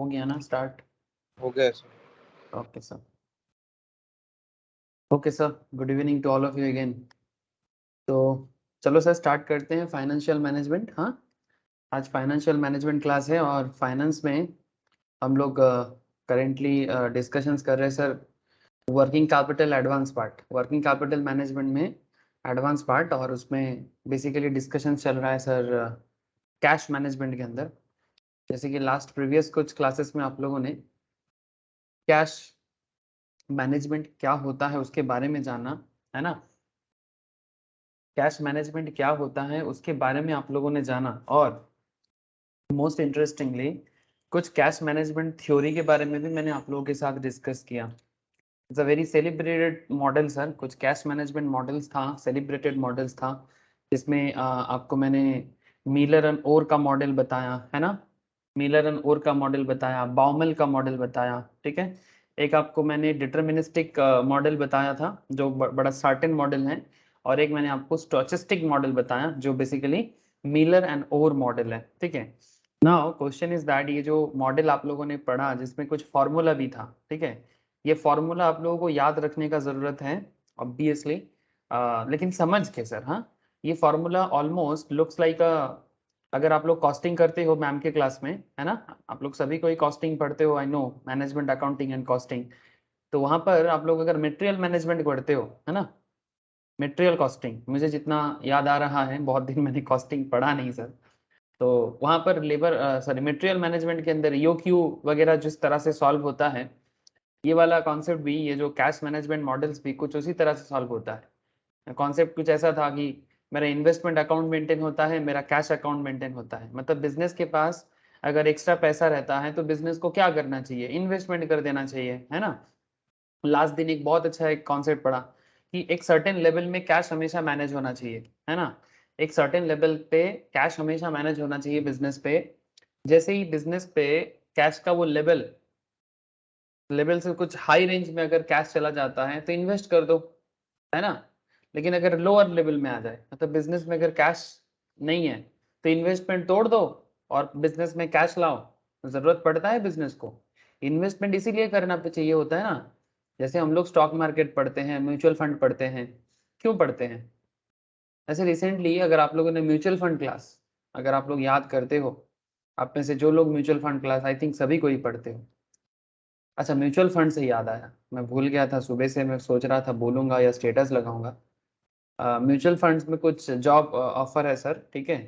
हो गया ना स्टार्ट? हो गया sir. Okay sir. Okay sir, good evening to all of you again. तो चलो सर स्टार्ट करते हैं फाइनेंशियल मैनेजमेंट। हाँ, आज फाइनेंशियल मैनेजमेंट क्लास है और फाइनेंस में हम लोग करेंटली डिस्कशंस कर रहे हैं sir working capital advance part, working capital management में एडवांस पार्ट, और उसमें बेसिकली डिस्कशन चल रहा है सर कैश मैनेजमेंट के अंदर। जैसे कि लास्ट प्रीवियस कुछ क्लासेस में आप लोगों ने कैश मैनेजमेंट क्या होता है उसके बारे में जाना है ना, कैश मैनेजमेंट क्या होता है उसके बारे में आप लोगों ने जाना, और मोस्ट इंटरेस्टिंगली कुछ कैश मैनेजमेंट थ्योरी के बारे में भी मैंने आप लोगों के साथ डिस्कस किया। It's a very celebrated model sir, कुछ कैश मैनेजमेंट मॉडल्स था, सेलिब्रेटेड मॉडल्स था, जिसमें आपको मैंने मिलर एंड ओर का मॉडल बताया है ना, मिलर एंड ओर का मॉडल बताया, बाउमेल का मॉडल बताया, ठीक है। एक आपको मैंने डिटर्मिनिस्टिक मॉडल बताया था जो बड़ा सर्टेन मॉडल है, और एक मैंने आपको स्टोचस्टिक मॉडल बताया जो basically Miller and Orr model है, ठीक है। नाउ क्वेश्चन इज दैट ये जो मॉडल आप लोगों ने पढ़ा जिसमें कुछ फॉर्मूला भी था, ठीक है, ये फॉर्मूला आप लोगों को याद रखने का जरूरत है ऑब्वियसली, लेकिन समझ के सर। हाँ, ये फॉर्मूला ऑलमोस्ट लुक्स लाइक अगर आप लोग कॉस्टिंग करते हो मैम के क्लास में, है ना, आप लोग सभी कोई कॉस्टिंग पढ़ते हो, I know management accounting and costing, तो वहां पर आप लोग अगर मटेरियल मैनेजमेंट पढ़ते हो, है ना, मटेरियल कॉस्टिंग, मुझे जितना याद आ रहा है, बहुत दिन मैंने कॉस्टिंग पढ़ा नहीं सर, तो वहां पर लेबर सॉरी मटेरियल मैनेजमेंट के अंदर ईओ क्यू वगैरह जिस तरह से सॉल्व होता है, ये वाला कॉन्सेप्ट भी, ये जो कैश मैनेजमेंट मॉडल्स भी कुछ उसी तरह से सॉल्व होता है। कॉन्सेप्ट कुछ ऐसा था कि मेरा इन्वेस्टमेंट अकाउंट मेंटेन होता है, मेरा कैश अकाउंट मेंटेन होता है, मतलब बिजनेस के पास अगर एक्स्ट्रा पैसा रहता है तो बिजनेस को क्या करना चाहिए, इन्वेस्टमेंट कर देना चाहिए, है ना। लास्ट दिन एक बहुत अच्छा एक कॉन्सेप्ट पढ़ा कि एक सर्टेन लेवल में कैश हमेशा मैनेज होना चाहिए, है ना, एक सर्टेन लेवल पे कैश हमेशा मैनेज होना चाहिए बिजनेस पे। जैसे ही बिजनेस पे कैश का वो लेवल लेवल से कुछ हाई रेंज में अगर कैश चला जाता है तो इन्वेस्ट कर दो, है ना। लेकिन अगर लोअर लेवल में आ जाए, मतलब बिजनेस में अगर कैश नहीं है तो इन्वेस्टमेंट तोड़ दो और बिजनेस में कैश लाओ। जरूरत पड़ता है बिजनेस को, इन्वेस्टमेंट इसीलिए करना पे चाहिए होता है ना। जैसे हम लोग स्टॉक मार्केट पढ़ते हैं, म्यूचुअल फंड पढ़ते हैं, क्यों पढ़ते हैं। ऐसे रिसेंटली अगर आप लोगों ने म्यूचुअल फंड क्लास अगर आप लोग याद करते हो, आप में से जो लोग mutual fund class I think सभी को ही पढ़ते हो। अच्छा, म्यूचुअल फंड से याद आया, मैं भूल गया था, सुबह से मैं सोच रहा था बोलूंगा या स्टेटस लगाऊंगा। म्यूचुअल फंड्स में कुछ जॉब ऑफर है सर, ठीक है।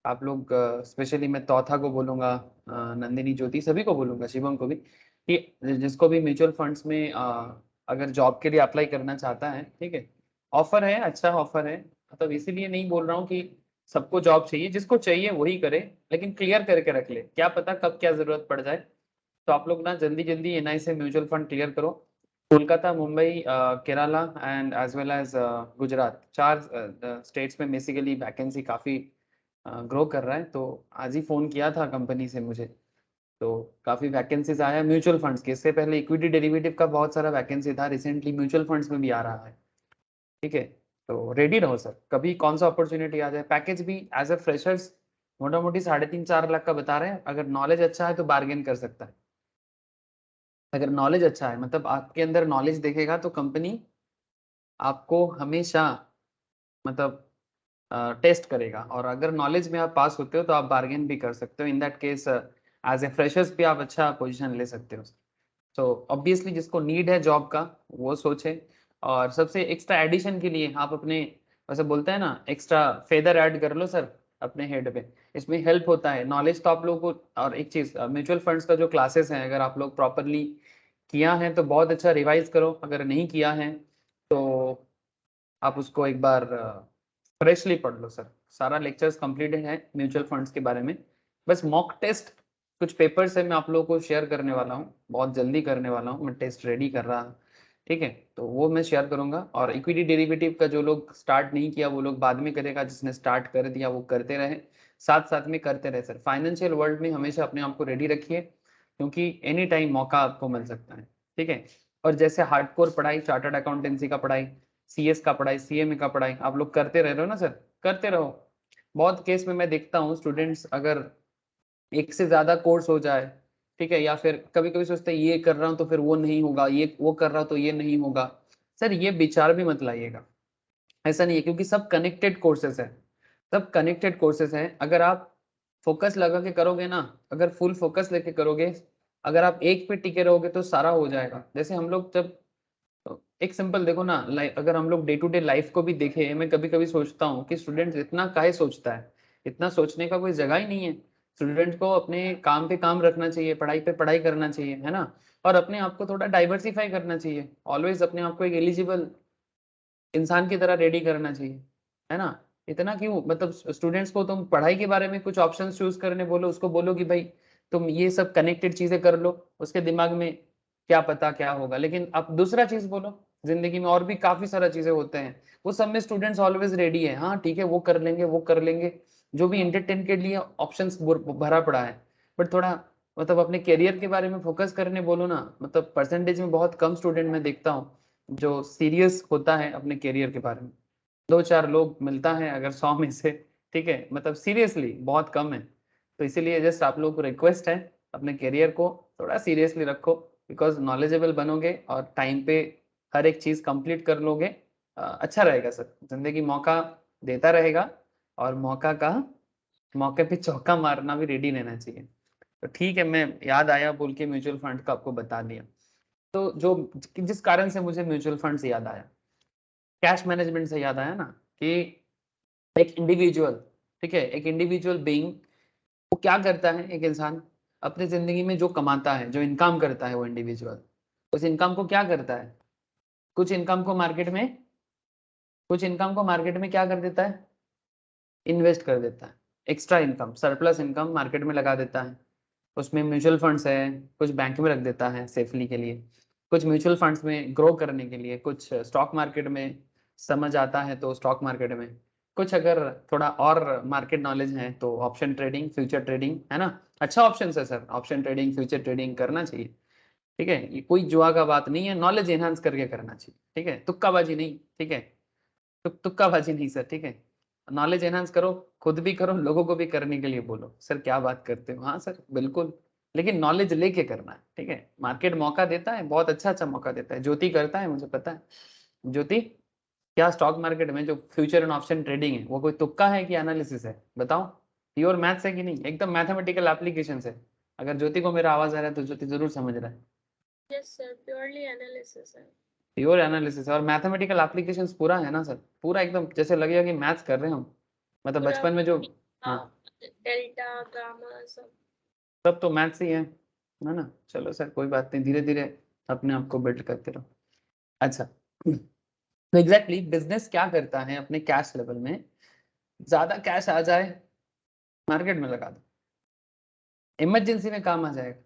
आप लोग स्पेशली मैं तौथा को बोलूंगा, नंदिनी ज्योति सभी को बोलूंगा, शिवम को भी, कि जिसको भी म्यूचुअल फंड्स में अगर जॉब के लिए अप्लाई करना चाहता है, ठीक है, ऑफर है, अच्छा ऑफर है। मतलब इसीलिए नहीं बोल रहा हूँ कि सबको जॉब चाहिए, जिसको चाहिए वही करे, लेकिन क्लियर करके रख ले, क्या पता कब क्या जरूरत पड़ जाए। तो आप लोग ना जल्दी जल्दी एनआई से म्यूचुअल फंड क्लियर करो। Kolkata, Mumbai, Kerala and as well as Gujarat, चार स्टेट्स में बेसिकली वैकेंसी काफ़ी ग्रो कर रहा है। तो आज ही फ़ोन किया था कंपनी से मुझे, तो काफ़ी वैकेंसीज आया म्यूचुअल फंड्स के। इससे पहले इक्विटी डेरिवेटिव का बहुत सारा वैकेंसी था, रिसेंटली म्यूचुअल फंड्स में भी आ रहा है, ठीक है। तो रेडी रहो सर, कभी कौन सा अपॉर्चुनिटी आ जाए। पैकेज भी एज ए फ्रेशर्स मोटा मोटी 3.5-4 लाख का बता रहे हैं। अगर नॉलेज अच्छा है तो बार्गेन कर सकता है, अगर नॉलेज अच्छा है, मतलब आपके अंदर नॉलेज देखेगा तो कंपनी आपको हमेशा मतलब टेस्ट करेगा, और अगर नॉलेज में आप पास होते हो तो आप बार्गेन भी कर सकते हो। In that case as a freshers भी आप अच्छा पोजीशन ले सकते हो। तो ऑब्वियसली जिसको नीड है जॉब का वो सोचे, और सबसे एक्स्ट्रा एडिशन के लिए आप अपने, वैसे बोलते हैं ना, एक्स्ट्रा फेदर ऐड कर लो सर अपने हेड पे, इसमें हेल्प होता है। नॉलेज तो आप लोगों को, और एक चीज म्यूचुअल फंड्स का जो क्लासेस हैं अगर आप लोग प्रॉपरली किया है तो बहुत अच्छा रिवाइज करो, अगर नहीं किया है तो आप उसको एक बार फ्रेशली पढ़ लो सर। सारा लेक्चर्स कंप्लीटेड है म्यूचुअल फंड्स के बारे में, बस मॉक टेस्ट कुछ पेपर्स है मैं आप लोगों को शेयर करने वाला हूँ, बहुत जल्दी करने वाला हूँ, मैं टेस्ट रेडी कर रहा हूँ, ठीक है। तो वो मैं शेयर करूंगा, और इक्विटी डेरिवेटिव का जो लोग स्टार्ट नहीं किया वो लोग बाद में करेगा, जिसने स्टार्ट कर दिया वो करते रहे, साथ साथ में करते रहे सर। फाइनेंशियल वर्ल्ड में हमेशा अपने आप को रेडी रखिए, क्योंकि एनी टाइम मौका आपको मिल सकता है, ठीक है। और जैसे हार्डकोर पढ़ाई, चार्टर्ड अकाउंटेंसी का पढ़ाई, सीएस का पढ़ाई, सीएमए का पढ़ाई आप लोग करते रह रहे हो ना सर, करते रहो। बहुत केस में मैं देखता हूँ स्टूडेंट्स अगर एक से ज्यादा कोर्स हो जाए, ठीक है, या फिर कभी कभी सोचते हैं ये कर रहा हूँ तो फिर वो नहीं होगा, ये वो कर रहा हूँ तो ये नहीं होगा। सर ये विचार भी मत लाइएगा, ऐसा नहीं है, क्योंकि सब कनेक्टेड कोर्सेस है, सब कनेक्टेड कोर्सेस हैं। अगर आप फोकस लगा के करोगे ना, अगर फुल फोकस लेके करोगे, अगर आप एक पे टिके रहोगे तो सारा हो जाएगा। जैसे हम लोग जब एक सिंपल देखो ना, अगर हम लोग डे टू डे लाइफ को भी देखें, मैं कभी कभी सोचता हूँ कि स्टूडेंट इतना काहे सोचता है, इतना सोचने का कोई जगह ही नहीं है। स्टूडेंट को अपने काम पे काम रखना चाहिए, पढ़ाई पे पढ़ाई करना चाहिए, है ना, और अपने आप को थोड़ा डाइवर्सिफाई करना चाहिए, ऑलवेज अपने आप को एक एलिजिबल इंसान की तरह रेडी करना चाहिए, है ना। इतना क्यों, मतलब स्टूडेंट्स को तुम पढ़ाई के बारे में कुछ ऑप्शन चूज करने बोलो, उसको बोलो कि भाई तुम ये सब कनेक्टेड चीजें कर लो, उसके दिमाग में क्या पता क्या होगा। लेकिन आप दूसरा चीज बोलो, जिंदगी में और भी काफी सारा चीजें होते हैं, वो सब में स्टूडेंट्स ऑलवेज रेडी है, हाँ ठीक है वो कर लेंगे वो कर लेंगे, जो भी एंटरटेन के लिए ऑप्शंस भरा पड़ा है। बट थोड़ा मतलब अपने करियर के बारे में फोकस करने बोलो ना, मतलब परसेंटेज में बहुत कम स्टूडेंट मैं देखता हूँ जो सीरियस होता है अपने करियर के बारे में। दो चार लोग मिलता है अगर 100 में से, ठीक है, मतलब सीरियसली बहुत कम है। तो इसीलिए जस्ट आप लोग को रिक्वेस्ट है, अपने करियर को थोड़ा सीरियसली रखो, बिकॉज नॉलेजेबल बनोगे और टाइम पे हर एक चीज कंप्लीट कर लोगे, अच्छा रहेगा सर। जिंदगी मौका देता रहेगा, और मौके पे चौका मारना भी रेडी रहना चाहिए। तो ठीक है, मैं याद आया बोल के म्यूचुअल फंड का आपको बता दिया। तो जो जिस कारण से मुझे म्यूचुअल फंड से याद आया, कैश मैनेजमेंट से याद आया ना, कि एक इंडिविजुअल, ठीक है, एक इंडिविजुअल बीइंग, वो क्या करता है, एक इंसान अपनी जिंदगी में जो कमाता है, जो इनकम करता है वो इंडिविजुअल, उस इनकम को क्या करता है, कुछ इनकम को मार्केट में, कुछ इनकम को मार्केट में क्या कर देता है, इन्वेस्ट कर देता है। Extra income, surplus income market में लगा देता है। उसमें म्यूचुअल फंड्स है, कुछ बैंक में रख देता है सेफली के लिए, कुछ म्यूचुअल फंड्स में ग्रो करने के लिए, कुछ स्टॉक मार्केट में समझ आता है तो स्टॉक मार्केट में, कुछ अगर थोड़ा और मार्केट नॉलेज है तो ऑप्शन ट्रेडिंग, फ्यूचर ट्रेडिंग, है ना। अच्छा ऑप्शन है sir, option trading future trading करना चाहिए, ठीक है, ये कोई जुआ का बात नहीं है, नॉलेज एनहांस करके करना चाहिए, ठीक है, तुक्काबाजी नहीं, ठीक है, तुक्काबाजी नहीं सर, ठीक है, नॉलेज एनहांस करो, खुद भी करो, लोगों को भी करने के लिए बोलो। सर क्या बात करते हो, हाँ सर बिल्कुल, लेकिन नॉलेज लेके करना है, ठीक है। मार्केट मौका देता है, बहुत अच्छा अच्छा मौका देता है, ज्योति करता है मुझे पता है। ज्योति, क्या स्टॉक मार्केट में जो फ्यूचर एंड ऑप्शन ट्रेडिंग है वो कोई तुक्का है कि एनालिसिस है, बताओ। प्योर मैथ्स है कि नहीं, एकदम मैथमेटिकल एप्लीकेशन है। अगर ज्योति को मेरा आवाज आ रहा है तो ज्योति जरूर समझ रहा है। यस सर, प्योरली एनालिसिस है। प्योर एनालिसिस और मैथमेटिकल एप्लीकेशंस पूरा है ना सर, पूरा एकदम जैसे लगेगा कि मैथ्स कर रहे हैं हम, मतलब पूरा बचपन में जो, हाँ डेल्टा गामा सब। सब तो मैथ्स ही है ना। चलो सर कोई बात नहीं, धीरे धीरे अपने आप को बिल्ड करते रहो। अच्छा, तो एग्जैक्टली बिजनेस क्या करता है, अपने कैश लेवल में ज्यादा कैश आ जाए, मार्केट में लगा दो, इमरजेंसी में काम आ जाएगा।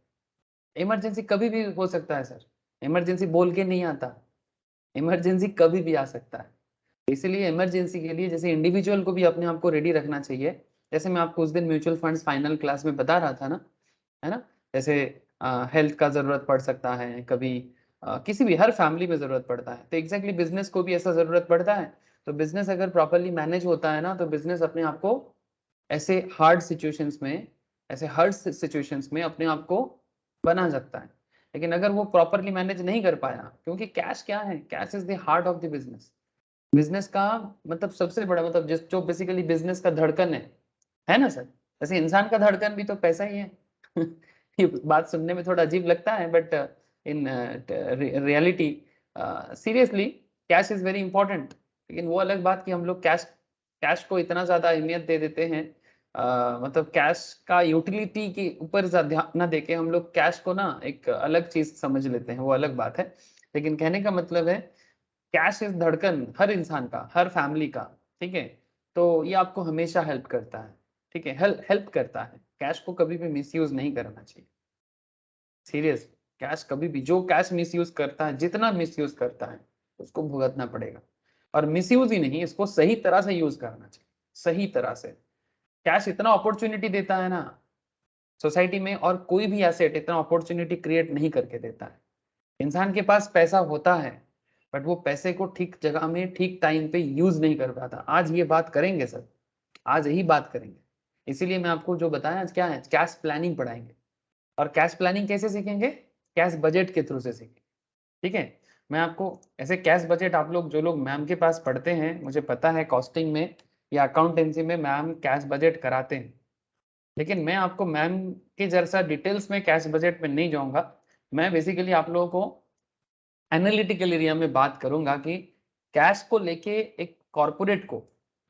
इमरजेंसी कभी भी हो सकता है सर, इमरजेंसी बोल के नहीं आता, इमरजेंसी कभी भी आ सकता है। इसलिए इमरजेंसी के लिए जैसे इंडिविजुअल को भी अपने आप को रेडी रखना चाहिए। जैसे मैं आपको उस दिन म्यूचुअल फंड्स फाइनल क्लास में बता रहा था ना, है ना, जैसे हेल्थ का जरूरत पड़ सकता है कभी, किसी भी हर फैमिली में जरूरत पड़ता है, तो एग्जैक्टली बिजनेस को भी ऐसा जरूरत पड़ता है। तो बिजनेस अगर प्रॉपरली मैनेज होता है ना, तो बिजनेस अपने आप को ऐसे हार्ड सिचुएशंस में, ऐसे हर सिचुएशंस में अपने आप को बना सकता है। लेकिन अगर वो प्रॉपरली मैनेज नहीं कर पाया, क्योंकि कैश क्या है, cash is the heart of the business. Business का मतलब सबसे बड़ा मतलब जिस जो बेसिकली बिजनेस का धड़कन है ना सर। जैसे इंसान का धड़कन भी तो पैसा ही है। ये बात सुनने में थोड़ा अजीब लगता है, but in reality seriously cash is very important. लेकिन वो अलग बात कि हम लोग कैश कैश को इतना ज्यादा अहमियत दे देते हैं, मतलब कैश का यूटिलिटी के ऊपर ध्यान ना देके हम लोग कैश को ना एक अलग चीज समझ लेते हैं, वो अलग बात है। लेकिन कहने का मतलब है कैश इज धड़कन हर इंसान का, हर फैमिली का, ठीक है। तो ये आपको हमेशा हेल्प करता है, ठीक है, हेल्प करता है। कैश को कभी भी मिसयूज नहीं करना चाहिए, सीरियस। कैश कभी भी, जो कैश मिसयूज करता है, जितना मिसयूज करता है उसको भुगतना पड़ेगा। और मिसयूज ही नहीं, इसको सही तरह से यूज करना चाहिए, सही तरह से। कैश इतना अपॉर्चुनिटी देता है ना सोसाइटी में, और कोई भी एसेट इतना अपॉर्चुनिटी क्रिएट नहीं करके देता है। इंसान के पास पैसा होता है, बट वो पैसे को ठीक जगह में ठीक टाइम पे यूज नहीं कर पाता। आज ये बात करेंगे सर, आज यही बात करेंगे। इसीलिए मैं आपको जो बताया आज क्या है, कैश प्लानिंग पढ़ाएंगे। और कैश प्लानिंग कैसे सीखेंगे? कैश बजट के थ्रू से सीखेंगे, ठीक है। मैं आपको ऐसे कैश बजट, आप लोग जो लोग मैम के पास पढ़ते हैं, मुझे पता है कॉस्टिंग में या अकाउंटेंसी में मैम कैश बजट कराते हैं, लेकिन मैं आपको मैम के जैसा डिटेल्स में कैश बजट में नहीं जाऊंगा। मैं बेसिकली आप लोगों को एनालिटिकल एरिया में बात करूंगा कि कैश को लेके एक कॉर्पोरेट को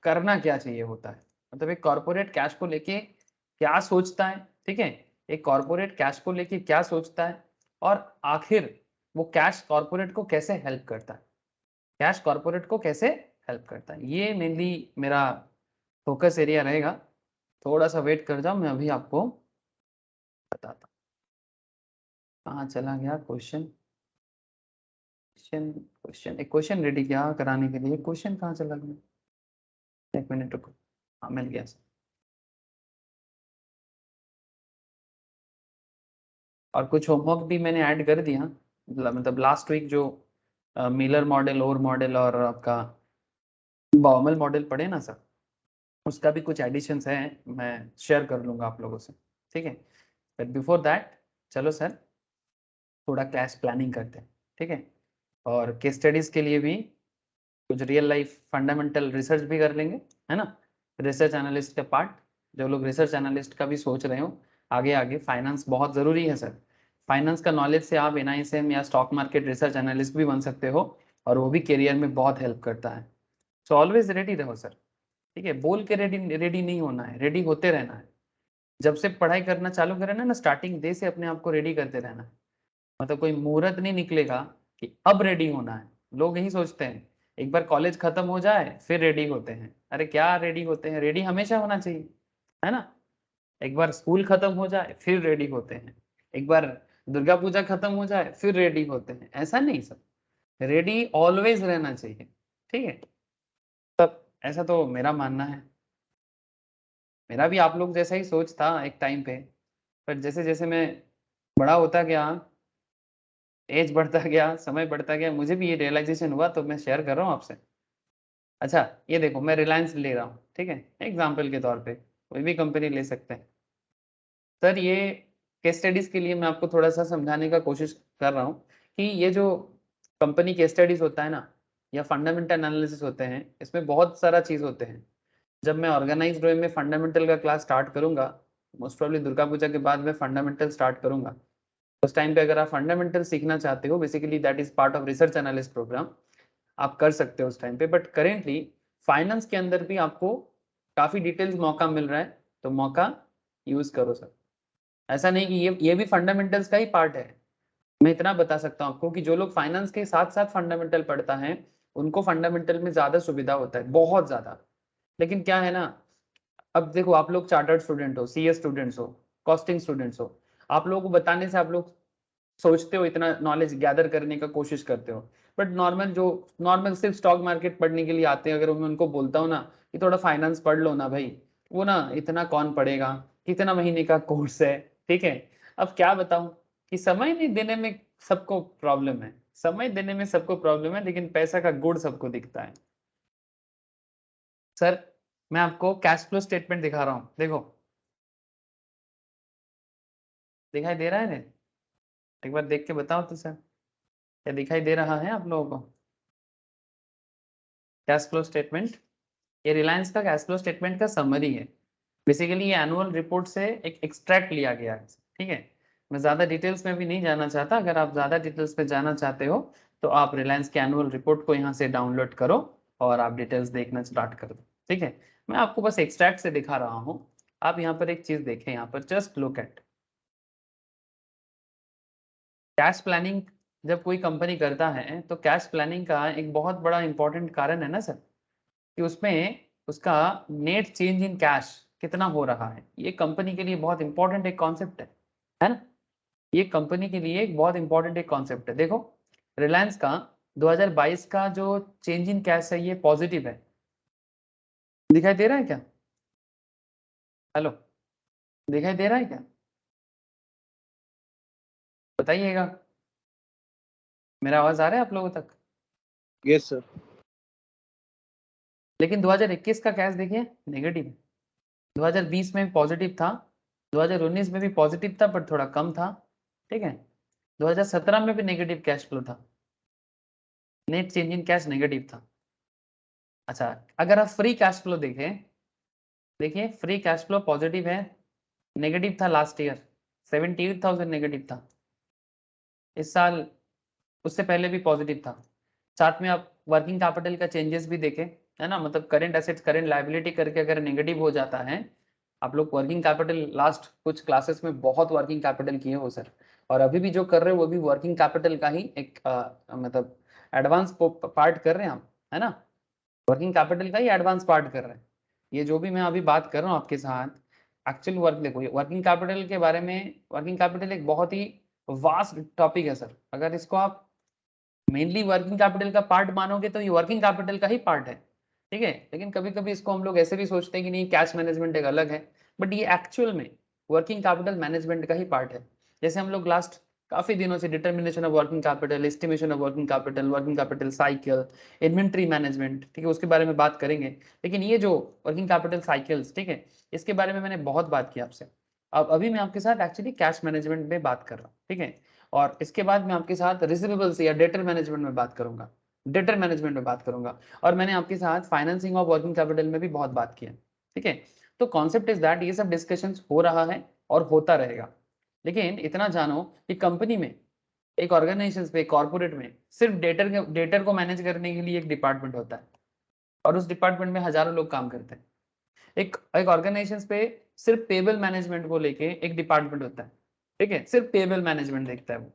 करना क्या चाहिए होता है, मतलब एक कॉर्पोरेट कैश को लेके क्या सोचता है, ठीक है। एक कॉर्पोरेट कैश को लेके क्या सोचता है और आखिर वो कैश कॉर्पोरेट को कैसे हेल्प करता है, कैश कॉर्पोरेट को कैसे हेल्प करता है, ये मेनली मेरा फोकस एरिया रहेगा। थोड़ा सा वेट कर जाओ, मैं अभी आपको बताता हूँ। कहाँ चला गया क्वेश्चन? क्वेश्चन एक क्वेश्चन रेडी किया कराने के लिए, क्वेश्चन कहाँ चला गया? एक मिनट रुको। हाँ, मिल गया सर। और कुछ होमवर्क भी मैंने ऐड कर दिया, मतलब लास्ट वीक जो मिलर मॉडल, ओर मॉडल और आपका बाउमल मॉडल पढ़े ना सर, उसका भी कुछ एडिशंस है, मैं शेयर कर लूंगा आप लोगों से, ठीक है। बट बिफोर दैट चलो सर थोड़ा कैश प्लानिंग करते हैं, ठीक है। और केस स्टडीज के लिए भी कुछ रियल लाइफ फंडामेंटल रिसर्च भी कर लेंगे, है ना। रिसर्च एनालिस्ट का पार्ट, जो लोग रिसर्च एनालिस्ट का भी सोच रहे हो आगे आगे, फाइनेंस बहुत ज़रूरी है सर। फाइनेंस का नॉलेज से आप NISM या स्टॉक मार्केट रिसर्च एनालिस्ट भी बन सकते हो, और वो भी करियर में बहुत हेल्प करता है। सो ऑलवेज रेडी रहो सर, ठीक है। बोल के रेडी रेडी नहीं होना है, रेडी होते रहना है। जब से पढ़ाई करना चालू करें ना स्टार्टिंग डे से अपने आप को रेडी करते रहना है। मतलब कोई मुहूर्त नहीं निकलेगा कि अब रेडी होना है। लोग यही सोचते हैं एक बार कॉलेज खत्म हो जाए फिर रेडी होते हैं। अरे क्या रेडी होते हैं, रेडी हमेशा होना चाहिए, है ना। एक बार स्कूल खत्म हो जाए फिर रेडी होते हैं, एक बार दुर्गा पूजा खत्म हो जाए फिर रेडी होते हैं, ऐसा नहीं सब। रेडी ऑलवेज रहना चाहिए, ठीक है। तब ऐसा तो मेरा मानना है। मेरा भी आप लोग जैसा ही सोच था एक टाइम पे, पर जैसे जैसे मैं बड़ा होता गया, एज बढ़ता गया, समय बढ़ता गया, मुझे भी ये रियलाइजेशन हुआ, तो मैं शेयर कर रहा हूँ आपसे। अच्छा ये देखो, मैं रिलायंस ले रहा हूँ, ठीक है, एग्जाम्पल के तौर पे कोई भी कंपनी ले सकते हैं सर। ये केस स्टडीज के लिए मैं आपको थोड़ा सा समझाने का कोशिश कर रहा हूँ कि ये जो कंपनी केस स्टडीज होता है ना, या फंडामेंटल एनालिसिस होते हैं, इसमें बहुत सारा चीज होते हैं। जब मैं ऑर्गेनाइज्ड वे में फंडामेंटल का क्लास स्टार्ट करूंगा, मोस्ट प्रॉब्ली दुर्गा पूजा के बाद मैं फंडामेंटल स्टार्ट करूंगा, उस टाइम पे अगर आप फंडामेंटल सीखना चाहते हो, basically that is part of research analyst programme, आप कर सकते हो उस टाइम पे। बट करेंटली फाइनेंस के अंदर भी आपको काफी डिटेल्स मौका मिल रहा है, तो मौका यूज करो सर। ऐसा नहीं कि ये भी फंडामेंटल्स का ही पार्ट है। मैं इतना बता सकता हूँ आपको कि जो लोग फाइनेंस के साथ साथ फंडामेंटल पढ़ता है, उनको फंडामेंटल में ज्यादा सुविधा होता है, बहुत ज्यादा। लेकिन क्या है ना, अब देखो आप लोग चार्टर्ड स्टूडेंट हो, CS स्टूडेंट्स हो, कॉस्टिंग स्टूडेंट्स हो, आप लोगों को बताने से आप लोग सोचते हो, इतना नॉलेज गैदर करने का कोशिश करते हो। बट नॉर्मल सिर्फ स्टॉक मार्केट पढ़ने के लिए आते हैं, अगर मैं उनको बोलता हूँ ना कि थोड़ा फाइनेंस पढ़ लो ना भाई, वो ना इतना कौन पढ़ेगा, कितना महीने का कोर्स है, ठीक है। अब क्या बताऊं कि समय नहीं देने में सबको प्रॉब्लम है, समय देने में सबको प्रॉब्लम है, लेकिन पैसा का गुड़ सबको दिखता है। सर मैं आपको कैश फ्लो स्टेटमेंट दिखा रहा हूँ, देखो दिखाई दे रहा है ना? एक बार देख के बताओ तो सर, क्या दिखाई दे रहा है आप लोगों को कैश फ्लो स्टेटमेंट? ये रिलायंस का कैश फ्लो स्टेटमेंट का समरी है। बेसिकली ये एनुअल रिपोर्ट से एक एक्सट्रैक्ट लिया गया है, ठीक है। मैं ज़्यादा डिटेल्स में भी नहीं जाना चाहता, अगर आप ज़्यादा डिटेल्स में जाना चाहते हो तो आप रिलायंस के एनुअल रिपोर्ट को यहाँ से डाउनलोड करो और आप डिटेल्स देखना स्टार्ट कर दो, ठीक है। मैं आपको बस एक्सट्रैक्ट से दिखा रहा हूँ। आप यहाँ पर एक चीज़ देखें, यहाँ पर just look at cash planning. जब कोई कंपनी करता है तो कैश प्लानिंग का एक बहुत बड़ा इंपॉर्टेंट कारण है ना सर, कि उसमें उसका नेट चेंज इन कैश कितना हो रहा है। ये कंपनी के लिए बहुत इंपॉर्टेंट एक कॉन्सेप्ट है ना। ये कंपनी के लिए एक बहुत इंपॉर्टेंट एक कॉन्सेप्ट है। देखो रिलायंस का 2022 का जो चेंज इन कैश है ये पॉजिटिव है, दिखाई दे रहा है क्या? हेलो, दिखाई दे रहा है क्या? बताइएगा, मेरा आवाज आ रहा है आप लोगों तक? Yes sir. लेकिन 2021 का कैश देखिए नेगेटिव है, 2020 में पॉजिटिव था, 2019 में भी पॉजिटिव था बट थोड़ा कम था, ठीक है। 2017 में भी नेगेटिव कैश फ्लो था, net change in cash negative था। अच्छा, अगर आप फ्री कैश फ्लो देखें, देखिए फ्री कैश फ्लो पॉजिटिव है, नेगेटिव था लास्ट ईयर, 78,000 नेगेटिव था। इस साल उससे पहले भी पॉजिटिव था। चार्ट में आप वर्किंग कैपिटल का चेंजेस भी देखें, है ना, मतलब करंट एसेट्स करंट लायबिलिटी करके अगर नेगेटिव हो जाता है, आप लोग वर्किंग कैपिटल लास्ट कुछ क्लासेस में बहुत वर्किंग कैपिटल किए हो सर, और अभी भी जो कर रहे हो वो भी वर्किंग कैपिटल का ही एक मतलब एडवांस पार्ट कर रहे हैं आप, है ना, वर्किंग कैपिटल का ही एडवांस पार्ट कर रहे हैं। ये जो भी मैं अभी बात कर रहा हूँ आपके साथ, एक्चुअल वर्क देखो, ये वर्किंग कैपिटल के बारे में, वर्किंग कैपिटल एक बहुत ही वास्ट टॉपिक है सर। अगर इसको आप मेनली वर्किंग कैपिटल का पार्ट मानोगे तो ये वर्किंग कैपिटल का ही पार्ट है, ठीक है। लेकिन कभी कभी इसको हम लोग ऐसे भी सोचते हैं कि नहीं कैश मैनेजमेंट एक अलग है, बट ये एक्चुअल में वर्किंग कैपिटल मैनेजमेंट का ही पार्ट है। जैसे हम लोग लास्ट काफी दिनों से determination of working capital, estimation of working capital cycle, inventory management, ठीक है, उसके बारे में बात करेंगे। लेकिन ये जो वर्किंग कैपिटल साइकिल्स, ठीक है, इसके बारे में मैंने बहुत बात की आपसे। अब अभी मैं आपके साथ एक्चुअली कैश मैनेजमेंट में बात कर रहा हूँ, ठीक है। और इसके बाद मैं आपके साथ रिसीवेबल्स या डेटर मैनेजमेंट में बात करूंगा, डेटर मैनेजमेंट में बात करूंगा। और मैंने आपके साथ फाइनेंसिंग ऑफ वर्किंग कैपिटल में भी बहुत बात की है, ठीक है। तो कॉन्सेप्ट इज दैट ये सब डिस्कशंस हो रहा है और होता रहेगा। लेकिन इतना जानो कि कंपनी में, एक ऑर्गेनाइजेशन पे, कॉर्पोरेट में सिर्फ डेटर को मैनेज करने के लिए एक डिपार्टमेंट होता है, और उस डिपार्टमेंट में हजारों लोग काम करते हैं। एक ऑर्गेनाइजेशन पे सिर्फ पेबल मैनेजमेंट को लेके एक डिपार्टमेंट होता है, ठीक है, सिर्फ पेबल मैनेजमेंट देखता है वो,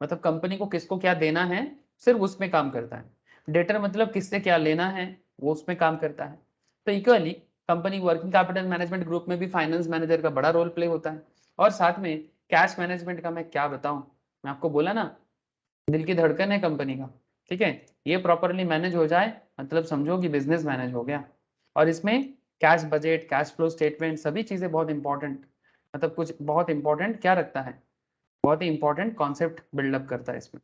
मतलब कंपनी को किसको क्या देना है सिर्फ उसमें काम करता है। डेटर मतलब किससे क्या लेना है वो उसमें काम करता है। तो equally company working capital management group में भी फाइनेंस मैनेजर का बड़ा रोल प्ले होता है। और साथ में कैश मैनेजमेंट का मैं क्या बताऊं, मैं आपको बोला ना, दिल की धड़कन है कंपनी का, ठीक है। ये प्रॉपरली मैनेज हो जाए मतलब समझो कि बिजनेस मैनेज हो गया। और इसमें cash budget, cash flow statement, सभी चीजें बहुत इंपॉर्टेंट, मतलब कुछ बहुत इंपॉर्टेंट क्या रखता है, बहुत ही इंपॉर्टेंट कॉन्सेप्ट बिल्डअप करता है इसमें,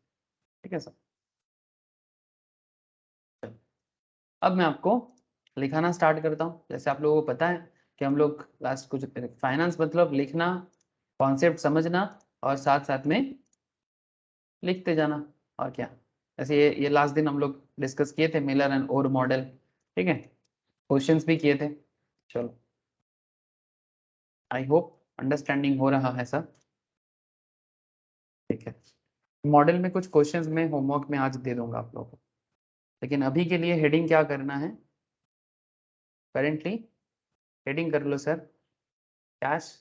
ठीक है सर। अब मैं आपको लिखाना स्टार्ट करता हूँ। जैसे आप लोगों को पता है कि हम लोग लास्ट कुछ फाइनेंस मतलब लिखना, कॉन्सेप्ट समझना और साथ साथ में लिखते जाना, और क्या। जैसे ये लास्ट दिन हम लोग डिस्कस किए थे मिलर एंड ओर मॉडल, ठीक है, क्वेश्चंस भी किए थे। चलो, आई होप अंडरस्टैंडिंग हो रहा है सर, ठीक है। मॉडल में कुछ क्वेश्चंस मैं होमवर्क में आज दे दूंगा आप लोगों को, लेकिन अभी के लिए हेडिंग क्या करना है, करेंटली हेडिंग कर लो सर, कैश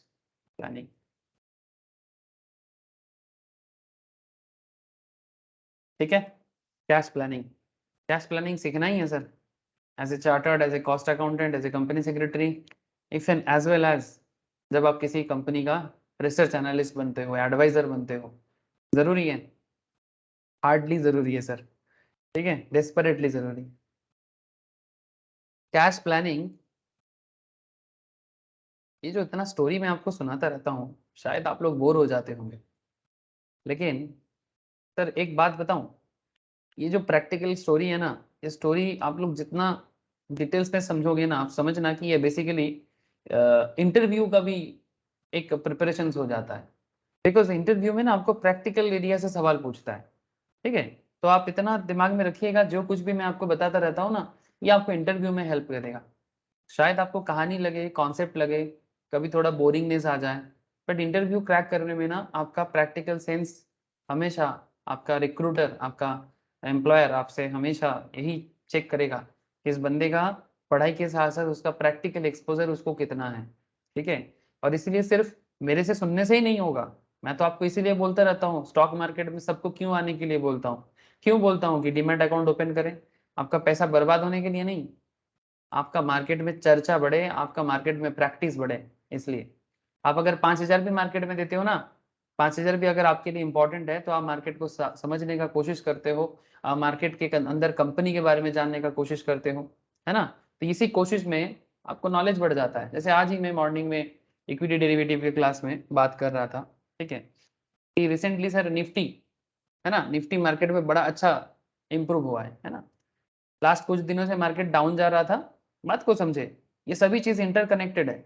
प्लानिंग, ठीक है। कैश प्लानिंग, कैश प्लानिंग सीखना ही है sir, as a chartered, as a cost accountant, as a company secretary, if and as well as जब आप किसी कंपनी का रिसर्च एनालिस्ट बनते हो, एडवाइजर बनते हो, जरूरी है, हार्डली जरूरी है सर, ठीक है, डेस्परेटली जरूरी। कैश प्लानिंग, ये जो इतना स्टोरी मैं आपको सुनाता रहता हूँ शायद आप लोग बोर हो जाते होंगे, लेकिन सर एक बात बताऊं, ये जो प्रैक्टिकल स्टोरी है ना, ये स्टोरी आप लोग जितना डिटेल्स में समझोगे ना, आप समझना कि ये बेसिकली इंटरव्यू का भी एक प्रिपरेशन हो जाता है। बिकॉज इंटरव्यू में ना आपको प्रैक्टिकल एरिया से सवाल पूछता है, ठीक है। तो आप इतना दिमाग में रखिएगा, जो कुछ भी मैं आपको बताता रहता हूँ ना, ये आपको इंटरव्यू में हेल्प करेगा। शायद आपको कहानी लगे, कॉन्सेप्ट लगे, कभी थोड़ा बोरिंगनेस आ जाए, बट इंटरव्यू क्रैक करने में ना आपका प्रैक्टिकल सेंस हमेशा, आपका रिक्रूटर, आपका एम्प्लॉयर आपसे हमेशा यही चेक करेगा कि इस बंदे का पढ़ाई के साथ साथ उसका प्रैक्टिकल एक्सपोजर उसको कितना है, ठीक है। और इसलिए सिर्फ मेरे से सुनने से ही नहीं होगा, मैं तो आपको इसीलिए बोलता रहता हूँ स्टॉक मार्केट में सबको क्यों आने के लिए बोलता हूँ, क्यों बोलता हूँ कि डीमैट अकाउंट ओपन करें, आपका पैसा बर्बाद होने के लिए नहीं, आपका मार्केट में चर्चा बढ़े, आपका मार्केट में प्रैक्टिस बढ़े। इसलिए आप अगर 5,000 भी मार्केट में देते हो ना, 5,000 भी अगर आपके लिए इंपॉर्टेंट है, तो आप मार्केट को समझने का कोशिश करते हो, आप मार्केट के अंदर कंपनी के बारे में जानने का कोशिश करते हो, है ना। तो इसी कोशिश में आपको नॉलेज बढ़ जाता है। जैसे आज ही मैं मॉर्निंग में इक्विटी डेरिवेटिव के क्लास में बात कर रहा था, ठीक है, कि रिसेंटली सर निफ्टी, है ना, निफ्टी मार्केट में बड़ा अच्छा इंप्रूव हुआ है ना। लास्ट कुछ दिनों से मार्केट डाउन जा रहा था, बात को समझे, ये सभी चीज इंटरकनेक्टेड है।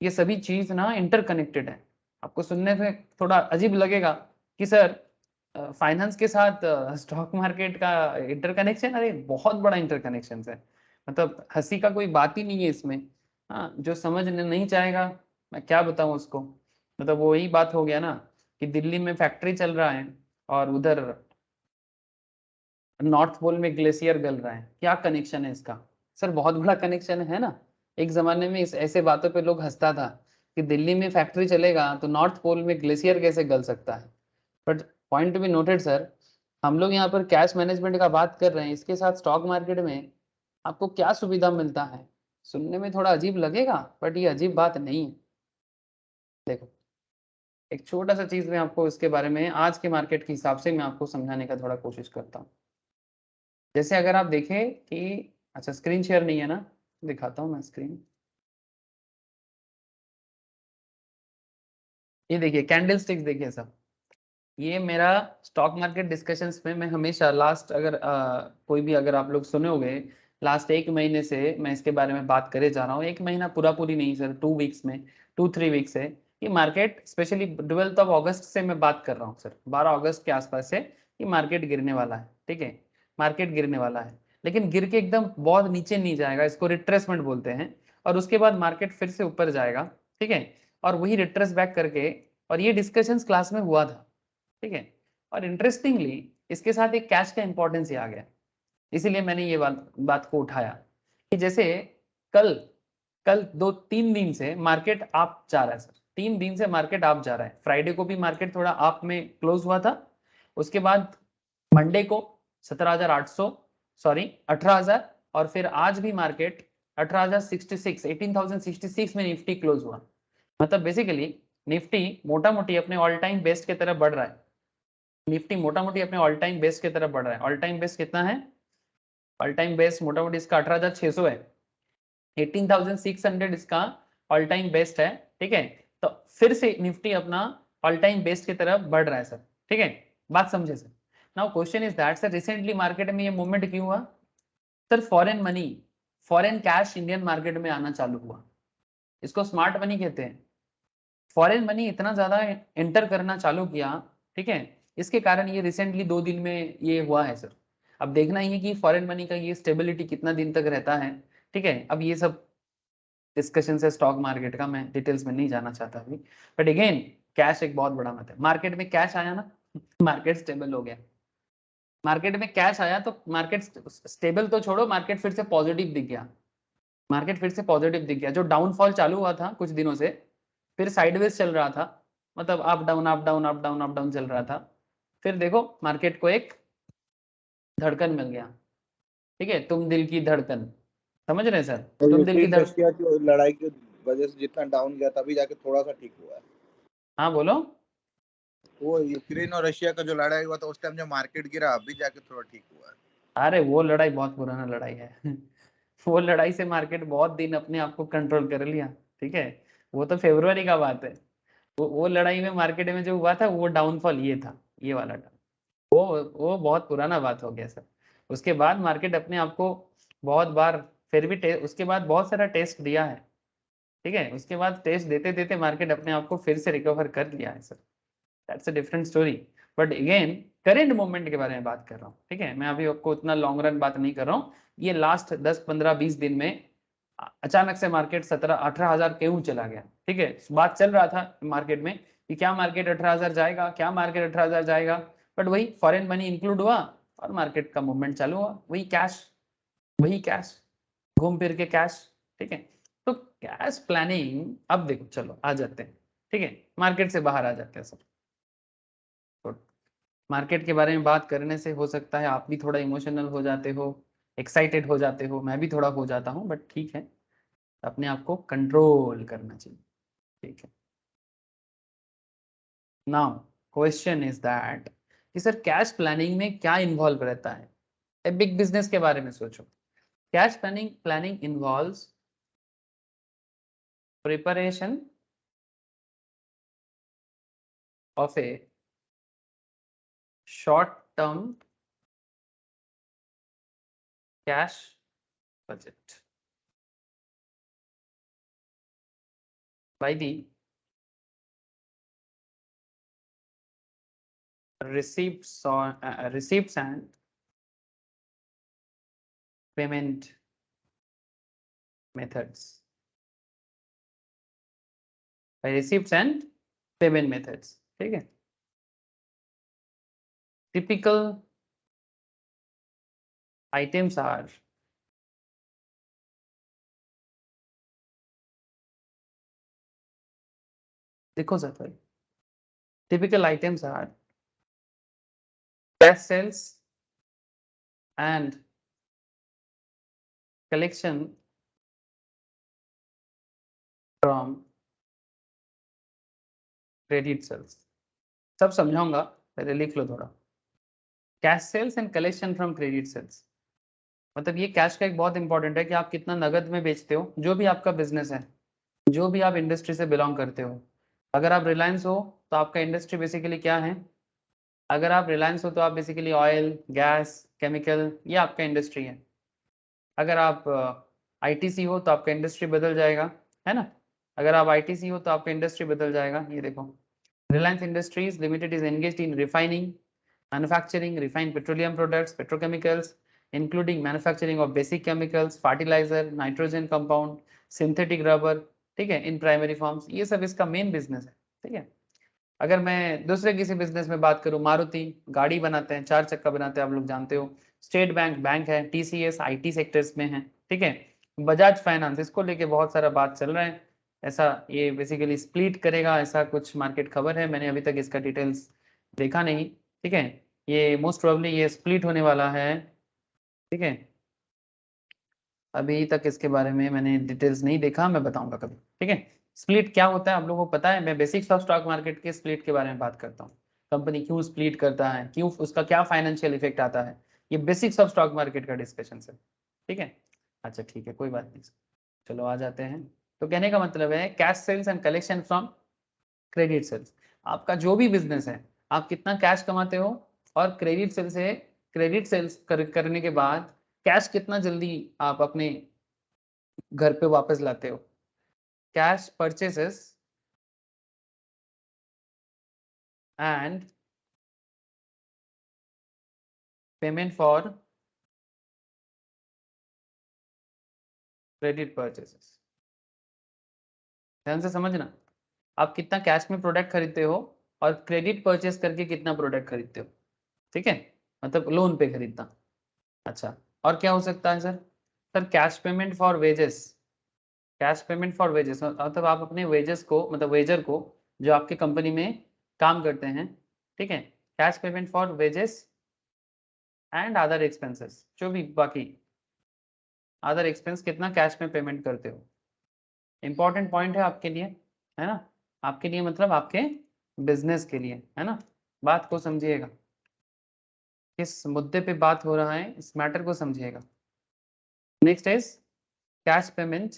ये सभी चीज ना इंटरकनेक्टेड है। आपको सुनने से थोड़ा अजीब लगेगा कि सर फाइनेंस के साथ स्टॉक मार्केट का इंटरकनेक्शन, अरे बहुत बड़ा इंटरकनेक्शन है। मतलब हंसी का कोई बात ही नहीं है इसमें। हाँ, जो समझने नहीं चाहेगा मैं क्या बताऊं उसको। मतलब वही बात हो गया ना कि दिल्ली में फैक्ट्री चल रहा है और उधर नॉर्थ पोल में ग्लेशियर गल रहा है, क्या कनेक्शन है इसका? सर बहुत बड़ा कनेक्शन है ना। एक जमाने में इस ऐसे बातों पे लोग हंसता था कि दिल्ली में फैक्ट्री चलेगा तो नॉर्थ पोल में ग्लेशियर कैसे गल सकता है। But point to be noted sir, हम लोग यहाँ पर कैश मैनेजमेंट का बात कर रहे हैं, इसके साथ स्टॉक मार्केट में आपको क्या सुविधा मिलता है। सुनने में थोड़ा अजीब लगेगा बट ये अजीब बात नहीं है। देखो, एक छोटा सा चीज मैं आपको इसके बारे में आज के मार्केट के हिसाब से मैं आपको समझाने का थोड़ा कोशिश करता हूँ। जैसे अगर आप देखें कि, अच्छा स्क्रीन शेयर नहीं है ना, दिखाता हूँ मैं स्क्रीन। ये देखिए कैंडल स्टिक्स, देखिए सब, ये मेरा स्टॉक मार्केट डिस्कशंस में मैं हमेशा लास्ट, अगर कोई भी अगर आप लोग सुने होंगे, लास्ट 1 महीने से मैं इसके बारे में बात करे जा रहा हूँ। 1 महीना पूरा पूरी नहीं सर, 2 वीक्स में, 2-3 वीक्स है ये मार्केट, स्पेशली 12 अगस्त से मैं बात कर रहा हूँ सर, 12 अगस्त के आसपास से ये मार्केट गिरने वाला है। ठीक है, मार्केट गिरने वाला है, लेकिन गिर के एकदम बहुत नीचे नहीं जाएगा, इसको रिट्रेसमेंट बोलते हैं। और उसके बाद मार्केट फिर से ऊपर जाएगा। ठीक है, और वही रिट्रेस बैक करके, और ये डिस्कशंस क्लास में हुआ था। ठीक है, और इंटरेस्टिंगली इसके साथ एक कैश का इंपॉर्टेंस ही आ गया, इसीलिए मैंने ये बात को उठाया कि जैसे कल कल 2-3 दिन से मार्केट आप जा रहा है सर, 3 दिन से मार्केट आप जा रहा है। फ्राइडे को भी मार्केट थोड़ा आप में क्लोज हुआ था, उसके बाद मंडे को 17,800, सॉरी 18,000, और फिर आज भी मार्केट 18,066, 18,066 में निफ्टी क्लोज हुआ। मतलब बेसिकली निफ्टी मोटा मोटी अपने ऑल टाइम बेस्ट की तरफ बढ़ रहा है। निफ्टी मोटा मोटी अपने ऑल टाइम बेस्ट की तरफ बढ़ रहा है। ऑल टाइम बेस्ट कितना है? ऑल टाइम बेस्ट मोटा मोटी इसका 18,600 है, 18,600 इसका ऑल टाइम बेस्ट है। ठीक है, तो फिर से निफ्टी अपना ऑल टाइम बेस्ट की तरफ बढ़ रहा है सर। ठीक है, बात समझे sir? Now question is that sir, recently market में ये मूवमेंट क्यों हुआ? Sir foreign money, foreign cash Indian market में आना चालू हुआ, इसको स्मार्ट मनी कहते हैं। फॉरेन मनी इतना ज्यादा एंटर करना चालू किया, ठीक है, इसके कारण ये रिसेंटली 2 दिन में ये हुआ है सर। अब देखना ही है कि फॉरेन मनी का ये स्टेबिलिटी कितना दिन तक रहता है। ठीक है, अब ये सब डिस्कशन है स्टॉक मार्केट का, मैं डिटेल्स में नहीं जाना चाहता अभी। बट अगेन कैश एक बहुत बड़ा मत है। मार्केट में कैश आया ना, मार्केट स्टेबल हो गया। मार्केट में कैश आया तो मार्केट स्टेबल तो छोड़ो, मार्केट फिर से पॉजिटिव दिख गया। मार्केट फिर से पॉजिटिव दिख गया। जो डाउनफॉल चालू हुआ था कुछ दिनों से, फिर साइडवेज चल रहा था, मतलब up down up down up down up down चल रहा था। फिर देखो मार्केट को एक धड़कन मिल गया। ठीक है, तुम दिल की धड़कन, समझ रहे हैं सर? और तुम दिल की यूक्रेन धड़कन। रशिया की लड़ाई की वजह से जितना डाउन गया तभी जाके थोड़ा सा ठीक हुआ है। हाँ बोलो। वो यूक्रेन और रशिया का जो लड़ाई हुआ था उस टाइम जो मार्केट गिरा अभी जाके थोड़ा ठीक हुआ है। अरे वो लड़ाई बहुत पुराना लड़ाई है वो लड़ाई से मार्केट बहुत दिन अपने आप को कंट्रोल कर लिया। ठीक है, वो तो फेब्रुवरी का बात है। वो लड़ाई में मार्केट में जो हुआ था वो डाउनफॉल ये था, ये वाला था। वो बहुत पुराना बात हो गया सर। उसके बाद मार्केट अपने आप को बहुत बार, फिर भी उसके बाद बहुत सारा टेस्ट दिया है। ठीक है, उसके बाद टेस्ट देते देते मार्केट अपने आप को फिर से रिकवर कर लिया है sir. That's a different story. But again current moment के बारे में बात कर रहा हूँ। ठीक है, मैं अभी आपको उतना लॉन्ग रन बात नहीं कर रहा हूँ। ये लास्ट 10-15-20 दिन में अचानक से मार्केट 17-18 हजार क्यों चला गया। ठीक है, बात चल रहा था मार्केट में कि क्या मार्केट 18 हजार जाएगा, क्या मार्केट 18 हजार जाएगा। बट वही फॉरेन मनी इंक्लूड हुआ और मार्केट का मूवमेंट चालू हुआ, वही कैश, वही कैश, घूम फिर के कैश। ठीक है, तो कैश प्लानिंग, अब देखो चलो आ जाते हैं। ठीक है, मार्केट से बाहर आ जाते हैं सर। तो मार्केट के बारे में बात करने से हो सकता है आप भी थोड़ा इमोशनल हो जाते हो, एक्साइटेड हो जाते हो, मैं भी थोड़ा हो जाता हूँ, बट ठीक है, अपने आप को कंट्रोल करना चाहिए। ठीक है, नाउ क्वेश्चन इज दैट कि सर कैश प्लानिंग में क्या इन्वॉल्व रहता है? एक बिग बिजनेस के बारे में सोचो। Cash planning planning involves preparation of A short term cash budget. by the receipts or receipts and payment methods. By receipts and payment methods. ठीक है, typical items are देखो सर भाई, typical items are cash sales and collection from credit sales. सब समझाऊंगा, पहले लिख लो थोड़ा। Cash sales and collection from credit sales, मतलब ये कैश का एक बहुत इंपॉर्टेंट है कि आप कितना नगद में बेचते हो, जो भी आपका बिजनेस है, जो भी आप इंडस्ट्री से बिलोंग करते हो। अगर आप रिलायंस हो तो आपका इंडस्ट्री बेसिकली क्या है? अगर आप रिलायंस हो तो आप बेसिकली ऑयल, गैस, केमिकल, ये आपका इंडस्ट्री है। अगर आप आईटीसी हो तो आपका इंडस्ट्री बदल जाएगा, है ना? अगर आप आईटीसी हो तो आपका इंडस्ट्री बदल जाएगा। ये देखो, Reliance industries limited is engaged in refining, manufacturing refined petroleum products, petrochemicals, including manufacturing of basic chemicals, fertilizer, nitrogen compound, synthetic rubber, ठीक है, इन प्राइमरी फॉर्म्स। ये सब इसका मेन बिजनेस है, ठीक है। अगर मैं दूसरे किसी बिजनेस में बात करूं, मारुति गाड़ी बनाते हैं, 4 चक्का बनाते हैं, आप लोग जानते हो। स्टेट बैंक बैंक है, टीसीएस आईटी सेक्टर्स में है, ठीक है। बजाज फाइनेंस, इसको लेके बहुत सारा बात चल रहा है, ऐसा ये बेसिकली स्प्लिट करेगा, ऐसा कुछ मार्केट खबर है, मैंने अभी तक इसका डिटेल्स देखा नहीं, ठीक है। ये मोस्ट प्रोबेबली ये स्प्लिट होने वाला है, ठीक है। अभी तक इसके बारे में मैंने डिटेल्स नहीं देखा, मैं बताऊंगा कभी, ठीक है। स्प्लिट क्या होता है आप लोगों को पता है? मैं बेसिक्स ऑफ स्टॉक मार्केट के स्प्लिट के बारे में बात करता हूँ। कंपनी क्यों स्प्लिट करता है, क्यों, उसका क्या फाइनेंशियल इफेक्ट आता है, ये बेसिक्स ऑफ स्टॉक मार्केट का डिस्कशन है, ठीक है। अच्छा ठीक है, कोई बात नहीं, चलो आ जाते हैं। तो कहने का मतलब है cash sales and collection from credit sales. आपका जो भी बिजनेस है, आप कितना कैश कमाते हो, और क्रेडिट सेल से, क्रेडिट सेल्स करने के बाद कैश कितना जल्दी आप अपने घर पे वापस लाते हो। Cash purchases and payment for credit purchases, ध्यान से समझना। आप कितना कैश में प्रोडक्ट खरीदते हो और क्रेडिट परचेस करके कितना प्रोडक्ट खरीदते हो, ठीक है, मतलब लोन पे खरीदना। अच्छा, और क्या हो सकता है sir? Sir cash payment for wages, cash payment for wages मतलब आप अपने वेजेस को, मतलब वेजर को, जो आपके कंपनी में काम करते हैं, ठीक है, cash payment for wages and other expenses, जो भी बाकी अदर एक्सपेंस कितना कैश में पेमेंट करते हो। इंपॉर्टेंट पॉइंट है आपके लिए, है ना, आपके लिए मतलब आपके बिजनेस के लिए, है ना। बात को समझिएगा, किस मुद्दे पे बात हो रहा है, इस मैटर को समझिएगा। Next is cash payment,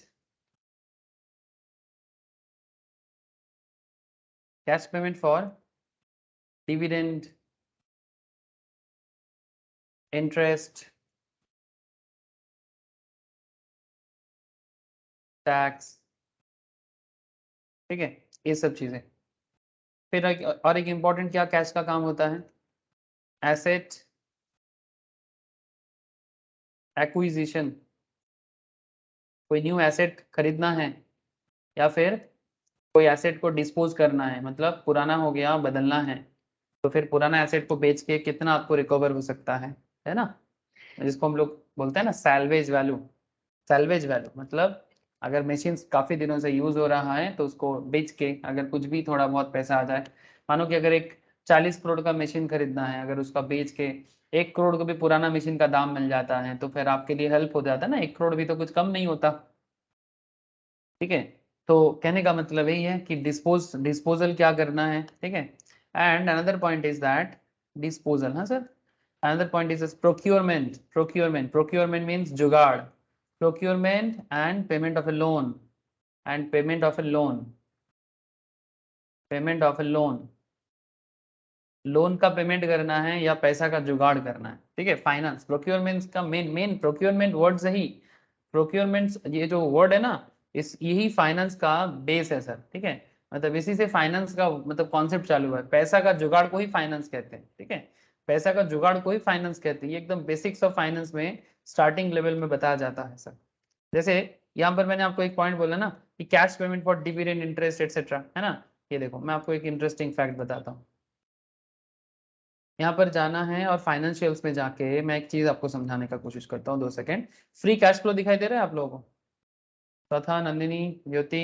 cash payment for dividend, interest, tax, ठीक है, ये सब चीजें। फिर और एक इम्पॉर्टेंट क्या कैश का काम होता है? एसेट एक्विजिशन, कोई न्यू एसेट खरीदना है या फिर कोई एसेट को डिस्पोज करना है, मतलब पुराना हो गया बदलना है, तो फिर पुराना एसेट को बेच के कितना आपको रिकवर हो सकता है ना, जिसको हम लोग बोलते हैं ना सैल्वेज वैल्यू। सैल्वेज वैल्यू मतलब अगर मशीन काफ़ी दिनों से यूज़ हो रहा है तो उसको बेच के अगर कुछ भी थोड़ा बहुत पैसा आ जाए, मानो कि अगर एक 40 करोड़ का मशीन खरीदना है, अगर उसका बेच के 1 करोड़ को भी पुराना मशीन का दाम मिल जाता है तो फिर आपके लिए हेल्प हो जाता है ना, 1 करोड़ भी तो कुछ कम नहीं होता, ठीक है। तो कहने का मतलब यही है कि डिस्पोजल क्या करना है, ठीक है। And another point is that disposal, हाँ sir, another point is procurement, procurement means jugaad, procurement and payment of a loan, and payment of a loan, payment of a loan, loan का पेमेंट करना है या पैसा का जुगाड़ करना है, ठीक है। फाइनेंस प्रोक्योरमेंट का मेन प्रोक्योरमेंट वर्ड सही, प्रोक्योरमेंट ये जो वर्ड है ना, यही फाइनेंस का बेस है सर, ठीक है। मतलब इसी से फाइनेंस का मतलब कॉन्सेप्ट चालू हुआ है। पैसा का जुगाड़ को ही फाइनेंस कहते हैं, ठीक है। पैसा का जुगाड़ को ही फाइनेंस कहते हैं। ये एकदम बेसिक्स ऑफ फाइनेंस में स्टार्टिंग लेवल में बताया जाता है सर। जैसे यहाँ पर मैंने आपको एक पॉइंट बोला ना कि cash payment for dividend interest etcetera, है ना। ये देखो मैं आपको एक इंटरेस्टिंग फैक्ट बताता हूँ। यहाँ पर जाना है और फाइनेंशियल्स में जाके मैं एक चीज आपको समझाने का कोशिश करता हूँ, 2 सेकंड। फ्री कैश फ्लो दिखाई दे रहा है आप लोगों को? तथा नंदिनी, ज्योति,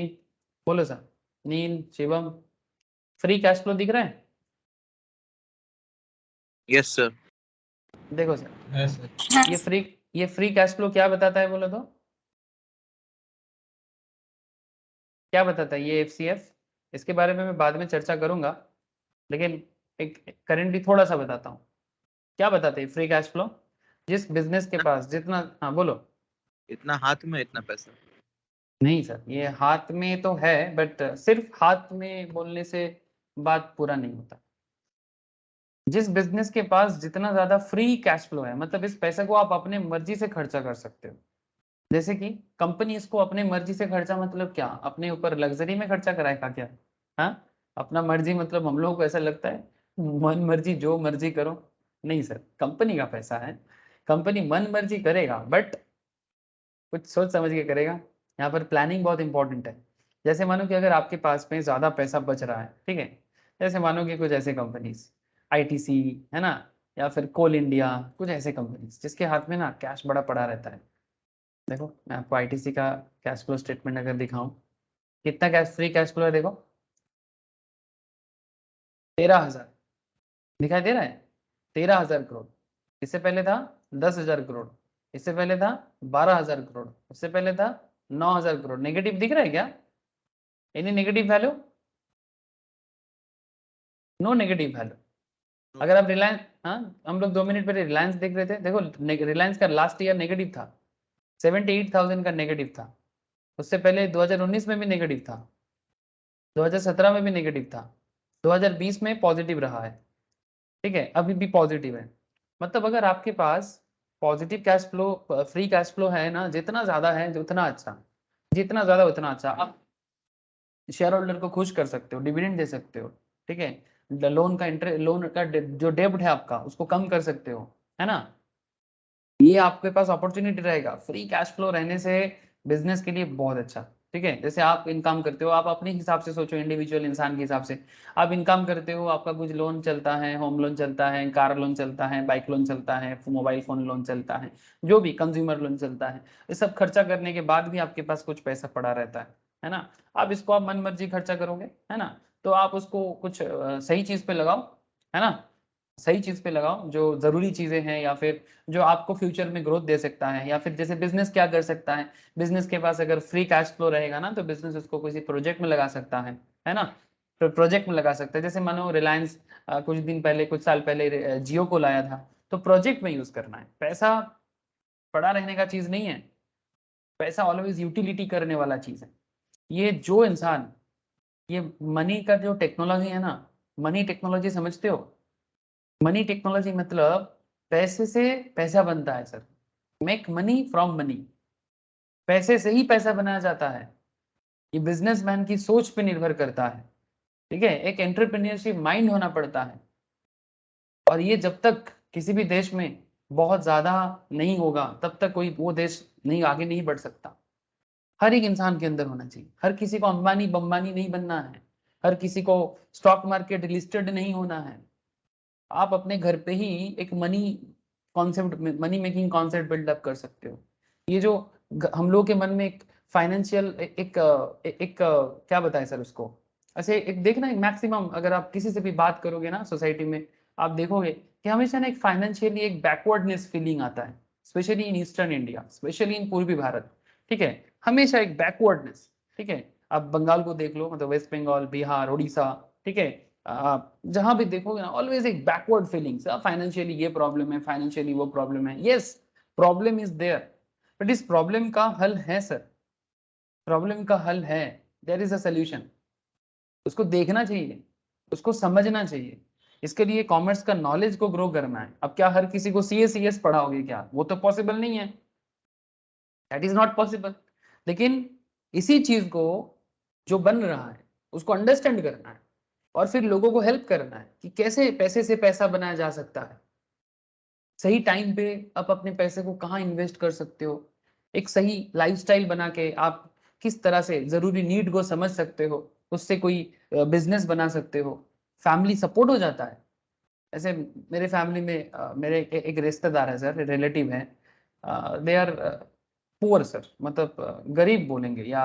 बोलो सर, नील, शिवम, फ्री कैश फ्लो दिख रहा है? Yes sir. देखो सर, ये फ्री कैश फ्लो क्या बताता है बोलो तो? क्या बताता है ये FCF? इसके बारे में मैं बाद में चर्चा करूंगा, लेकिन एक करेंटली थोड़ा सा बताता हूँ। क्या बताते हैं फ्री कैश फ्लो? जिस बिजनेस के पास जितना, हाँ बोलो। इतना हाथ में इतना पैसा। नहीं सर, ये हाथ में तो है, बट सिर्फ हाथ में बोलने से बात पूरा नहीं होता। जिस बिजनेस के पास जितना ज्यादा फ्री कैश फ्लो है, मतलब इस पैसे को आप अपने मर्जी से खर्चा कर सकते हो। जैसे कि कंपनी इसको अपने मर्जी से खर्चा मतलब क्या, अपने ऊपर लग्जरी में खर्चा कराएगा क्या? हाँ, अपना मर्जी मतलब हम लोगों को ऐसा लगता है मन मर्जी जो मर्जी करो। नहीं सर, कंपनी का पैसा है, कंपनी मन मर्जी करेगा, बट कुछ सोच समझ के करेगा। यहाँ पर प्लानिंग बहुत इंपॉर्टेंट है। जैसे मानो कि अगर आपके पास में ज्यादा पैसा बच रहा है, ठीक है। जैसे मानो कि कुछ ऐसे कंपनीज, ITC, है ना, या फिर कोल इंडिया, कुछ ऐसे कंपनीज जिसके हाथ में ना कैश बड़ा पड़ा रहता है। देखो मैं आपको ITC का कैश फ्लो स्टेटमेंट अगर दिखाऊं, कितना कैश फ्री कैश फ्लो है देखो, 13,000 दिखाई दे रहा है, 13,000 करोड़। इससे पहले था 10,000 करोड़, इससे पहले था 12,000 करोड़, उससे पहले था 9,000 करोड़। नेगेटिव दिख रहा है क्या? Any negative value? No negative value. अगर आप रिलायंस, हाँ, हम लोग 2 मिनट पहले रिलायंस देख रहे थे, देखो रिलायंस का लास्ट ईयर नेगेटिव था, 78,000 का नेगेटिव था। उससे पहले 2019 में भी नेगेटिव था, 2017 में भी नेगेटिव था, 2020 में पॉजिटिव रहा है, ठीक है, अभी भी पॉजिटिव है। मतलब अगर आपके पास positive cash flow, free cash flow है ना, जितना ज्यादा है उतना अच्छा, जितना ज्यादा उतना अच्छा। आप शेयर होल्डर को खुश कर सकते हो, डिविडेंड दे सकते हो, ठीक है। लोन का इंटरेस्ट, लोन का जो डेब्ट है आपका उसको कम कर सकते हो, है ना। ये आपके पास अपॉर्चुनिटी रहेगा फ्री कैश फ्लो रहने से, बिजनेस के लिए बहुत अच्छा, ठीक है। जैसे आप इनकम करते हो, आप अपने हिसाब से सोचो, इंडिविजुअल इंसान के हिसाब से आप इनकम करते हो, आपका कुछ लोन चलता है, होम लोन चलता है, कार लोन चलता है, बाइक लोन चलता है, मोबाइल फोन लोन चलता है, जो भी कंज्यूमर लोन चलता है, ये सब खर्चा करने के बाद भी आपके पास कुछ पैसा पड़ा रहता है ना। आप इसको आप मन मर्जी खर्चा करोगे, है ना, तो आप उसको कुछ सही चीज पे लगाओ, है ना, सही चीज पे लगाओ जो जरूरी चीजें हैं, या फिर जो आपको फ्यूचर में ग्रोथ दे सकता है। या फिर जैसे बिजनेस क्या कर सकता है, बिजनेस के पास अगर फ्री कैश फ्लो रहेगा ना, तो बिजनेस उसको किसी प्रोजेक्ट में लगा सकता है ना। तो प्रोजेक्ट में लगा सकता है, जैसे मानो रिलायंस कुछ दिन पहले, कुछ साल पहले जियो को लाया था, तो प्रोजेक्ट में यूज करना है। पैसा पड़ा रहने का चीज नहीं है, पैसा ऑलवेज यूटिलिटी करने वाला चीज है। ये जो इंसान, ये मनी का जो टेक्नोलॉजी है ना, मनी टेक्नोलॉजी समझते हो? मनी टेक्नोलॉजी मतलब पैसे से पैसा बनता है sir, make money from money, पैसे से ही पैसा बनाया जाता है। ये बिजनेसमैन की सोच पे निर्भर करता है, ठीक है, एक एंटरप्रेन्योरशिप माइंड होना पड़ता है। और ये जब तक किसी भी देश में बहुत ज्यादा नहीं होगा, तब तक कोई वो देश नहीं आगे नहीं बढ़ सकता। हर एक इंसान के अंदर होना चाहिए, हर किसी को अंबानी बम्बानी नहीं बनना है, हर किसी को स्टॉक मार्केट लिस्टेड नहीं होना है। आप अपने घर पे ही एक money concept, money making concept buildup कर सकते हो। ये जो हम लोग के मन में एक फाइनेंशियल एक क्या बताएं सर उसको, ऐसे एक देखना, एक मैक्सिमम अगर आप किसी से भी बात करोगे ना सोसाइटी में, आप देखोगे कि हमेशा ना एक फाइनेंशियली एक बैकवर्डनेस फीलिंग आता है, specially in eastern India, specially in पूर्वी भारत, ठीक है, हमेशा एक बैकवर्डनेस, ठीक है। आप बंगाल को देख लो, मतलब वेस्ट बंगाल, बिहार, उड़ीसा, ठीक है, आप जहां भी देखोगे ना, ऑलवेज एक बैकवर्ड फीलिंग्स, फाइनेंशियली ये प्रॉब्लम है, फाइनेंशियली वो प्रॉब्लम है। Yes, problem is there, but इस प्रॉब्लम का हल है सर, प्रॉब्लम का हल है, देयर इज अ सोल्यूशन। उसको देखना चाहिए, उसको समझना चाहिए। इसके लिए कॉमर्स का नॉलेज को ग्रो करना है। अब क्या हर किसी को CS पढ़ाओगे क्या? वो तो पॉसिबल नहीं है, दैट इज नॉट पॉसिबल। लेकिन इसी चीज को जो बन रहा है उसको अंडरस्टैंड करना है और फिर लोगों को हेल्प करना है कि कैसे पैसे से पैसा बनाया जा सकता है, सही टाइम पे आप अपने पैसे को कहाँ इन्वेस्ट कर सकते हो, एक सही लाइफस्टाइल बना के आप किस तरह से जरूरी नीड को समझ सकते हो, उससे कोई बिजनेस बना सकते हो, फैमिली सपोर्ट हो जाता है। ऐसे मेरे फैमिली में मेरे एक रिश्तेदार है सर, रिलेटिव है, दे आर पुअर सर, मतलब गरीब बोलेंगे या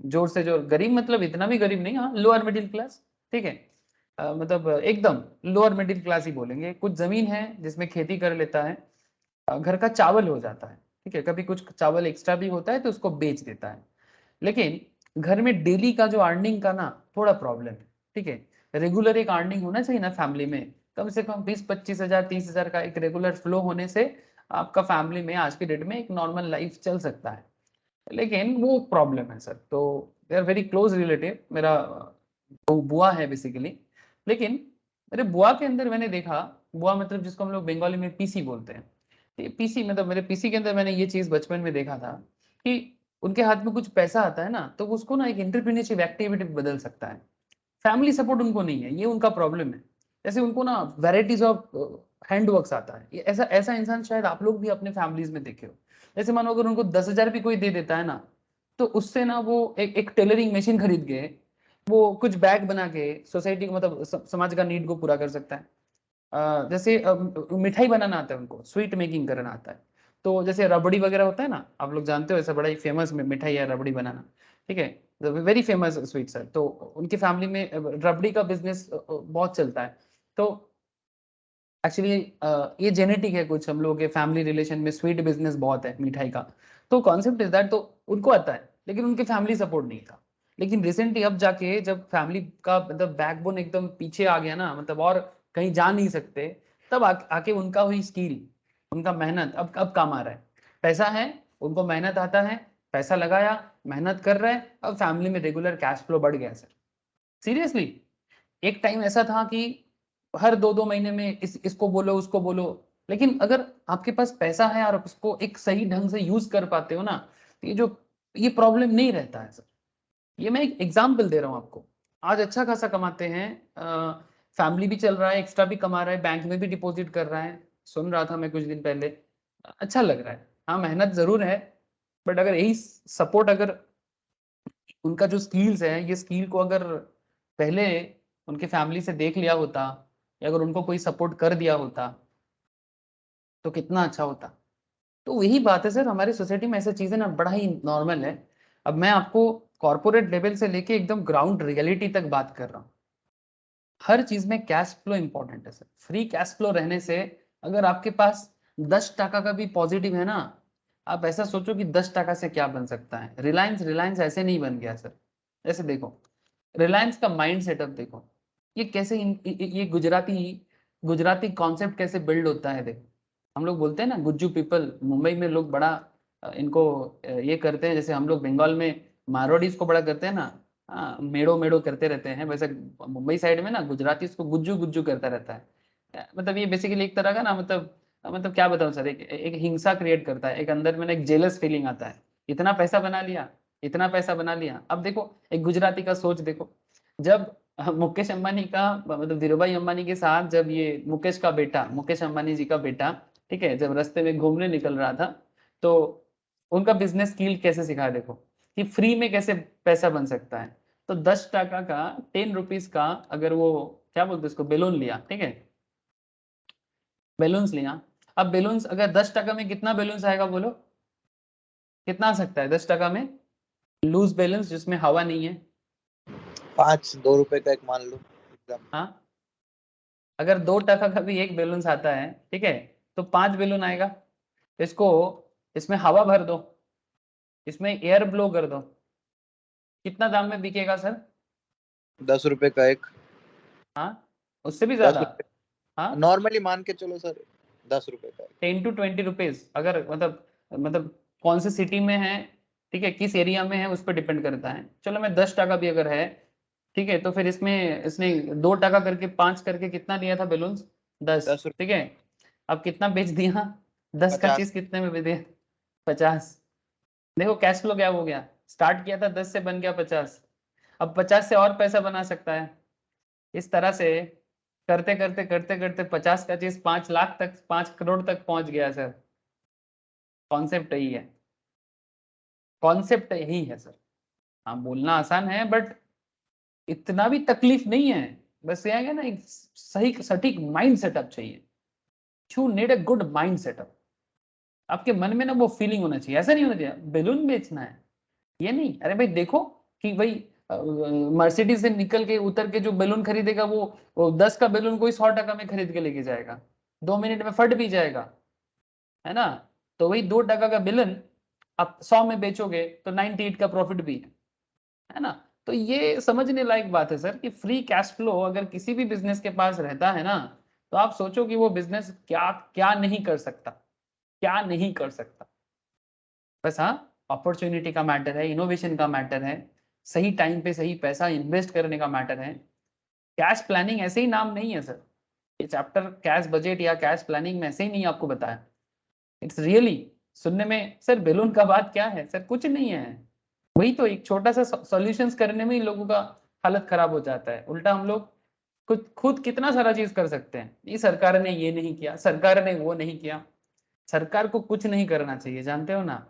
जोर से जोर गरीब, मतलब इतना भी गरीब नहीं, हाँ लोअर मिडिल क्लास, ठीक है, मतलब एकदम लोअर मिडिल क्लास ही बोलेंगे। कुछ जमीन है जिसमें खेती कर लेता है, घर का चावल हो जाता है, ठीक है, कभी कुछ चावल एक्स्ट्रा भी होता है तो उसको बेच देता है, लेकिन घर में डेली का जो अर्निंग का ना थोड़ा प्रॉब्लम है, ठीक है। रेगुलर एक अर्निंग होना चाहिए ना फैमिली में, कम से कम 20-25 हजार 30 हजार का एक रेगुलर फ्लो होने से आपका फैमिली में आज के डेट में एक नॉर्मल लाइफ चल सकता है, लेकिन वो प्रॉब्लम है सर। तो they are very close relative, मेरा बुआ है बेसिकली, लेकिन मेरे बुआ के अंदर मैंने देखा, बुआ मतलब जिसको हम लोग बंगाली में पीसी बोलते हैं, पीसी मतलब मेरे पीसी के अंदर मैंने ये चीज बचपन में देखा था कि उनके हाथ में कुछ पैसा आता है ना तो उसको ना एक एंटरप्रेन्योरशिप एक्टिविटी बदल सकता है। फैमिली सपोर्ट उनको नहीं है, ये उनका प्रॉब्लम है। जैसे उनको ना वेराइटीज ऑफ हैंडवर्क्स आता है, ये ऐसा ऐसा इंसान शायद आप लोग भी अपने फैमिलीज में देखे हो। जैसे मानो अगर उनको 10 हजार भी कोई दे देता है ना, तो उससे ना वो एक टेलरिंग मशीन खरीद के वो कुछ बैग बना के सोसाइटी को, मतलब समाज का नीड को पूरा कर सकता है। जैसे मिठाई बनाना आता है उनको, स्वीट मेकिंग करना आता है, तो जैसे रबड़ी वगैरह होता है ना, आप लोग जानते हो, ऐसा बड़ा ही फेमस मिठाई है रबड़ी बनाना, ठीक है, वेरी फेमस स्वीट सर। तो उनकी फैमिली में रबड़ी का बिजनेस बहुत चलता है। तो एक्चुअली ये जेनेटिक है, कुछ हम लोगों के फैमिली रिलेशन में स्वीट बिजनेस बहुत है मिठाई का। तो कॉन्सेप्ट इज दैट, तो उनको आता है लेकिन उनके फैमिली सपोर्ट नहीं था। लेकिन रिसेंटली अब जाके जब फैमिली का मतलब बैकबोन एकदम पीछे आ गया ना, मतलब और कहीं जा नहीं सकते, तब आके उनका हुई स्किल, उनका मेहनत अब काम आ रहा है। पैसा है, उनको मेहनत आता है, पैसा लगाया, मेहनत कर रहे हैं, अब फैमिली में रेगुलर कैश फ्लो बढ़ गया सर। सीरियसली एक टाइम ऐसा था कि हर 2-2 महीने में इसको बोलो उसको बोलो, लेकिन अगर आपके पास पैसा है और उसको एक सही ढंग से यूज कर पाते हो ना, तो ये प्रॉब्लम नहीं रहता है सर। ये मैं एक एग्जाम्पल दे रहा हूँ आपको। आज अच्छा खासा कमाते हैं, फैमिली भी चल रहा है, एक्स्ट्रा भी कमा रहा है, बैंक में भी डिपॉजिट कर रहा है, सुन रहा था मैं कुछ दिन पहले, अच्छा लग रहा है। हाँ मेहनत जरूर है, बट अगर यही सपोर्ट, अगर उनका जो स्किल्स है, ये स्किल को अगर पहले उनके फैमिली से देख लिया होता, या अगर उनको कोई सपोर्ट कर दिया होता तो कितना अच्छा होता। तो यही बात है सर, हमारी सोसाइटी में ऐसी चीजें ना बड़ा ही नॉर्मल है। अब मैं आपको कॉर्पोरेट लेवल से लेके एकदम ग्राउंड रियलिटी तक बात कर रहा हूँ। हर चीज में कैश फ्लो इंपॉर्टेंट है सर। फ्री कैश फ्लो रहने से, अगर आपके पास 10 टका का भी पॉजिटिव है ना, आप ऐसा सोचो कि 10 टका से क्या बन सकता है। रिलायंस रिलायंस ऐसे नहीं बन गया सर। जैसे देखो रिलायंस का माइंड सेटअप देखो, ये कैसे ये गुजराती गुजराती कॉन्सेप्ट कैसे बिल्ड होता है। देखो हम लोग बोलते हैं ना गुज्जू पीपल, मुंबई में लोग बड़ा इनको ये करते हैं, जैसे हम लोग बंगाल में मारवाड़ीज को बड़ा करते हैं ना, हाँ मेड़ो मेड़ो करते रहते हैं, वैसे मुंबई साइड में ना गुजराती इसको गुज्जू गुज्जू करता रहता है। मतलब ये बेसिकली एक तरह का ना, मतलब क्या बताऊं सर, एक हिंसा क्रिएट करता है, एक अंदर में ना एक जेलस फीलिंग आता है। इतना पैसा बना लिया, इतना पैसा बना लिया। अब देखो एक गुजराती का सोच देखो, जब मुकेश अंबानी का मतलब धीरू भाई अंबानी के साथ, जब ये मुकेश का बेटा, मुकेश अंबानी जी का बेटा, ठीक है, जब रास्ते में घूमने निकल रहा था, तो उनका बिजनेस स्किल कैसे सिखाया देखो, कि फ्री में कैसे पैसा बन सकता है। तो 10 टका का, 10 रुपीज का, अगर वो क्या बोलते उसको, बेलून लिया, ठीक है, बैलून्स लिया। अब बैलून्स अगर 10 टका में कितना बैलून्स आएगा बोलो, कितना आ सकता है 10 टका में लूज बैलेंस जिसमें हवा नहीं है। 5-2 रुपए का एक मान लो एकदम। हाँ अगर 2 टका का भी एक बैलून्स आता है, ठीक है, तो 5 बैलून आएगा। इसको, इसमें हवा भर दो, इसमें एयर ब्लो कर दो, कितना दाम में बिकेगा सर? 10 रुपए का एक। हाँ उससे भी 10 ज्यादा। रुपए हाँ नॉर्मली मान के चलो सर, 10 रुपए का एक। 10 to 20 रुपीज, अगर मतलब कौन सी सिटी में है, ठीक है, किस एरिया में है, उस पर डिपेंड करता है। चलो मैं 10 टका भी अगर है, ठीक है, तो फिर इसमें इसने 2 टका करके 5 करके कितना दिया था बैलून्स? 10, 10 रुपए। ठीक है। अब कितना बेच दिया? 10 का 50। चीज कितने में बेच दिया? 50। देखो कैश फ्लो क्या हो गया, स्टार्ट किया था 10 से बन गया 50, अब 50 से और पैसा बना सकता है। इस तरह से करते करते करते करते 50 का चीज 5 लाख तक, 5 करोड़ तक पहुंच गया सर। कॉन्सेप्ट यही है, कॉन्सेप्ट यही है सर। हाँ बोलना आसान है बट इतना भी तकलीफ नहीं है। बस ये है ना, एक सही सटीक माइंड सेटअप चाहिए। You need a good mind setup. आपके मन में ना वो फीलिंग होना चाहिए। ऐसा नहीं होना चाहिए बैलून बेचना है, ये नहीं। अरे भाई देखो कि भाई मर्सिडीज से निकल के उतर के जो बैलून खरीदेगा वो 10 का बैलून कोई 100 टका में खरीद के लेके जाएगा, 2 मिनट में फट भी जाएगा, है ना। तो वही 2 टका का बैलून आप 100 में बेचोगे तो 98 का प्रॉफिट भी है ना। तो ये समझने लायक बात है सर कि फ्री कैश फ्लो अगर किसी भी बिजनेस के पास रहता है ना, तो आप सोचो कि वो बिजनेस क्या क्या नहीं कर सकता, क्या नहीं कर सकता। बस हाँ, अपॉर्चुनिटी का मैटर है, इनोवेशन का मैटर है, सही टाइम पे सही पैसा इन्वेस्ट करने का मैटर है। कैश प्लानिंग ऐसे ही नाम नहीं है सर। ये चैप्टर कैश बजट या कैश प्लानिंग में ऐसे ही नहीं आपको बताया। इट्स रियली सुनने में सर बैलून का बात क्या है सर, कुछ नहीं है। वही तो एक छोटा सा सॉल्यूशंस करने में ही लोगों का हालत खराब हो जाता है। उल्टा हम लोग खुद खुद कितना सारा चीज कर सकते हैं। ये सरकार ने ये नहीं किया, सरकार ने वो नहीं किया। सरकार को कुछ नहीं करना चाहिए, जानते हो ना।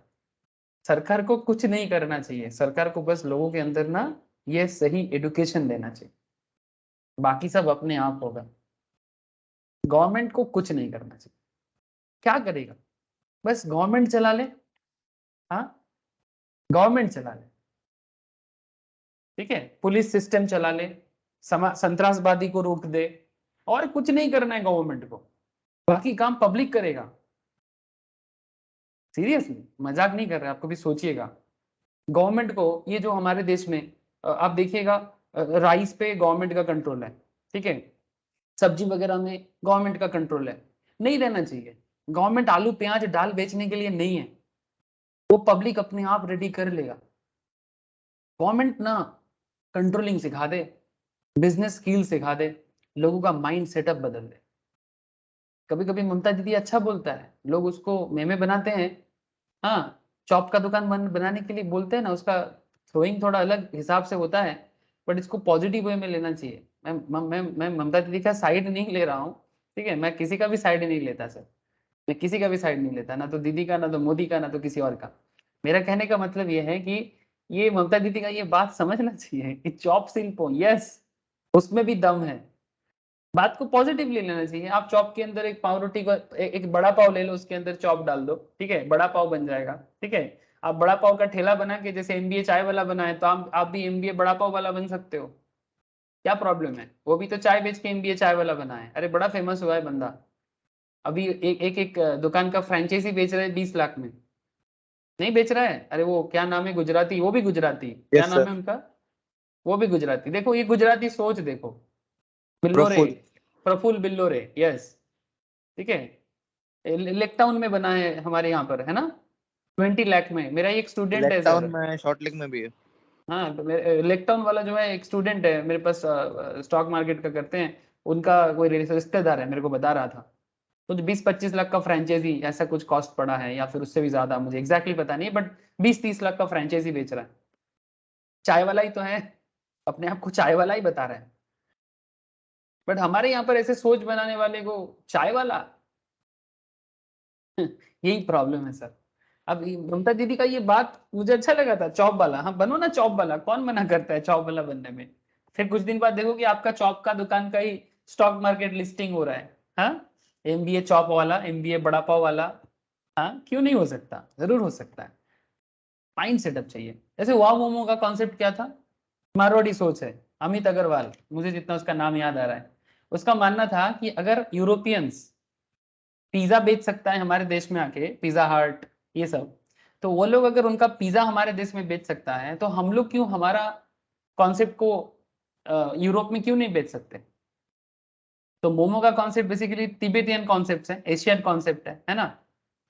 सरकार को कुछ नहीं करना चाहिए, सरकार को बस लोगों के अंदर ना ये सही एडुकेशन देना चाहिए, बाकी सब अपने आप होगा। गवर्नमेंट को कुछ नहीं करना चाहिए। क्या करेगा, बस गवर्नमेंट चला ले। हाँ गवर्नमेंट चला ले, ठीक है, पुलिस सिस्टम चला ले, संत्रासवादी को रोक दे, और कुछ नहीं करना है गवर्नमेंट को, बाकी काम पब्लिक करेगा। सीरियसली मजाक नहीं कर रहे, आपको भी सोचिएगा। गवर्नमेंट को ये जो हमारे देश में आप देखिएगा, राइस पे गवर्नमेंट का कंट्रोल है, ठीक है, सब्जी वगैरह में गवर्नमेंट का कंट्रोल है, नहीं रहना चाहिए। गवर्नमेंट आलू प्याज दाल बेचने के लिए नहीं है, वो पब्लिक अपने आप रेडी कर लेगा। गवर्नमेंट ना कंट्रोलिंग सिखा दे, बिजनेस स्किल सिखा दे, लोगों का माइंड सेटअप बदल दे। कभी कभी ममता दीदी अच्छा बोलता है, लोग उसको मेमे बनाते हैं। हाँ, चॉप का दुकान बनाने के लिए बोलते हैं ना, उसका थ्रोइंग थोड़ा अलग हिसाब से होता है, बट इसको पॉजिटिव वे में लेना चाहिए। मैं ममता दीदी का साइड नहीं ले रहा हूँ, ठीक है, मैं किसी का भी साइड नहीं लेता सर, मैं किसी का भी साइड नहीं लेता, ना तो दीदी का, ना तो मोदी का, ना तो किसी और का। मेरा कहने का मतलब ये है कि ये ममता दीदी का ये बात समझना चाहिए कि चॉप शिल्प हो, यस उसमें भी दम है। बात को पॉजिटिवली लेना चाहिए। आप चॉप के अंदर एक पाव रोटी का एक बड़ा पाव ले लो, उसके अंदर चॉप डाल दो, ठीक है, बड़ा पाव बन जाएगा, ठीक है। आप बड़ा पाव का ठेला बना के जैसे एमबीए चाय वाला बनाए, तो आप भी एमबीए बड़ा पाव वाला बन सकते हो। क्या प्रॉब्लम है, वो भी तो चाय बेच के एमबीए चाय वाला बना है, अरे बड़ा फेमस हुआ है बंदा। अभी एक दुकान का फ्रेंचाइजी बेच रहे हैं 20 लाख में। नहीं बेच रहा है, अरे वो क्या नाम है, गुजराती, वो भी गुजराती, क्या यस नाम सर। है उनका, वो भी गुजराती। देखो ये गुजराती सोच देखो, बिल्लोरे, प्रफुल। प्रफुल्ल बिल्लोरे, यस, ठीक है। लेक टाउन में बना है हमारे यहाँ पर, है ना, 20 लाख में। मेरा एक स्टूडेंट लेक है टाउन सर। में, शॉर्ट लेग में भी है। हाँ तो लेक टाउन वाला जो है एक स्टूडेंट है मेरे पास, स्टॉक मार्केट का करते हैं, उनका कोई रिश्तेदार है, मेरे को बता रहा था। कुछ 20-25 लाख का फ्रेंचाइजी ऐसा कुछ कॉस्ट पड़ा है, या फिर उससे भी ज्यादा, मुझे एग्जैक्टली पता नहीं, बट 20-30 लाख का फ्रेंचाइजी बेच रहा है। चाय वाला ही तो है, अपने आप को चाय वाला ही बता रहा है, बट हमारे यहाँ पर ऐसे सोच बनाने वाले को चाय वाला यही प्रॉब्लम है सर। अब ममता दीदी का ये बात मुझे अच्छा लगा था, चॉप वाला, हाँ बनो ना चॉप वाला, कौन मना करता है चॉप वाला बनने में। फिर कुछ दिन बाद देखो कि आपका चॉप का दुकान का ही स्टॉक मार्केट लिस्टिंग हो रहा है। हाँ, एमबीए चॉप वाला, एमबीए बड़ा पाव वाला, हाँ क्यों नहीं हो सकता, जरूर हो सकता है। माइंड सेटअप चाहिए। जैसे वाव मोमो का कॉन्सेप्ट क्या था, मारवाड़ी सोच है, अमित अग्रवाल, मुझे जितना उसका नाम याद आ रहा है, उसका मानना था कि अगर यूरोपियंस पिज्जा बेच सकता है हमारे देश में आके, पिज्जा हट ये सब, तो वो लोग अगर उनका पिज्जा हमारे देश में बेच सकता है, तो हम लोग क्यों हमारा कॉन्सेप्ट को यूरोप में क्यों नहीं बेच सकते। तो मोमो का कॉन्सेप्ट बेसिकली तिब्बतियन कॉन्सेप्ट है, एशियन कॉन्सेप्ट है ना।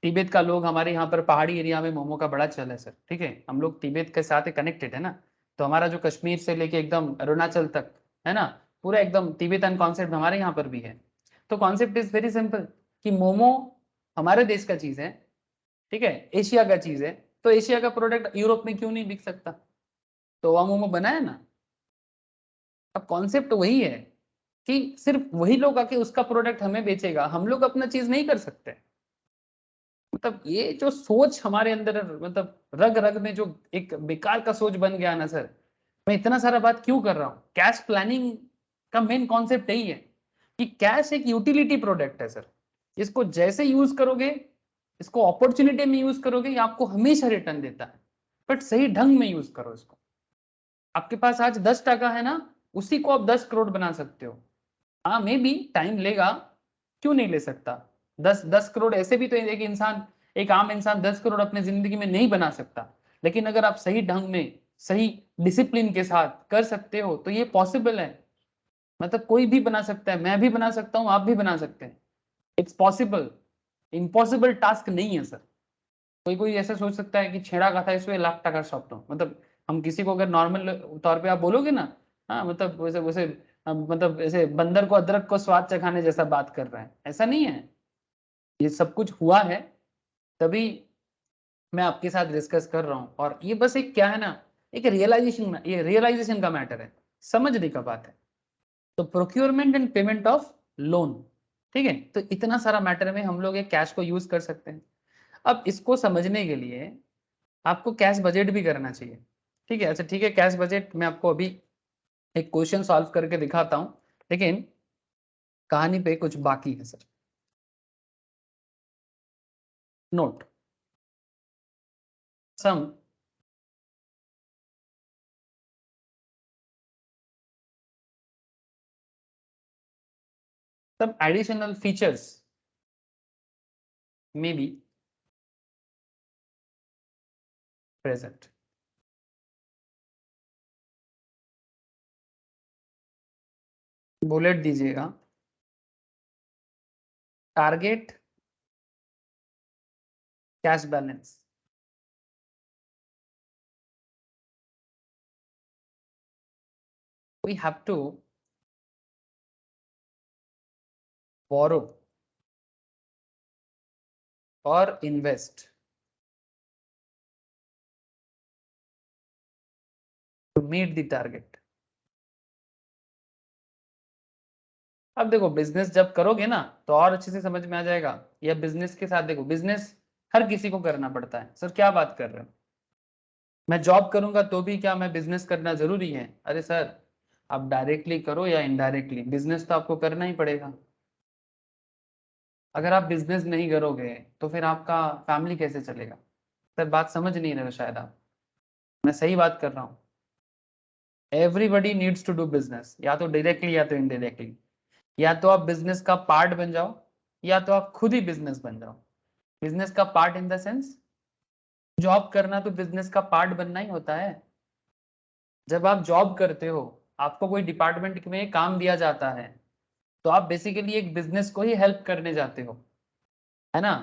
तिब्बत का लोग हमारे यहाँ पर पहाड़ी एरिया में मोमो का बड़ा चल है सर, ठीक है, हम लोग तिब्बत के साथ कनेक्टेड है ना। तो हमारा जो कश्मीर से लेके एकदम अरुणाचल तक है ना, पूरा एकदम तिब्बतन कॉन्सेप्ट हमारे यहाँ पर भी है। तो कॉन्सेप्ट इज वेरी सिंपल कि मोमो हमारे देश का चीज है, ठीक है, एशिया का चीज है, तो एशिया का प्रोडक्ट यूरोप में क्यों नहीं बिक सकता? तो वामोमो बनाया ना। अब कॉन्सेप्ट वही है कि सिर्फ वही लोग आके उसका प्रोडक्ट हमें बेचेगा, हम लोग अपना चीज नहीं कर सकते। मतलब ये जो सोच हमारे अंदर, मतलब रग रग में जो एक बेकार का सोच बन गया ना सर। मैं इतना सारा बात क्यों कर रहा हूँ? कैश प्लानिंग का मेन कॉन्सेप्ट यही है कि कैश एक यूटिलिटी प्रोडक्ट है सर। इसको जैसे यूज करोगे, इसको अपॉर्चुनिटी में यूज करोगे, ये आपको हमेशा रिटर्न देता है, बट सही ढंग में यूज करो इसको। आपके पास आज 10 टका है ना, उसी को आप 10 करोड़ बना सकते हो। हाँ मे बी टाइम लेगा, क्यों नहीं ले सकता? 10 करोड़ ऐसे भी तो एक इंसान, एक आम इंसान 10 करोड़ अपने जिंदगी में नहीं बना सकता, लेकिन अगर आप सही ढंग में, सही डिसिप्लिन के साथ कर सकते हो तो ये पॉसिबल है। मतलब कोई भी बना सकता है, मैं भी बना सकता हूँ, आप भी बना सकते हैं। इट्स पॉसिबल, इम्पॉसिबल टास्क नहीं है सर। कोई कोई ऐसा सोच सकता है कि छेड़ा का था इसमें लाख टका शॉप तो, मतलब हम किसी को अगर नॉर्मल तौर पे आप बोलोगे ना, हाँ मतलब वैसे वैसे मतलब ऐसे बंदर को अदरक को स्वाद चखाने जैसा बात कर रहा है, ऐसा नहीं है। ये सब कुछ हुआ है, तभी मैं आपके साथ डिस्कस कर रहा हूँ। और ये बस एक क्या है ना, एक रियलाइजेशन, ये रियलाइजेशन का मैटर है, समझने का बात है। तो procurement and payment of loan, ठीक है, तो इतना सारा मैटर में हम लोग एक कैश को यूज कर सकते हैं। अब इसको समझने के लिए आपको कैश बजट भी करना चाहिए, ठीक है। अच्छा ठीक है, कैश बजट मैं आपको अभी एक क्वेश्चन सॉल्व करके दिखाता हूं, लेकिन कहानी पे कुछ बाकी है sir. Note some some additional features may be present. Bullet दीजिएगा, target cash balance, we have to borrow or invest to meet the target. अब देखो बिजनेस जब करोगे ना तो और अच्छे से समझ में आ जाएगा। या बिजनेस के साथ देखो, बिजनेस हर किसी को करना पड़ता है। सर क्या बात कर रहे हो, मैं जॉब करूंगा तो भी क्या मैं बिजनेस करना जरूरी है? अरे सर आप डायरेक्टली करो या इनडायरेक्टली, बिजनेस तो आपको करना ही पड़ेगा। अगर आप बिजनेस नहीं करोगे तो फिर आपका फैमिली कैसे चलेगा? सर बात समझ नहीं रहे हो शायद आप, मैं सही बात कर रहा हूँ। Everybody needs to do business, या तो डायरेक्टली या तो इनडायरेक्टली। या तो आप बिजनेस का पार्ट बन जाओ, या तो आप खुद ही बिजनेस बन जाओ। बिजनेस का part in the sense, job करना तो बिजनेस का पार्ट बनना ही होता है। जब आप जॉब करते हो, आपको कोई डिपार्टमेंट में काम दिया जाता है, तो आप बेसिकली एक बिजनेस को ही हेल्प करने जाते हो, है ना?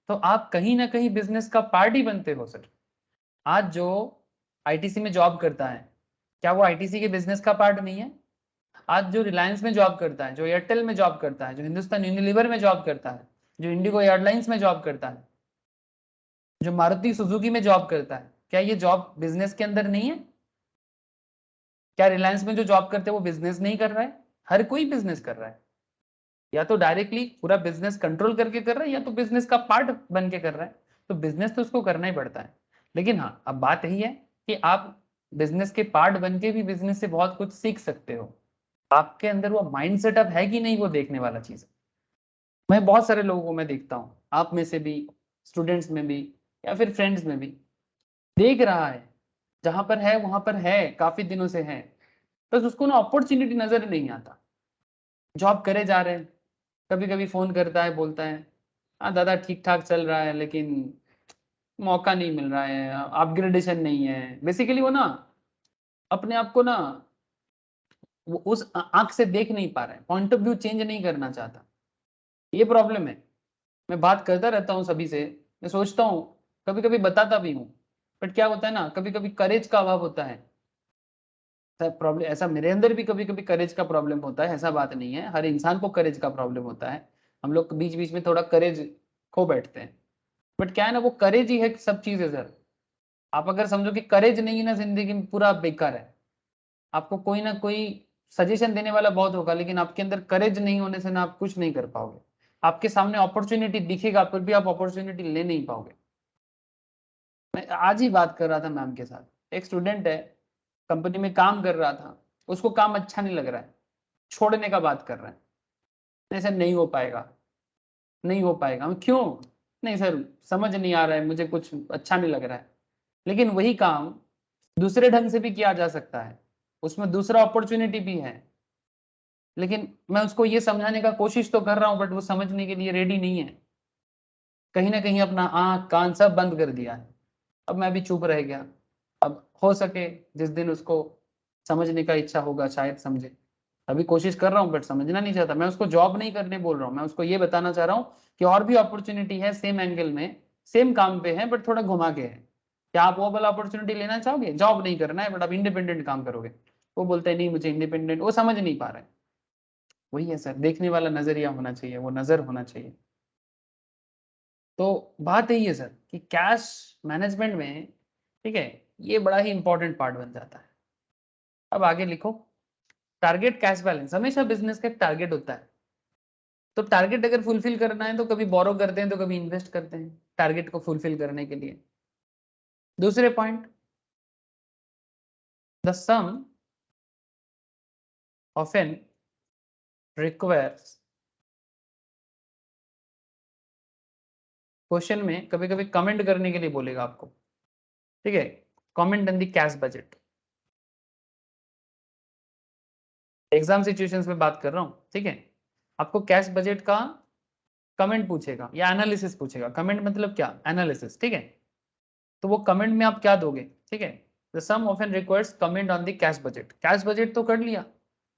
तो आप कहीं ना कहीं बिजनेस का पार्ट ही बनते हो सर। आज जो आईटीसी में जॉब करता है, क्या वो आईटीसी के बिजनेस का पार्ट नहीं है? आज जो रिलायंस में जॉब करता है, जो एयरटेल में जॉब करता है, जो हिंदुस्तान यूनिलीवर में जॉब करता है, जो इंडिगो एयरलाइंस में जॉब करता है, जो मारुति सुजुकी में जॉब करता है, क्या ये जॉब बिजनेस के अंदर नहीं है? क्या रिलायंस में जो जॉब करते हैं वो बिजनेस नहीं कर रहा है? हर कोई बिजनेस कर रहा है, या तो डायरेक्टली पूरा बिजनेस कंट्रोल करके कर रहा है, या तो बिजनेस का पार्ट बन के कर रहा है। तो बिजनेस तो उसको करना ही पड़ता है। लेकिन हाँ, अब बात यही है कि आप बिजनेस के पार्ट बन के भी बिजनेस से बहुत कुछ सीख सकते हो। आपके अंदर वो माइंड सेटअप है कि नहीं, वो देखने वाला चीज है। मैं बहुत सारे लोगों को मैं देखता हूँ, आप में से भी, स्टूडेंट्स में भी, या फिर फ्रेंड्स में भी, देख रहा है जहां पर है वहां पर है, काफी दिनों से है, बस उसको ना अपॉर्चुनिटी नजर नहीं आता। जॉब करे जा रहे हैं, कभी कभी फोन करता है, बोलता है हाँ दादा ठीक ठाक चल रहा है, लेकिन मौका नहीं मिल रहा है, अपग्रेडेशन नहीं है। बेसिकली वो ना अपने आप को ना वो उस आंख से देख नहीं पा रहा है, पॉइंट ऑफ व्यू चेंज नहीं करना चाहता। ये प्रॉब्लम है। मैं बात करता रहता हूँ सभी से, मैं सोचता हूँ, कभी कभी बताता भी हूँ, बट क्या होता है ना, कभी कभी करेज का अभाव होता है। प्रॉब्लम ऐसा मेरे अंदर भी कभी कभी करेज का प्रॉब्लम होता है, ऐसा बात नहीं है, हर इंसान को करेज का प्रॉब्लम होता है। हम लोग बीच बीच में थोड़ा करेज खो बैठते हैं, बट क्या है ना, वो करेज ही है सब चीज है सर। आप अगर समझो कि करेज नहीं है ना जिंदगी में, पूरा बेकार है। आपको कोई ना कोई सजेशन देने वाला बहुत होगा, लेकिन आपके अंदर करेज नहीं होने से ना आप कुछ नहीं कर पाओगे। आपके सामने अपॉर्चुनिटी दिखेगा फिर भी आप अपॉर्चुनिटी ले नहीं पाओगे। मैं आज ही बात कर रहा था मैम के साथ, एक स्टूडेंट है, कंपनी में काम कर रहा था, उसको काम अच्छा नहीं लग रहा है, छोड़ने का बात कर रहा है। ऐसा नहीं हो पाएगा, नहीं हो पाएगा। हम क्यों? नहीं सर, समझ नहीं आ रहा है, मुझे कुछ अच्छा नहीं लग रहा है। लेकिन वही काम दूसरे ढंग से भी किया जा सकता है, उसमें दूसरा अपॉर्चुनिटी भी है। लेकिन मैं उसको ये समझाने का कोशिश तो कर रहा हूँ, बट वो समझने के लिए रेडी नहीं है। कहीं ना कहीं अपना आंख कान सब बंद कर दिया है। अब मैं भी चुप रह गया। अब हो सके जिस दिन उसको समझने का इच्छा होगा शायद समझे। अभी कोशिश कर रहा हूँ बट समझना नहीं चाहता। मैं उसको जॉब नहीं करने बोल रहा हूँ, मैं उसको ये बताना चाह रहा हूँ कि और भी अपॉर्चुनिटी है सेम एंगल में, सेम काम पे है बट थोड़ा घुमा के है। क्या आप वो वाला अपॉर्चुनिटी लेना चाहोगे? जॉब नहीं करना है बट आप इंडिपेंडेंट काम करोगे। वो बोलते हैं नहीं मुझे इंडिपेंडेंट, वो समझ नहीं पा रहे। वही है सर, देखने वाला नजरिया होना चाहिए, वो नजर होना चाहिए। तो बात यही है सर कि कैश मैनेजमेंट में, ठीक है, ये बड़ा ही इंपॉर्टेंट पार्ट बन जाता है। अब आगे लिखो, टारगेट कैश बैलेंस। हमेशा बिजनेस का एक टारगेट होता है, तो टारगेट अगर फुलफिल करना है तो कभी बोरो करते हैं तो कभी इन्वेस्ट करते हैं टारगेट को फुलफिल करने के लिए। दूसरे point, the sum often requires. Question में कभी कभी कमेंट करने के लिए बोलेगा आपको, ठीक है, comment on the cash budget. Exam situations में बात कर रहा हूं, ठीक है। आपको कैश बजट का कमेंट पूछेगा या एनालिसिस पूछेगा। कमेंट मतलब क्या? एनालिसिस, ठीक है। तो वो कमेंट में आप क्या दोगे, ठीक है। The sum often requires comment on the cash budget. Cash budget तो कर लिया,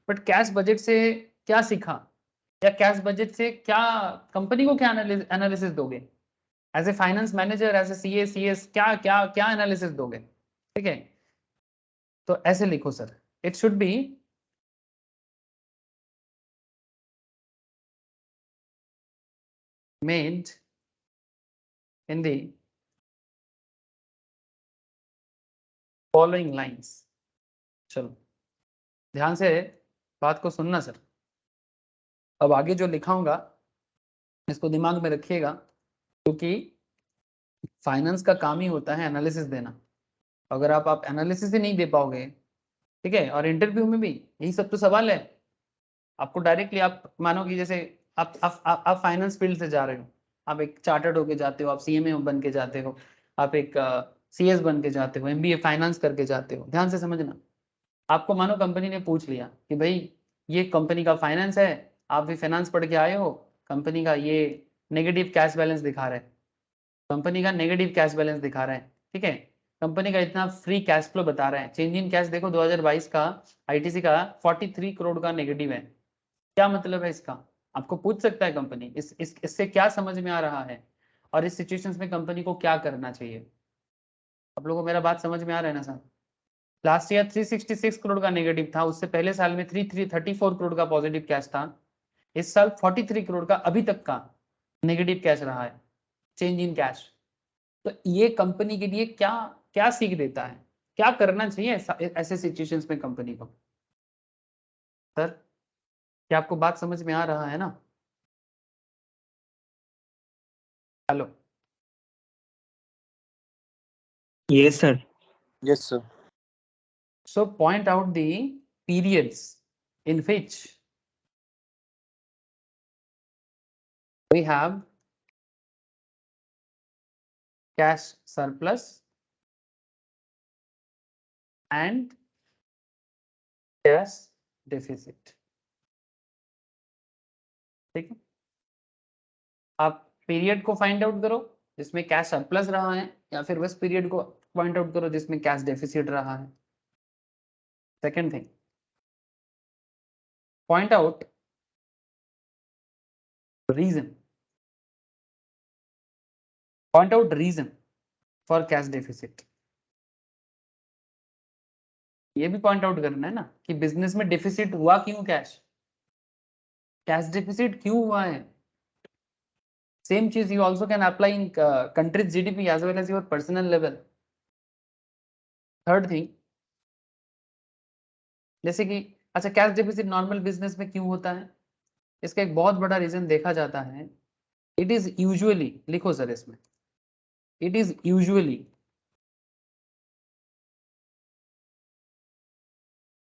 बट कैश बजट से क्या सीखा, या कैश बजट से क्या, कंपनी को क्या एनालिसिस दोगे? As a finance manager, as a CA CS, क्या क्या क्या एनालिसिस दोगे, ठीक है। तो ऐसे लिखो sir, it should be made in the following lines. चलो ध्यान से बात को सुनना सर। अब आगे जो लिखाऊंगा इसको दिमाग में रखिएगा, क्योंकि फाइनेंस का काम ही होता है एनालिसिस देना। अगर आप एनालिसिस ही नहीं दे पाओगे, ठीक है, और इंटरव्यू में भी यही सब तो सवाल है। आपको डायरेक्टली, आप मानो कि जैसे आप फाइनेंस फील्ड से जा रहे हो, आप एक चार्टर्ड होके जाते हो, आप सीएमए बन के जाते हो, आप एक सीएस बन के जाते हो, एमबीए फाइनेंस करके जाते हो। ध्यान से समझना, आपको मानो कंपनी ने पूछ लिया कि भाई ये कंपनी का फाइनेंस है, आप भी फाइनेंस पढ़ के आए हो, कंपनी का ये नेगेटिव कैश बैलेंस दिखा रहा है, कंपनी का नेगेटिव कैश बैलेंस दिखा रहा है, ठीक है, कंपनी का इतना फ्री कैश फ्लो बता रहा है। चेंज इन कैश देखो 2022 का आईटीसी का 43 करोड़ का नेगेटिव है। क्या मतलब है इसका? आपको पूछ सकता है कंपनी, इससे क्या समझ में आ रहा है, और इस सिचुएशंस में कंपनी को क्या करना चाहिए। आप लोगों को मेरा बात समझ में आ रहा है ना सर? लास्ट ईयर 366 करोड़ का नेगेटिव था, उससे पहले साल में 34 करोड़ का पॉजिटिव कैश था। इस साल 43 करोड़ का अभी तक का नेगेटिव कैश रहा है, चेंज इन कैश। तो ये कंपनी के लिए क्या क्या सीख देता है, क्या करना चाहिए ऐसे सिचुएशंस में कंपनी को? सर क्या आपको बात समझ में आ रहा है ना? Hello. Yes, sir. Yes sir. So point out the periods in which we have cash surplus and cash deficit। ठीक है, आप पीरियड को फाइंड आउट करो जिसमें कैश सरप्लस रहा है, या फिर उस पीरियड को पॉइंट आउट करो जिसमें कैश डेफिसिट रहा है। Second thing, point out reason, point out reason for cash deficit. ये भी पॉइंट आउट करना है ना कि बिजनेस में डेफिसिट हुआ क्यों, कैश डेफिसिट क्यों हुआ है। सेम चीज you also can apply in country's GDP as well as your personal level। Third thing, जैसे कि अच्छा कैश डेफिसिट नॉर्मल बिजनेस में क्यों होता है, इसका एक बहुत बड़ा रीजन देखा जाता है, इट इज यूजुअली, लिखो सर इसमें, it is usually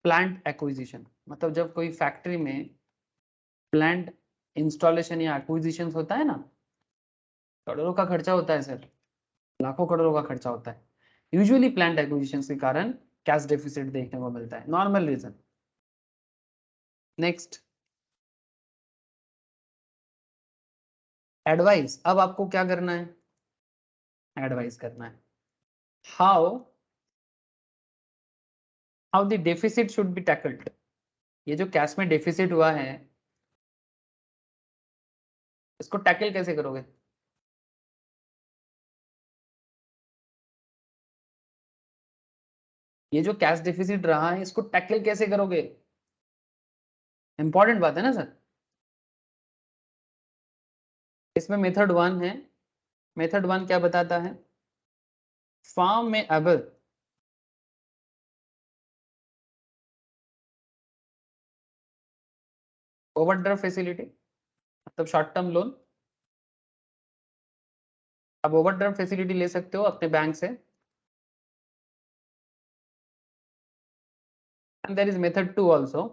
plant acquisition. मतलब जब कोई फैक्ट्री में प्लांट इंस्टॉलेशन या एक्विजिशन होता है ना, करोड़ों का खर्चा होता है सर, लाखों करोड़ों का खर्चा होता है, यूजुअली प्लांट एक्विजिशन के कारण कैश डेफिसिट देखने को मिलता है, नॉर्मल रीजन। Next, advice. अब आपको क्या करना है, एडवाइस करना है how the deficit should be tackled. ये जो कैश में डेफिसिट हुआ है इसको टैकल कैसे करोगे, ये जो कैश डेफिसिट रहा है इसको टैकल कैसे करोगे, इंपॉर्टेंट बात है ना सर। इसमें मेथड 1 है, मेथड 1 क्या बताता है, firm may avail overdraft facility, मतलब शॉर्ट टर्म लोन, आप ओवरड्राफ्ट फैसिलिटी ले सकते हो अपने बैंक से। And there is method 2 also,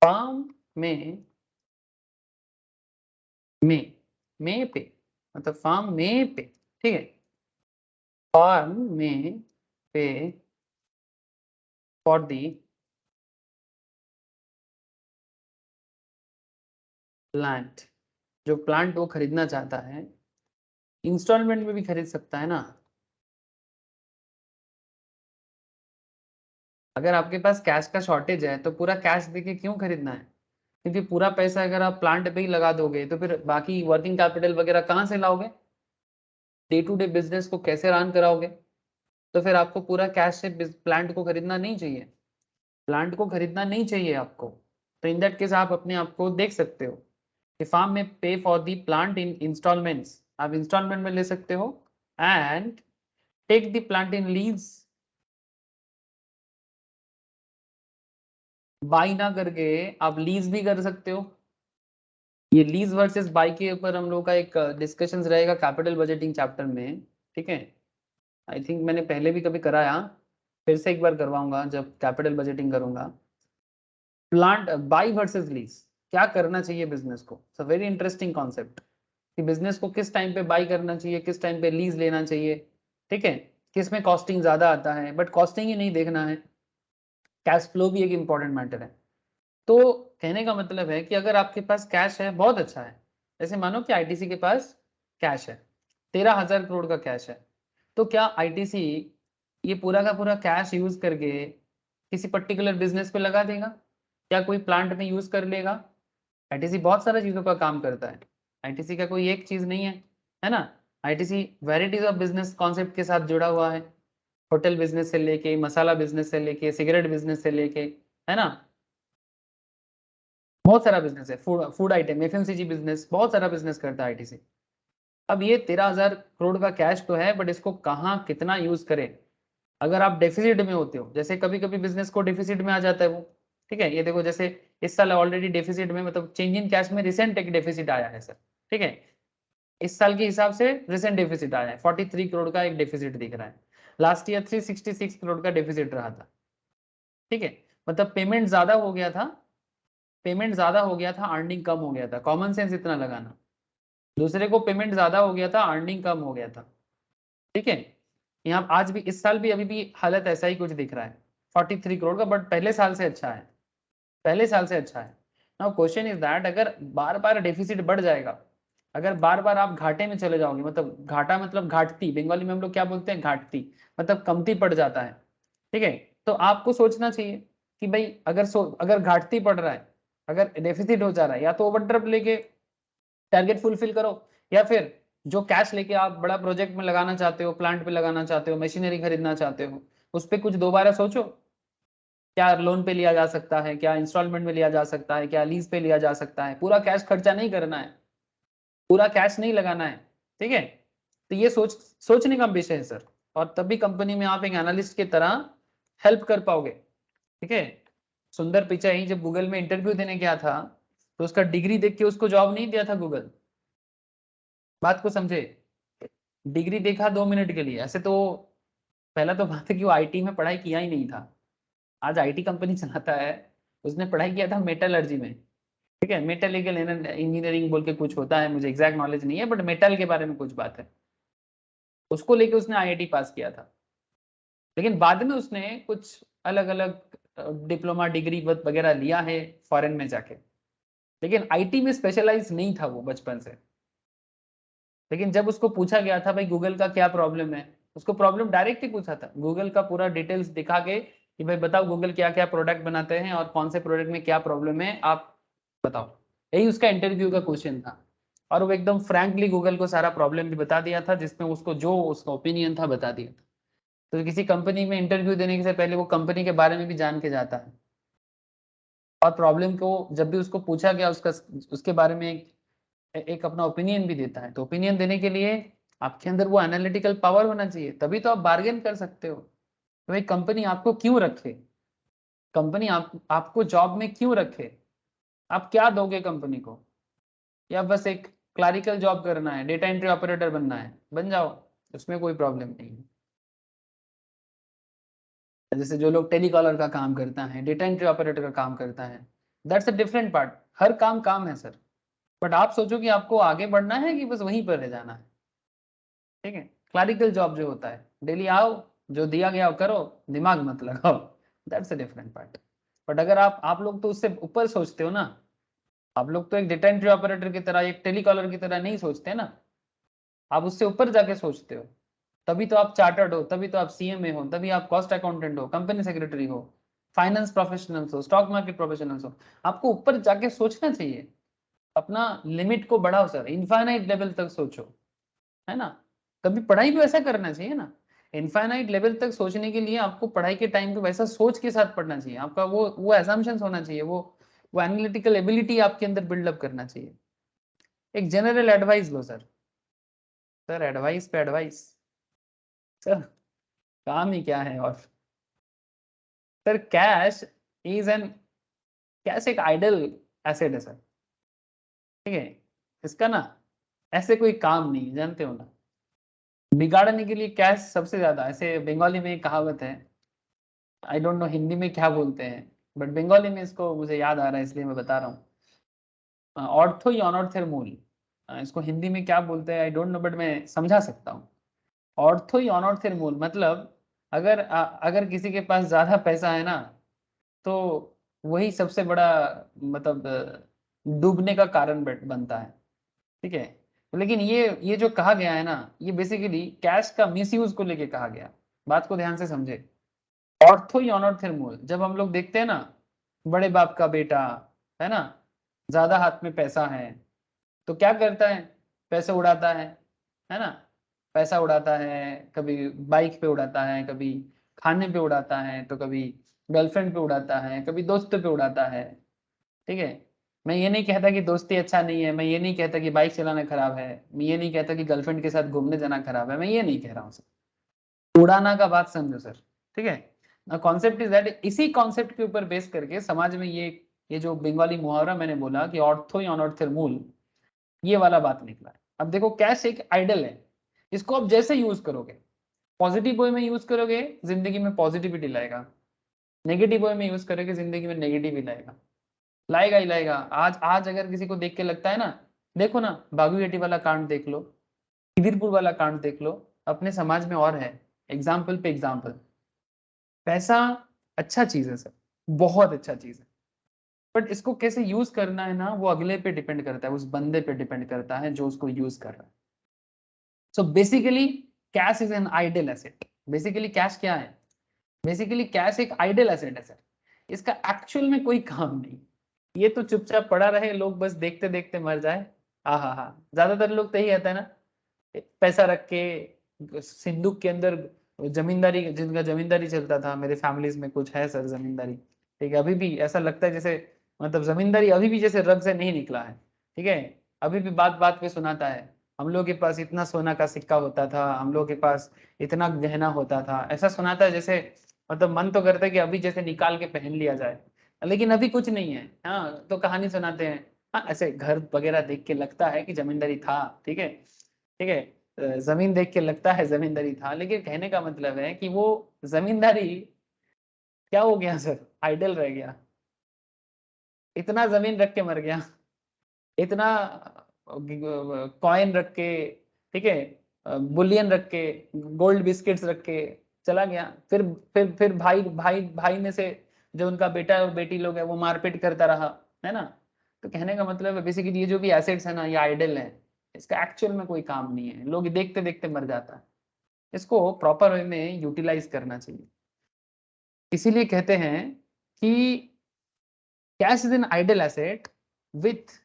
firm may pay, मतलब फार्म में पे, ठीक है, firm may pay for the plant, जो प्लांट वो खरीदना चाहता है, इंस्टॉलमेंट में भी खरीद सकता है ना। अगर आपके पास कैश का शॉर्टेज है तो पूरा कैश देके क्यों खरीदना है, क्योंकि पूरा पैसा अगर आप प्लांट पे ही लगा दोगे तो फिर बाकी वर्किंग कैपिटल वगैरह कहाँ से लाओगे, डे टू डे बिजनेस को कैसे रन कराओगे, तो फिर आपको पूरा कैश से प्लांट को खरीदना नहीं चाहिए, प्लांट को खरीदना नहीं चाहिए आपको। तो इन दैट केस आप अपने आप को देख सकते हो कि firm may pay for the plant in instalments, आप इंस्टॉलमेंट में ले सकते हो, and take the plant in lease, buy ना करके आप लीज भी कर सकते हो। ये लीज वर्सेस बाई के ऊपर हम लोग का एक डिस्कशंस रहेगा कैपिटल बजटिंग चैप्टर में, ठीक है। आई थिंक मैंने पहले भी कभी कराया, फिर से एक बार करवाऊंगा जब कैपिटल बजटिंग करूंगा। प्लांट बाई वर्सेस लीज, क्या करना चाहिए बिजनेस को, it's a very interesting concept कि बिजनेस को किस टाइम पे बाई करना चाहिए, किस टाइम पे लीज लेना चाहिए, ठीक है, किस में कॉस्टिंग ज्यादा आता है, बट कॉस्टिंग ही नहीं देखना है, कैश फ्लो भी एक इंपॉर्टेंट मैटर है। तो कहने का मतलब है कि अगर आपके पास कैश है बहुत अच्छा है, जैसे मानो कि आईटीसी के पास कैश है 13,000 करोड़ का कैश है, तो क्या आईटीसी ये पूरा का पूरा कैश यूज करके किसी पर्टिकुलर बिजनेस पे लगा देगा, क्या कोई प्लांट में यूज कर लेगा, आईटीसी बहुत सारा चीजों का काम करता है, आईटीसी का कोई एक चीज नहीं है ना। ITC varieties of business concept के साथ जुड़ा हुआ है, होटल बिजनेस से लेके, मसाला बिजनेस से लेके, सिगरेट बिजनेस से लेके, है ना, बहुत सारा बिजनेस है, फूड आइटम, एफएमसीजी बिजनेस, बहुत सारा बिजनेस करता है आईटीसी। अब ये 13,000 करोड़ का कैश तो है, बट इसको कहाँ कितना यूज करें, अगर आप डेफिसिट में होते हो, जैसे कभी कभी बिजनेस को डेफिसिट में आ जाता है वो, ठीक है, ये देखो जैसे इस साल ऑलरेडी डेफिसिट में, मतलब चेंज इन कैश में रिसेंट एक डेफिसिट आया है सर, ठीक है, इस साल के हिसाब से रिसेंट डेफिसिट आया है, 43 करोड़ का एक डेफिसिट दिख रहा है, लास्ट ईयर 366 करोड़ का डेफिसिट रहा था, ठीक है, मतलब पेमेंट ज्यादा हो गया था, पेमेंट ज्यादा हो गया था, अर्निंग कम हो गया था, कॉमन सेंस इतना लगाना, दूसरे को पेमेंट ज्यादा हो गया था, अर्निंग कम हो गया था, ठीक है। यहाँ आज भी इस साल भी अभी भी हालत ऐसा ही कुछ दिख रहा है 43 करोड़ का, बट पहले साल से अच्छा है, पहले साल से अच्छा है। नाउ क्वेश्चन इज दैट अगर बार बार डेफिसिट बढ़ जाएगा, अगर बार बार आप घाटे में चले जाओगे, मतलब घाटा मतलब घाटती, बंगाली में हम लोग क्या बोलते हैं घाटती, मतलब कमती पड़ जाता है, ठीक है, तो आपको सोचना चाहिए कि भाई अगर घाटती पड़ रहा है, अगर डेफिसिट हो जा रहा है, या तो ओवरड्राफ्ट लेके टारगेट फुलफिल करो, या फिर जो कैश लेके आप बड़ा प्रोजेक्ट में लगाना चाहते हो, प्लांट पे लगाना चाहते हो, मशीनरी खरीदना चाहते हो, उस पर कुछ दोबारा सोचो, क्या लोन पे लिया जा सकता है, क्या इंस्टॉलमेंट में लिया जा सकता है, क्या लीज पे लिया जा सकता है, पूरा कैश खर्चा नहीं करना है, पूरा कैश नहीं लगाना है, ठीक है। तो ये सोचने का विषय है सर, और तभी कंपनी में आप एक एनालिस्ट की तरह हेल्प कर पाओगे। ठीक है, सुंदर पिचाई जब गूगल में इंटरव्यू देने गया था तो उसका डिग्री देख के उसको जॉब नहीं दिया था गूगल। बात को समझे, डिग्री देखा 2 मिनट के लिए, ऐसे तो पहला तो बात है कि वो आईटी में पढ़ाई किया ही नहीं था, आज आईटी कंपनी चलाता है, उसने पढ़ाई किया था मेटलर्जी में। ठीक है, मेटल इंजीनियरिंग बोल के कुछ होता है, मुझे एग्जैक्ट नॉलेज नहीं है, बट मेटल के बारे में कुछ बात है, उसको लेके उसने आईआईटी पास किया था। लेकिन बाद में उसने कुछ अलग अलग डिप्लोमा डिग्री वगैरह लिया है फॉरेन में जाके, लेकिन आईटी में स्पेशलाइज नहीं था वो बचपन से। लेकिन जब उसको पूछा गया था भाई गूगल का क्या प्रॉब्लम है, उसको प्रॉब्लम डायरेक्ट ही पूछा था, गूगल का पूरा डिटेल्स दिखा के कि भाई बताओ गूगल क्या क्या प्रोडक्ट बनाते हैं और कौन से प्रोडक्ट में क्या प्रॉब्लम है आप बताओ, यही उसका इंटरव्यू का क्वेश्चन था। और वो एकदम फ्रैंकली गूगल को सारा प्रॉब्लम भी बता दिया था, जिसमें उसको जो उसका ओपिनियन था बता दिया था। तो किसी कंपनी में इंटरव्यू देने से पहले वो कंपनी के बारे में भी जान के जाता है, और प्रॉब्लम को जब भी उसको पूछा गया उसका उसके बारे में एक अपना ओपिनियन भी देता है। तो ओपिनियन देने के लिए आपके अंदर वो एनालिटिकल पावर होना चाहिए, तभी तो आप बार्गेन कर सकते हो। तो भाई कंपनी आपको क्यों रखे, कंपनी आपको जॉब में क्यों रखे, आप क्या दोगे कंपनी को, या बस एक क्लरिकल जॉब करना है, डेटा एंट्री ऑपरेटर बनना है, बन जाओ, उसमें कोई प्रॉब्लम नहीं है। जैसे जो लोग टेलीकॉलर का काम करता है, डेटा एंट्री ऑपरेटर का काम करता है, दैट्स अ डिफरेंट पार्ट, हर काम काम है सर। बट आप सोचो कि आपको आगे बढ़ना है कि बस वहीं पर रह जाना है। ठीक है, क्लरिकल जॉब जो होता है डेली आओ, जो दिया गया करो, दिमाग मत लगाओ, that's a different part. But अगर आप लोग तो उससे ऊपर सोचते हो ना, आप लोग तो एक डेटा एंट्री ऑपरेटर की तरह, एक टेलीकॉलर की तरह नहीं सोचते ना, आप उससे ऊपर जाके सोचते हो। तभी तो आप चार्टर्ड हो, तभी तो आप सीएमए हो, तभी आप कॉस्ट अकाउंटेंट हो, कंपनी सेक्रेटरी हो, फाइनेंस प्रोफेशनल्स हो, स्टॉक मार्केट प्रोफेशनल्स हो। आपको ऊपर जाके सोचना चाहिए, अपना लिमिट को बढ़ाओ सर, इनफाइनाइट लेवल तक सोचो, है ना। कभी पढ़ाई भी वैसा करना चाहिए ना, इनफाइनाइट लेवल तक सोचने के लिए आपको पढ़ाई के टाइम पे वैसा सोच के साथ पढ़ना चाहिए, आपका वो असम्पशंस होना चाहिए, वो एनालिटिकल एबिलिटी आपके अंदर बिल्डअप करना चाहिए। एक जनरल एडवाइस लो सर, सर एडवाइस पे एडवाइस, सर काम ही क्या है। और sir cash is N, cash एक आइडल एसेट है सर। ठीक है, इसका ना ऐसे कोई काम नहीं, जानते हो ना, बिगाड़ने के लिए कैश सबसे ज्यादा, ऐसे बंगाली में एक कहावत है, आई डोंट नो हिंदी में क्या बोलते हैं, बट बंगाली में इसको मुझे याद आ रहा है इसलिए मैं बता रहा हूँ, ऑर्थो ही अनर्थेर मूल। इसको हिंदी में क्या बोलते हैं आई डोंट नो, बट मैं समझा सकता हूँ। ऑर्थो ही अनर्थेर मूल मतलब अगर किसी के पास ज्यादा पैसा है ना, तो वही सबसे बड़ा मतलब डूबने का कारण बनता है। ठीक है, लेकिन ये जो कहा गया है ना, ये बेसिकली कैश का मिसयूज को लेके कहा गया। बात को ध्यान से समझे, ऑर्थो या अनर्थेर मूल, जब हम लोग देखते हैं ना बड़े बाप का बेटा, है ना, ज्यादा हाथ में पैसा है तो क्या करता है, पैसे उड़ाता है ना, पैसा उड़ाता है, कभी बाइक पे उड़ाता है, कभी खाने पे उड़ाता है, तो कभी गर्लफ्रेंड पे उड़ाता है, कभी दोस्तों पे उड़ाता है। ठीक है, मैं ये नहीं कहता कि दोस्ती अच्छा नहीं है, मैं ये नहीं कहता कि बाइक चलाना खराब है, मैं ये नहीं कहता कि गर्लफ्रेंड के साथ घूमने जाना खराब है, मैं ये नहीं कह रहा हूँ सर, उड़ाना का बात समझो सर। ठीक है, कॉन्सेप्ट इज दैट, इसी कॉन्सेप्ट के ऊपर बेस करके समाज में ये जो बंगाली मुहावरा मैंने बोला कि ऑर्थो या अनर्थेर मूल, ये वाला बात निकला है। अब देखो कैश एक आइडल है, इसको आप जैसे यूज करोगे, पॉजिटिव वे में यूज करोगे जिंदगी में पॉजिटिविटी लाएगा, नेगेटिव वे में यूज करोगे जिंदगी में नेगेटिव लाएगा, लाएगा ही लाएगा। आज आज अगर किसी को देख के लगता है ना, देखो ना बागुएटी वाला कांड देख लो, खिदिरपुर वाला कांड देख लो, अपने समाज में और है, एग्जाम्पल पे एग्जाम्पल। पैसा अच्छा चीज है सर, बहुत अच्छा चीज है, बट इसको कैसे यूज करना है ना, वो अगले पे डिपेंड करता है, उस बंदे पे डिपेंड करता है जो उसको यूज कर रहा है। So basically cash is an idle asset. Basically cash क्या है, बेसिकली कैश एक आइडल एसेट है सर, इसका एक्चुअल में कोई काम नहीं, ये तो चुपचाप पड़ा रहे, लोग बस देखते देखते मर जाए। हाँ, ज्यादातर लोग तो यही आता है ना, पैसा रख के सिंदूक के अंदर, जमींदारी, जिनका जमींदारी चलता था, मेरे फैमिलीज में कुछ है सर जमींदारी। ठीक है, अभी भी ऐसा लगता है जैसे, मतलब जमींदारी अभी भी जैसे रग से नहीं निकला है। ठीक है, अभी भी बात बात पे सुनाता है, हम लोग के पास इतना सोना का सिक्का होता था, हम लोग के पास इतना गहना होता था, ऐसा सुनाता है जैसे मतलब मन तो करता है कि अभी जैसे निकाल के पहन लिया जाए, लेकिन अभी कुछ नहीं है। हाँ, तो कहानी सुनाते हैं। हाँ, ऐसे घर वगैरह देख के लगता है कि जमींदारी था, ठीक है, ठीक है, जमीन देख के लगता है जमींदारी था, लेकिन कहने का मतलब है कि वो जमींदारी क्या हो गया सर, आइडल रह गया। इतना जमीन रख के मर गया, इतना कॉइन रख के, ठीक है, बुलियन रख के, गोल्ड बिस्किट्स रख के चला गया। फिर भाई भाई भाई में से जो उनका बेटा और बेटी लोग है वो मारपीट करता रहा, है ना। तो कहने का मतलब है बेसिकली ये जो भी एसेट्स है ना, ये आइडल है, इसका एक्चुअल में कोई काम नहीं है, लोग देखते देखते मर जाता है। इसको प्रॉपर वे में यूटिलाइज करना चाहिए। इसीलिए कहते हैं कि cash is an idle asset with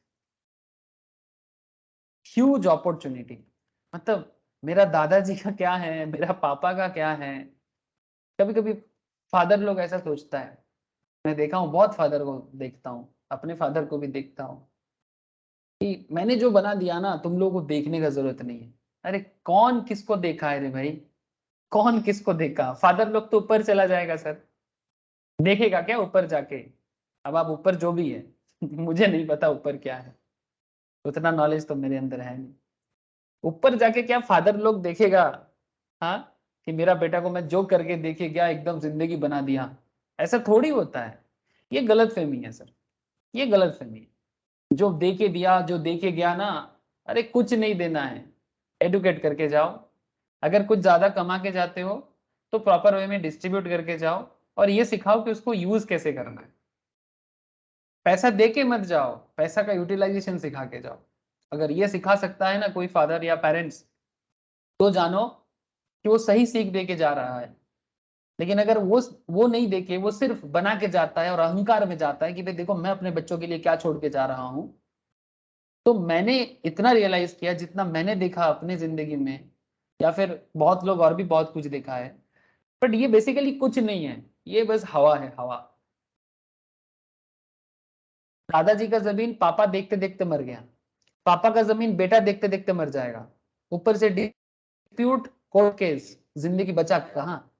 huge opportunity. मतलब मेरा दादाजी का क्या है, मेरा पापा का क्या है। कभी कभी फादर लोग ऐसा सोचता है, मैं देखा हूँ बहुत फादर को देखता हूँ, अपने फादर को भी देखता हूँ कि मैंने जो बना दिया ना, तुम लोगों को देखने का जरूरत नहीं है। अरे कौन किसको देखा है रे भाई, कौन किसको देखा। फादर लोग तो ऊपर चला जाएगा सर, देखेगा क्या ऊपर जाके। अब आप ऊपर जो भी है मुझे नहीं पता ऊपर क्या है, उतना नॉलेज तो मेरे अंदर है नहीं। ऊपर जाके क्या फादर लोग देखेगा, हाँ, कि मेरा बेटा को मैं जो करके देखे क्या एकदम जिंदगी बना दिया, ऐसा थोड़ी होता है। ये गलत फहमी है सर, ये गलत फहमी है। जो दे के दिया, जो दे के गया ना, अरे कुछ नहीं देना है, एडुकेट करके जाओ। अगर कुछ ज्यादा कमा के जाते हो तो प्रॉपर वे में डिस्ट्रीब्यूट करके जाओ, और ये सिखाओ कि उसको यूज कैसे करना है। पैसा दे के मत जाओ, पैसा का यूटिलाइजेशन सिखा के जाओ। अगर ये सिखा सकता है ना कोई फादर या पेरेंट्स, तो जानो कि वो सही सीख दे के जा रहा है। लेकिन अगर वो नहीं देके वो सिर्फ बना के जाता है और अहंकार में जाता है कि भाई देखो मैं अपने बच्चों के लिए क्या छोड़ के जा रहा हूं, तो मैंने इतना रियलाइज किया जितना मैंने देखा अपने जिंदगी में, या फिर बहुत लोग और भी बहुत कुछ देखा है, बट ये बेसिकली कुछ नहीं है, ये बस हवा है, हवा। दादाजी का जमीन पापा देखते देखते मर गया, पापा का जमीन बेटा देखते देखते मर जाएगा, ऊपर से डिस्प्यूट, कोर्ट केस, जिंदगी बचा कहाँ।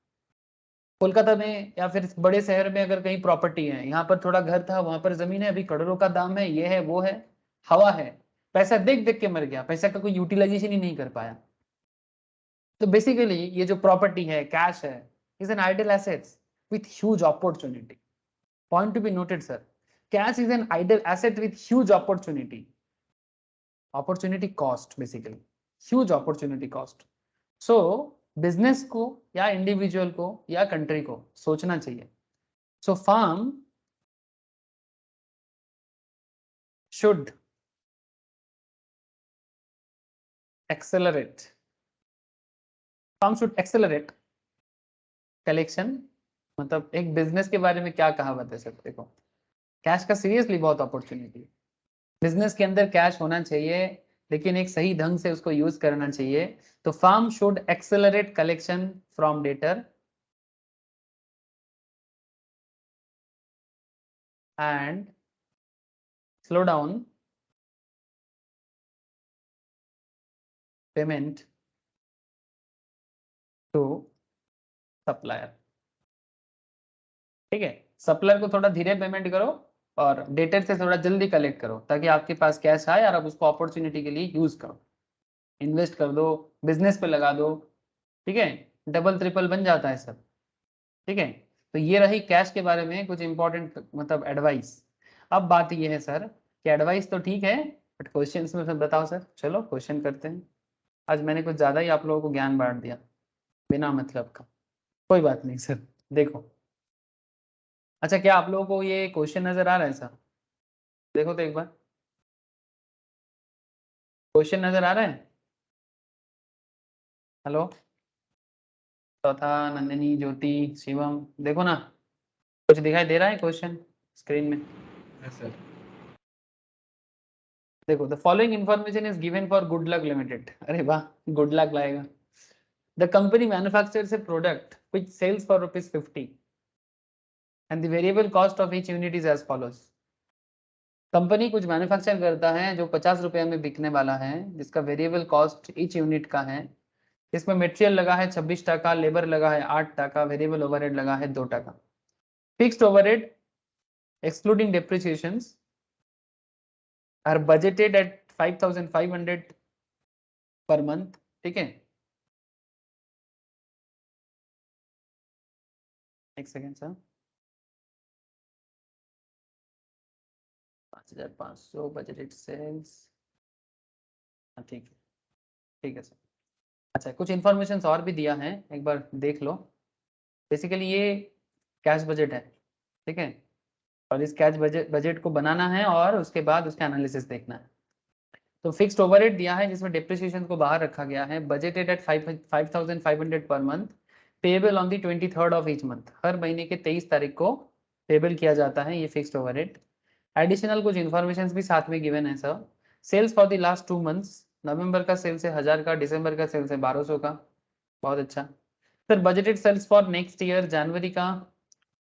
कोलकाता में या फिर बड़े शहर में अगर कहीं प्रॉपर्टी है, यहाँ पर थोड़ा घर था, वहां पर जमीन है, अभी करोड़ों का दाम है, ये है वो है, हवा है। पैसा देख देख के मर गया, पैसा का कोई यूटिलाइजेशन ही नहीं कर पाया। तो बेसिकली ये जो प्रॉपर्टी है, कैश है, is an idle assets with huge opportunity. Point to be noted sir, cash is an idle asset with huge opportunity, opportunity cost, basically huge opportunity cost. So business को या individual को या country को सोचना चाहिए। So firm should accelerate, firm should accelerate collection. मतलब एक business के बारे में क्या कहावत है सर, देखो कैश का सीरियसली बहुत अपॉर्चुनिटी है। बिजनेस के अंदर कैश होना चाहिए, लेकिन एक सही ढंग से उसको यूज करना चाहिए। तो firm should accelerate collection from debtor and slow down payment to supplier। ठीक है, सप्लायर को थोड़ा धीरे पेमेंट करो और डेटर से थोड़ा जल्दी कलेक्ट करो, ताकि आपके पास कैश आए और आप उसको अपॉर्चुनिटी के लिए यूज करो, इन्वेस्ट कर दो, बिजनेस पे लगा दो। ठीक है, डबल ट्रिपल बन जाता है सब। ठीक है, तो ये रही कैश के बारे में कुछ इंपॉर्टेंट मतलब एडवाइस। अब बात ये है सर कि एडवाइस तो ठीक है, बट क्वेश्चंस में फिर बताओ सर। चलो क्वेश्चन करते हैं। आज मैंने कुछ ज्यादा ही आप लोगों को ज्ञान बांट दिया बिना मतलब का, कोई बात नहीं सर। देखो, अच्छा क्या आप लोगों को ये क्वेश्चन नजर आ रहा है सर? देखो तो एक बार, क्वेश्चन नजर आ रहा है? हेलो, चौथा, नंदिनी, ज्योति, शिवम, देखो ना, कुछ दिखाई दे रहा है क्वेश्चन स्क्रीन में? सर देखो, the following information is given for good luck limited. अरे वाह, गुड लक लाएगा। The company manufactures a product which sells for ₹50 and the variable cost of each unit is as follows। Company कुछ manufacture करता है जो 50 रुपये में बिकने वाला है, जिसका वेरिएबल कॉस्ट ईच यूनिट का है, इसमें मटेरियल लगा है 26 टका, लेबर लगा है 8 टका, वेरिएबल ओवरहेड लगा है 2 टका। Fixed overhead excluding depreciations are budgeted at 5500 per month. ठीक है, एक सेकेंड सर। 5500 बजटेड सेल्स, ठीक है, ठीक है सर। अच्छा, कुछ इन्फॉर्मेशन और भी दिया है, एक बार देख लो। बेसिकली ये कैश बजट है, ठीक है, और इस कैश बजट को बनाना है और उसके बाद उसका एनालिसिस देखना है। तो फिक्स्ड ओवरहेड दिया है जिसमें डेप्रिसिएशन को बाहर रखा गया है, budgeted at 5500 per month, payable on the 23rd of each month, हर महीने के 23 तारीख को पेबल किया जाता है ये फिक्स्ड ओवरहेड। एडिशनल कुछ इन्फॉर्मेशन भी साथ में गिवन है sir. Sales for the last 2 months, नवंबर का सेल्स है 1000 का, दिसंबर का सेल्स है 1200 का, बहुत अच्छा sir. Budgeted sales for next year, जनवरी का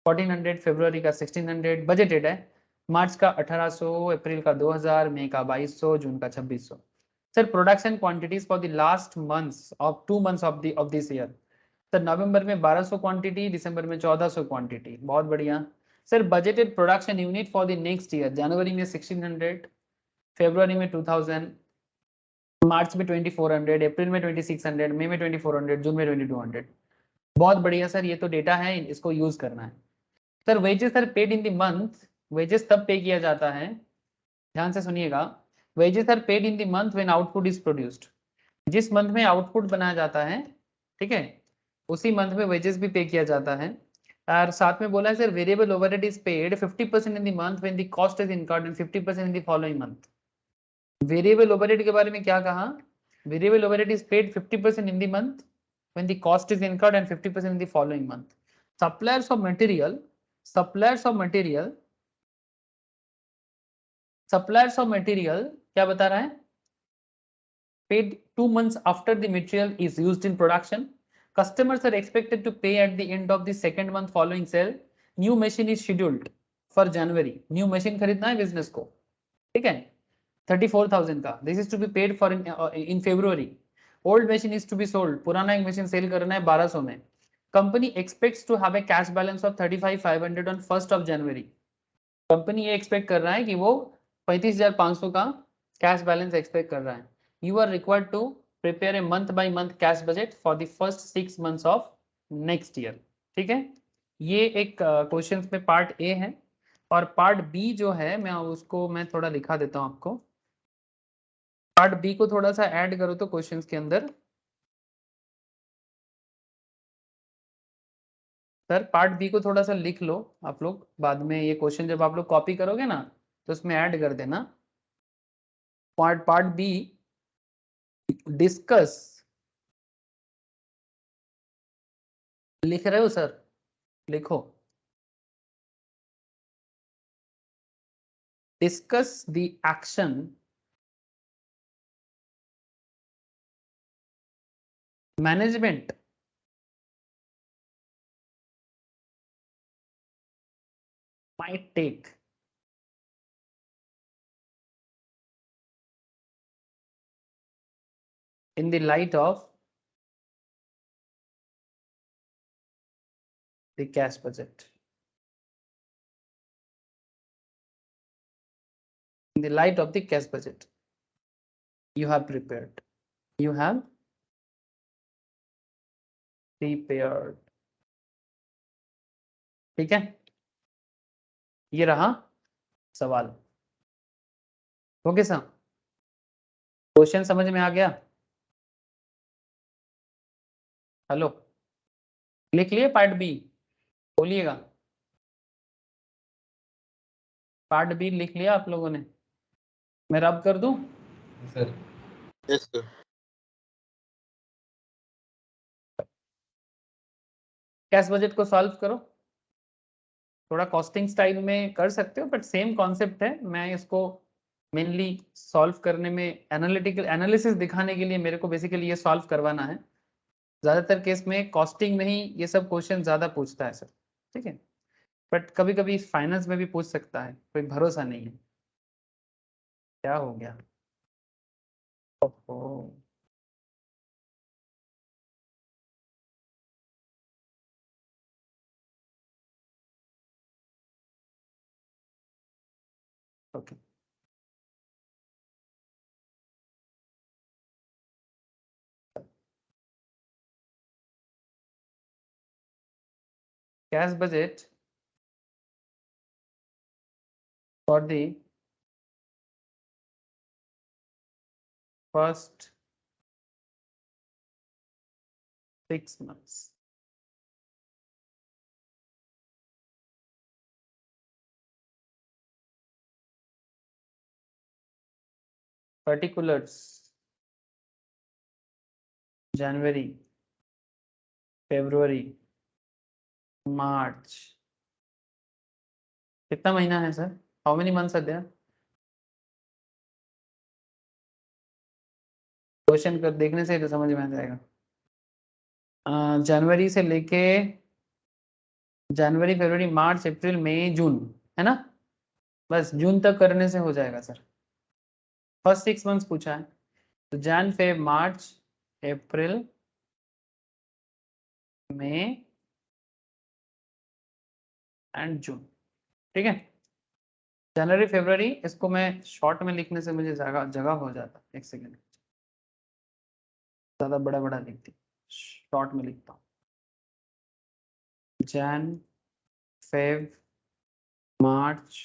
1400, फरवरी का 1600 बजटेड है, मार्च का 1800, अप्रैल का 2000, मई का 2200, जून का 2600। Sir production quantities for the last months of 2 months of this year, sir नवंबर में 1200 क्वांटिटी, दिसंबर में 1400 क्वांटिटी, बहुत बढ़िया sir. Budgeted production unit for the next year, जनवरी में 1600, फरवरी में 2000, मार्च में 2400, अप्रैल में 2600, मई में 2400, जून में 2200, बहुत बढ़िया सर। ये तो डेटा है, इसको यूज करना है sir. Wages are paid in the month, wages तब पे किया जाता है, ध्यान से सुनिएगा, wages are paid in the month when output is produced, जिस मंथ में आउटपुट बनाया जाता है, ठीक है, उसी मंथ में वेजेस भी पे किया जाता है। और साथ में बोला है sir, variable overhead is paid 50% in the month when the cost is incurred and 50% in the following month. Variable overhead के बारे में क्या कहा, variable overhead is paid 50% in the month when the cost is incurred and 50% in the following month. Suppliers of material, क्या बता रहा है, paid 2 months after the material is used in production. Customers are expected to pay at the end of the second month following sale. New machine is scheduled for January. New machine खरीदना है business को, ठीक है, 34,000 का, this is to be paid for in February. Old machine is to be sold, पुराना एक machine cell करना है 1200 में। Company expects to have a cash balance of 35,500 on 1st of January. Company ये एक्सपेक्ट कर रहा है कि वो 35,500 का कैश बैलेंस एक्सपेक्ट कर रहा है। You are required to prepare a month by month cash budget for the first 6 months of next year. ठीक है, ये एक क्वेश्चन में पार्ट ए है, और पार्ट बी जो है मैं थोड़ा दिखा देता हूँ आपको। पार्ट बी को थोड़ा सा ऐड करो तो क्वेश्चंस के अंदर, सर पार्ट बी को थोड़ा सा लिख लो आप लोग, बाद में ये क्वेश्चन जब आप लोग कॉपी करोगे ना तो उसमें ऐड कर देना। पार्ट बी, डिस्कस, लिख रहे हो सर, लिखो, discuss the action management might take in the light of the cash budget. In the light of the cash budget you have prepared. You have prepared. ठीक है, ये रहा सवाल। ओके सर, क्वेश्चन समझ में आ गया? हेलो, लिख लिए पार्ट बी, बोलिएगा। पार्ट बी लिख लिया आप लोगों ने? मैं रब कर दूं? Sir yes sir. Cash budget को सॉल्व करो, थोड़ा कॉस्टिंग स्टाइल में कर सकते हो बट सेम कॉन्सेप्ट है। मैं इसको मेनली सॉल्व करने में एनालिटिकल एनालिसिस दिखाने के लिए मेरे को बेसिकली ये सॉल्व करवाना है। ज़्यादातर केस में कॉस्टिंग में ही ये सब क्वेश्चन ज़्यादा पूछता है सर, ठीक है, बट कभी कभी फाइनेंस में भी पूछ सकता है, कोई भरोसा नहीं है। क्या हो गया? ओहो, okay. Cash budget for the first 6 months. Particulars January, February, March. कितना महीना है सर? How many months are there? Question कर देखने से तो समझ में आ जाएगा। जनवरी से लेके जनवरी, फरवरी, मार्च, अप्रैल, मई, जून, है ना? बस जून तक करने से हो जाएगा सर। फर्स्ट 6 मंथ्स पूछा है तो Jan, Feb, March, April, May and June. ठीक है, जनवरी फरवरी इसको मैं शॉर्ट में लिखने से मुझे जगह जगह हो जाता। एक सेकेंड, ज्यादा बड़ा बड़ा लिखती, शॉर्ट में लिखता हूँ। जैन, फेब, मार्च,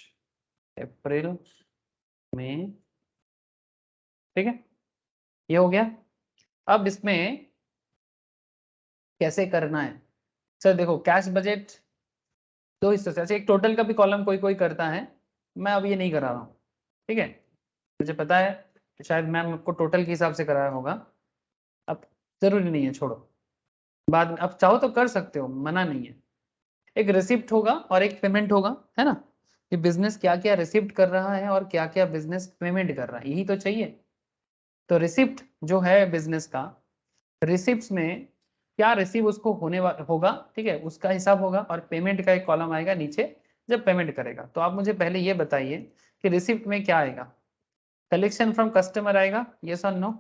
अप्रैल, मई। ठीक है, ये हो गया। अब इसमें कैसे करना है सर? देखो, कैश बजट दो हिस्सों से, अच्छा एक टोटल का भी कॉलम कोई कोई करता है, मैं अब ये नहीं करा रहा हूँ। ठीक है, मुझे पता है शायद मैम आपको टोटल के हिसाब से कराया होगा, अब जरूरी नहीं है, छोड़ो। बाद में अब चाहो तो कर सकते हो, मना नहीं है। एक रिसिप्ट होगा और एक पेमेंट होगा, है ना? कि बिजनेस क्या क्या रिसिप्ट कर रहा है और क्या क्या बिजनेस पेमेंट कर रहा है, यही तो चाहिए। तो रिसिप्ट जो है बिजनेस का, रिसिप्ट में क्या रिसीव उसको होने होगा, ठीक है, उसका हिसाब होगा, और पेमेंट का एक कॉलम आएगा नीचे जब पेमेंट करेगा। तो आप मुझे पहले ये बताइए कि रिसिप्ट में क्या आएगा? कलेक्शन फ्रॉम कस्टमर आएगा, यस और नो?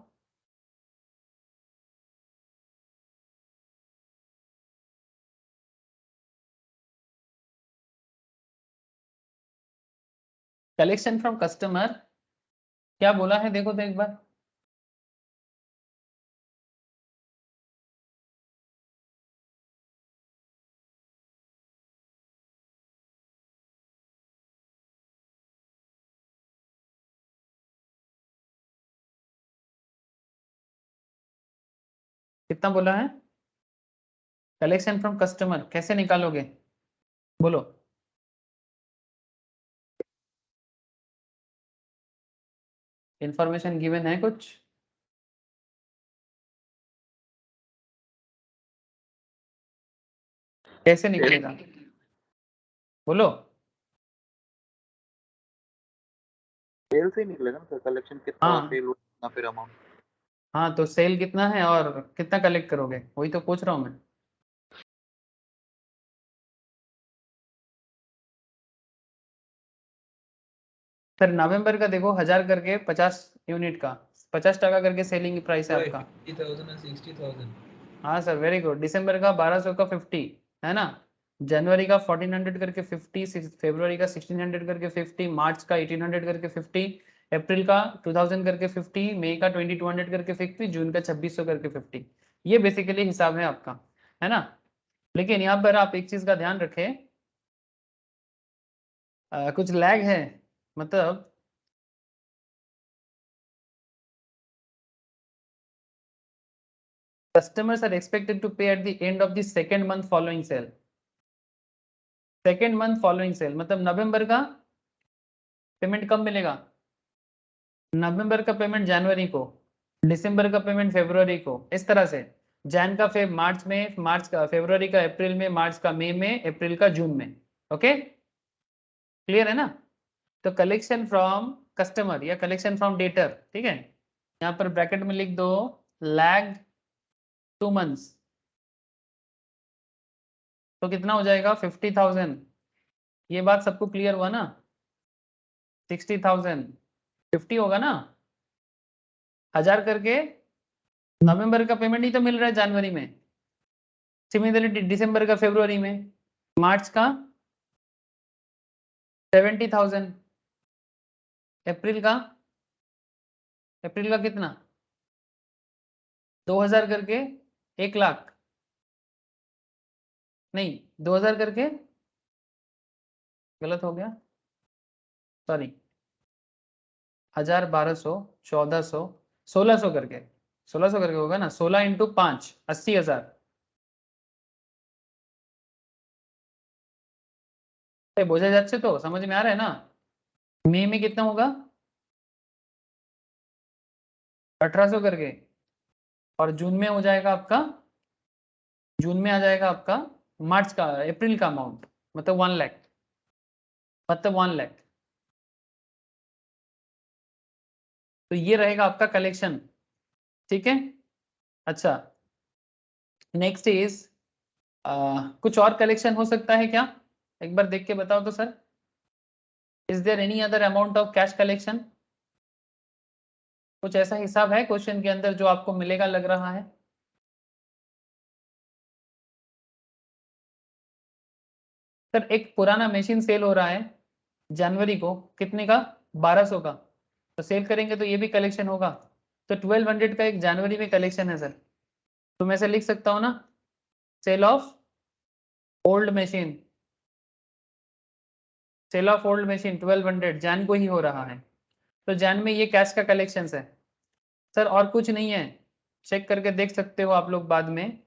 कलेक्शन फ्रॉम कस्टमर क्या बोला है, देखो तो एक बार। कितना बोला है? कलेक्शन फ्रॉम कस्टमर कैसे निकालोगे, बोलो। इंफॉर्मेशन गिवन है कुछ? कैसे निकलेगा, बोलो। सेल से ही निकलेगा ना सर, कलेक्शन कितना हाँ सेल हुआ फिर अमाउंट। हाँ, तो सेल कितना है और कितना कलेक्ट करोगे, वही तो पूछ रहा हूँ मैं। सर नवंबर का देखो 1000 करके 50 यूनिट का 50 टका करके सेलिंग प्राइस है आपका। 50,000 और 60,000। हाँ सर, वेरी गुड। दिसंबर का 1200 का 50, है ना? जनवरी का 1400 करके 50, फरवरी का 1600 करके 50, मार्च का 1800 करके 50, अप्रैल का 2000 करके 50, मई का 2200 करके 50, जून का 2600 करके 50। ये बेसिकली हिसाब है आपका, है ना? लेकिन यहाँ पर आप एक चीज का ध्यान रखें, कुछ लैग है, मतलब customers are expected to pay at the end of the second month following sale। Second month following sale मतलब नवंबर का पेमेंट कब मिलेगा? नवंबर का पेमेंट जनवरी को, दिसंबर का पेमेंट फरवरी को, इस तरह से। जैन का फेब मार्च में, मार्च का फरवरी का अप्रैल में, मार्च का मई में, अप्रैल का जून में। ओके, क्लियर है ना? तो कलेक्शन फ्रॉम कस्टमर या कलेक्शन फ्रॉम डेटर, ठीक है, यहाँ पर ब्रैकेट में लिख दो लैग 2 months। तो कितना हो जाएगा? 50,000। ये बात सबको क्लियर हुआ ना? 60,000, 50 होगा ना, 1000 करके नवंबर का पेमेंट ही तो मिल रहा है जनवरी में, सिमिलरली दिसंबर का फरवरी में, मार्च का 70,000, अप्रैल का कितना 2000 करके 1 लाख, नहीं 2000 करके, गलत हो गया सॉरी, 1000, 1200, 1400, 1600 करके, 1600 करके होगा ना, 16 इंटू 5 80,000। बोझा যাচ্ছে तो समझ में आ रहा है ना। मई में कितना होगा 1800 करके, और जून में हो जाएगा आपका, जून में आ जाएगा आपका मार्च का अप्रैल का अमाउंट, मतलब 1 लाख, मतलब 1 लाख। तो ये रहेगा आपका कलेक्शन, ठीक है। अच्छा नेक्स्ट इज कुछ और कलेक्शन हो सकता है क्या, एक बार देख के बताओ तो sir. Is there any other amount of cash collection, कुछ ऐसा हिसाब है क्वेश्चन के अंदर जो आपको मिलेगा लग रहा है। सर एक पुराना मशीन सेल हो रहा है जनवरी को, कितने का 1200 का, तो सेल करेंगे तो ये भी कलेक्शन होगा, तो 1200 का एक जनवरी में कलेक्शन है सर, तो मैं ऐसे लिख सकता हूँ ना, sale of old machine, sale of old machine 1200 Jan को ही हो रहा है, तो जैन में ये कैश का कलेक्शन है सर, और कुछ नहीं है, चेक करके देख सकते हो आप लोग बाद में,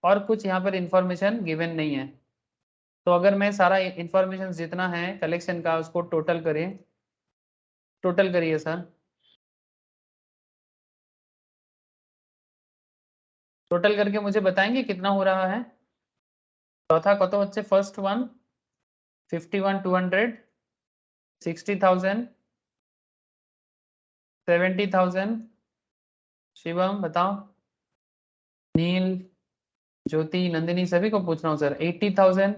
और कुछ यहाँ पर इंफॉर्मेशन गिवन नहीं है। तो अगर मैं सारा इंफॉर्मेशन जितना है कलेक्शन का उसको टोटल करें, टोटल करिए सर, टोटल करके मुझे बताएंगे कितना हो रहा है। चौथा कत হচ্ছে फर्स्ट वन 51,200, 60,000, 70,000, शिवम बताओ, नील, ज्योति, नंदिनी, सभी को पूछ रहा हूँ सर, 80,000,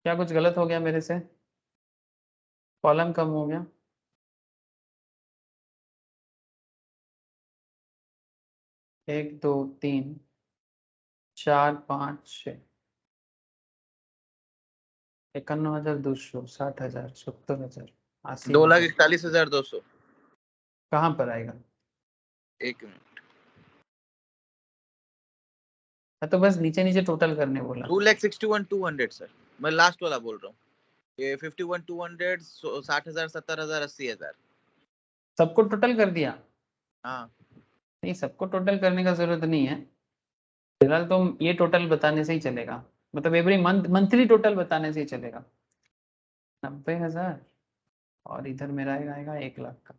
क्या कुछ गलत हो गया मेरे से, कॉलम कम हो गया, 1 2 3 4 5 6, 51,200, 60,000, 70,000, 80,000, 2,41,200। कहाँ पर आएगा। एक मिनट, मैं तो बस नीचे नीचे टोटल करने बोला। 2,61,200 सर, मैं लास्ट वाला बोल रहा हूँ। ये 51,200, 60,000, 70,000, 80,000। सबको टोटल कर दिया, हाँ नहीं सबको टोटल करने का जरूरत नहीं है, फिलहाल तो ये टोटल बताने से ही चलेगा, मतलब एवरी मंथ मंथली टोटल बताने से ही चलेगा। 90,000 और इधर मेरा आएगा 1 लाख का,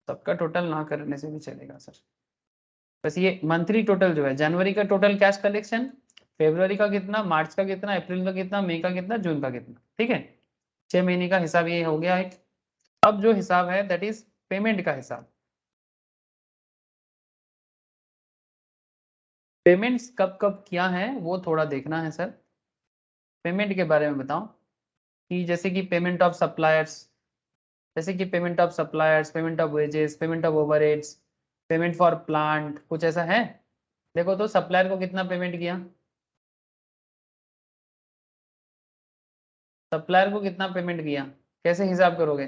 सबका टोटल ना करने से भी चलेगा सर, बस ये मंथली टोटल जो है, जनवरी का टोटल कैश कलेक्शन, फरवरी का कितना, मार्च का कितना, अप्रैल का कितना, मई का कितना, जून का कितना, ठीक है, 6 महीने का हिसाब ये हो गया एक। अब जो हिसाब है दैट इज पेमेंट का हिसाब। पेमेंट्स कब कब किया है वो थोड़ा देखना है सर। पेमेंट के बारे में बताओ कि जैसे कि पेमेंट ऑफ सप्लायर्स, जैसे कि payment of suppliers, payment of wages, payment of overheads, payment for plant, कुछ ऐसा है। देखो तो सप्लायर को कितना पेमेंट किया, सप्लायर को कितना पेमेंट किया, कैसे हिसाब करोगे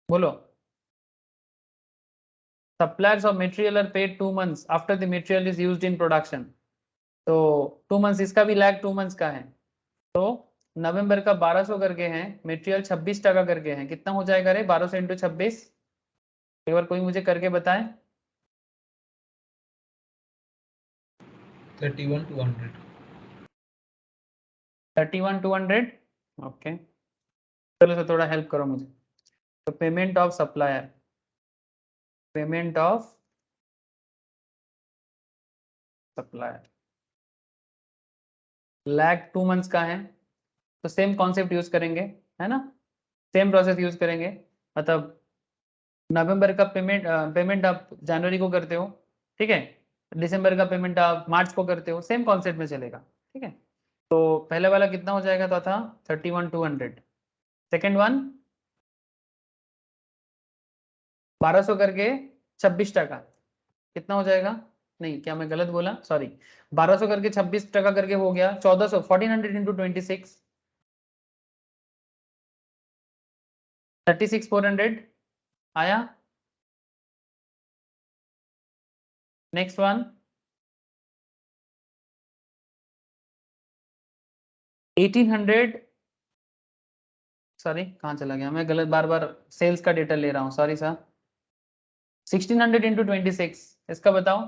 बोलो। Suppliers of material are paid 2 months after the material is used in production. तो 2 months, इसका भी लैग 2 months का है, तो नवंबर का 1200 करके हैं, मटेरियल 26 टका करके हैं, कितना हो जाएगा रे 1200 इंटू 26, एक बार कोई मुझे करके बताए। 31,200। 31,200, ओके चलो सर थोड़ा हेल्प करो मुझे। तो payment of supplier, payment of supplier lag 2 months का है, तो सेम कॉन्सेप्ट यूज करेंगे, है ना, सेम प्रोसेस यूज करेंगे, मतलब नवंबर का पेमेंट पेमेंट आप जनवरी को करते हो, ठीक है, दिसंबर का पेमेंट आप मार्च को करते हो, सेम कॉन्सेप्ट में चलेगा, ठीक है। तो पहले वाला कितना हो जाएगा तो था 31,200। सेकेंड वन 1200 करके 26 टका कितना हो जाएगा? नहीं, क्या मैं गलत बोला? सॉरी, 1200 करके 26 टका करके हो गया 1400, 1400 इंटू 26, 36,400 आया। नेक्स्ट वन 1800, सॉरी कहाँ चला गया मैं, गलत बार बार सेल्स का डेटा ले रहा हूँ, सॉरी सर। 1600 इंटू 26, इसका बताओ।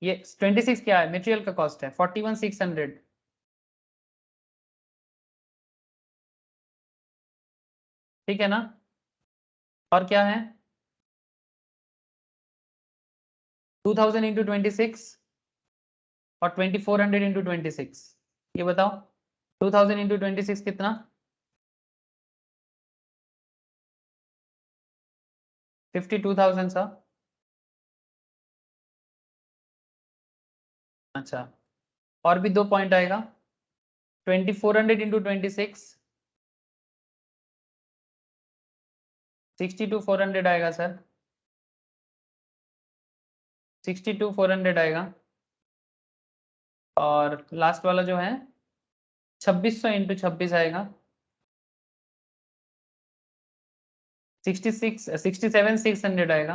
ये 26 क्या है? मटेरियल का कॉस्ट है 41,600। ठीक है ना? और क्या है? 2000 इंटू 26 और 2400 इंटू 26, ये बताओ 2000 इंटू 26 कितना? 52,000 सा। अच्छा, और भी 2 पॉइंट आएगा। 2400 इंटू 26, 62,400 आएगा सर, 62,400 आएगा। और लास्ट वाला जो है 2600 इंटू 26 आएगा 67,600 आएगा।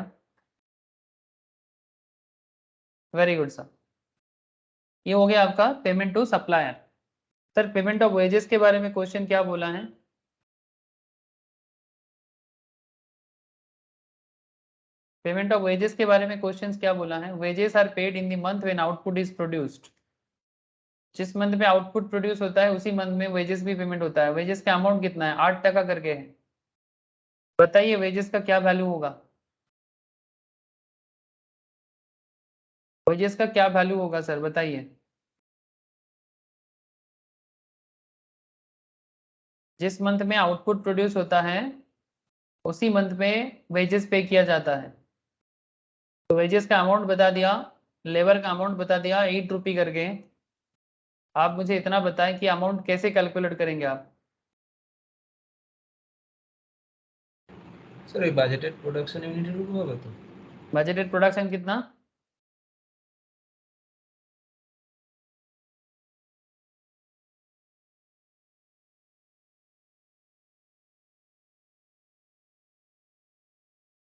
वेरी गुड सर, ये हो गया आपका payment to supplier. Sir payment of wages के बारे में क्वेश्चन क्या बोला है? पेमेंट ऑफ वेजेस के बारे में क्वेश्चंस क्या बोला है? Wages are paid in the month when output is produced. जिस मंथ में आउटपुट प्रोड्यूस होता है उसी मंथ में वेजेस भी पेमेंट होता है। वेजेस का अमाउंट कितना है? 8 टका करके है। बताइए वेजेस का क्या वैल्यू होगा? वेजेस का क्या वैल्यू होगा सर, बताइए। जिस मंथ में आउटपुट प्रोड्यूस होता है उसी मंथ में वेजेस पे किया जाता है। तो वेजेस का अमाउंट बता दिया, लेबर का अमाउंट बता दिया 8 रुपये करके। आप मुझे इतना बताएं कि अमाउंट कैसे कैलकुलेट करेंगे आप? सर এই বাজেটেড প্রোডাকশন ইউনিটের উপর হবে তো? बजटेड प्रोडक्शन कितना?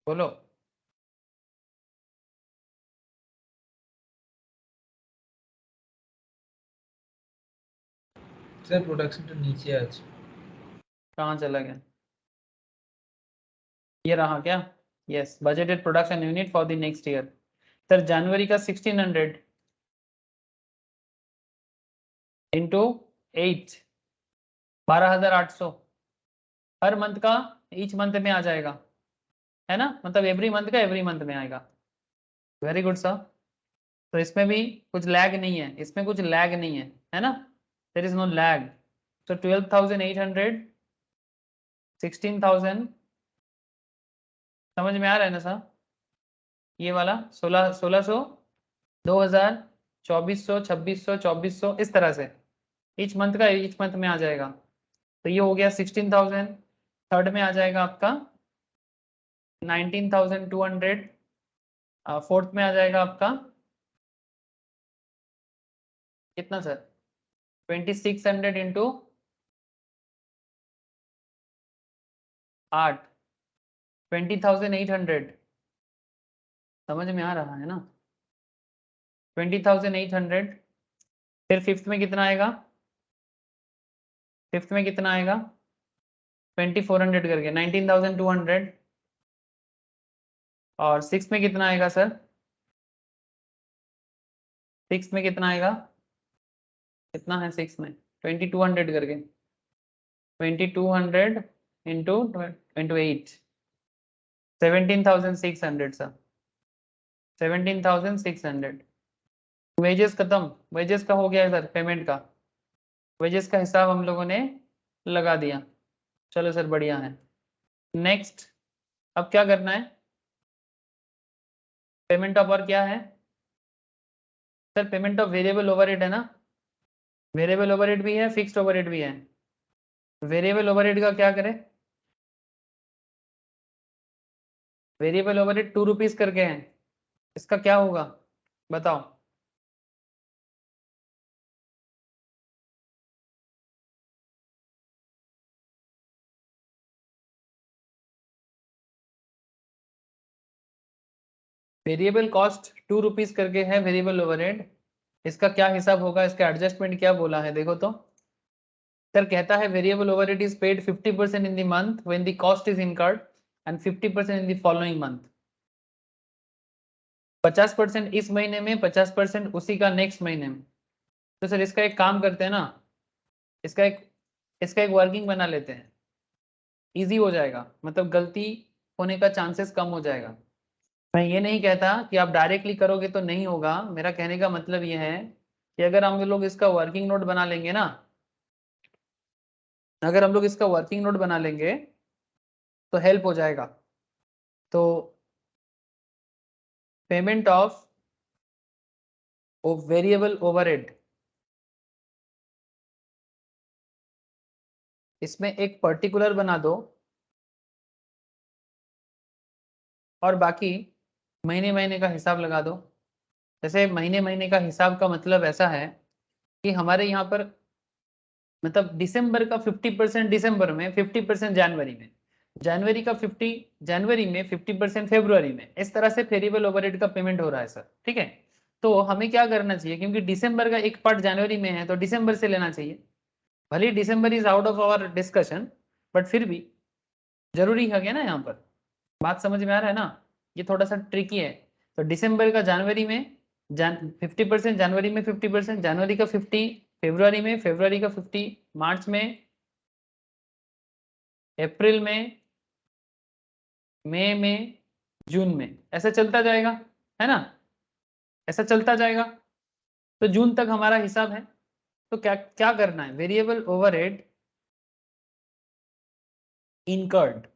बोलो। স্যার প্রোডাকশনটা নিচে আছে। कहाँ चला गया? ये रहा क्या? Yes, budgeted production unit for the next year. Sir जनवरी का 1600 इंटू 8, 12,800 हर मंथ का, ईच मंथ में आ जाएगा, है ना? मतलब एवरी मंथ का एवरी मंथ में आएगा। Very good sir. तो इसमें भी कुछ लैग नहीं है, इसमें कुछ लैग नहीं है ना? There is no lag. तो 12,800, 16,000, समझ में आ रहा है ना सर? ये वाला 1600, 2,000, 2,400, 2,600, 2,400, इस तरह से ईच मंथ का ईच मंथ में आ जाएगा। तो ये हो गया 16,000। थर्ड में आ जाएगा आपका 19,200। फोर्थ में आ जाएगा आपका कितना सर? 2,600 इंटू 8, 20,800। समझ में आ रहा है ना? 20,800। फिर फिफ्थ में कितना आएगा? फिफ्थ में कितना आएगा? 2,400 करके 19,200। और सिक्स में कितना आएगा सर? सिक्स में कितना आएगा? कितना है सिक्स में? 2,200 करके 2,200 इंटू 8, 17,600 सर, 17,600। वेजेस खत्म, वेजेस का हो गया सर पेमेंट का। वेजेस का हिसाब हम लोगों ने लगा दिया। चलो सर बढ़िया है। नेक्स्ट अब क्या करना है? पेमेंट ऑफ और क्या है? Sir payment of variable overhead है ना, वेरिएबल ओवरहेड भी है, फिक्स्ड ओवरहेड भी है। वेरिएबल ओवरहेड का क्या करें, वेरिएबल ओवरहेड 2 रुपीज करके है, इसका क्या होगा बताओ। वेरिएबल कॉस्ट 2 रुपीज करके है वेरिएबल ओवरहेड, इसका क्या हिसाब होगा, इसका एडजस्टमेंट क्या बोला है देखो तो। सर कहता है variable overhead is paid 50% in the month when the cost is incurred and 50% in the following month. 50% इस महीने में, 50% उसी का नेक्स्ट महीने में। तो सर इसका एक काम करते हैं ना, इसका एक वर्किंग बना लेते हैं, इजी हो जाएगा, मतलब गलती होने का चांसेस कम हो जाएगा। मैं ये नहीं कहता कि आप डायरेक्टली करोगे तो नहीं होगा, मेरा कहने का मतलब ये है कि अगर हम लोग इसका वर्किंग नोट बना लेंगे ना, अगर हम लोग इसका वर्किंग नोट बना लेंगे तो हेल्प हो जाएगा। तो पेमेंट ऑफ वेरिएबल ओवरहेड, इसमें एक पर्टिकुलर बना दो और बाकी महीने महीने का हिसाब लगा दो। जैसे महीने महीने का हिसाब का मतलब ऐसा है कि हमारे यहाँ पर मतलब दिसंबर का 50% दिसंबर में, 50% जनवरी में, जनवरी का 50 जनवरी में, 50% फरवरी में, इस तरह से वेरिएबल ओवरहेड का पेमेंट हो रहा है सर, ठीक है। तो हमें क्या करना चाहिए, क्योंकि दिसंबर का एक पार्ट जनवरी में है तो दिसंबर से लेना चाहिए, भले ही December is out of our discussion, but फिर भी जरूरी है क्या ना, यहाँ पर बात समझ में आ रहा है ना, ये थोड़ा सा ट्रिकी है। तो दिसंबर का जनवरी में 50%, जनवरी में 50%, जनवरी का 50 फरवरी में, फरवरी का 50 मार्च में, अप्रैल में, मई में, जून में, ऐसा चलता जाएगा, है ना, ऐसा चलता जाएगा। तो जून तक हमारा हिसाब है। तो क्या क्या करना है, वेरिएबल ओवरहेड इनकर्ड,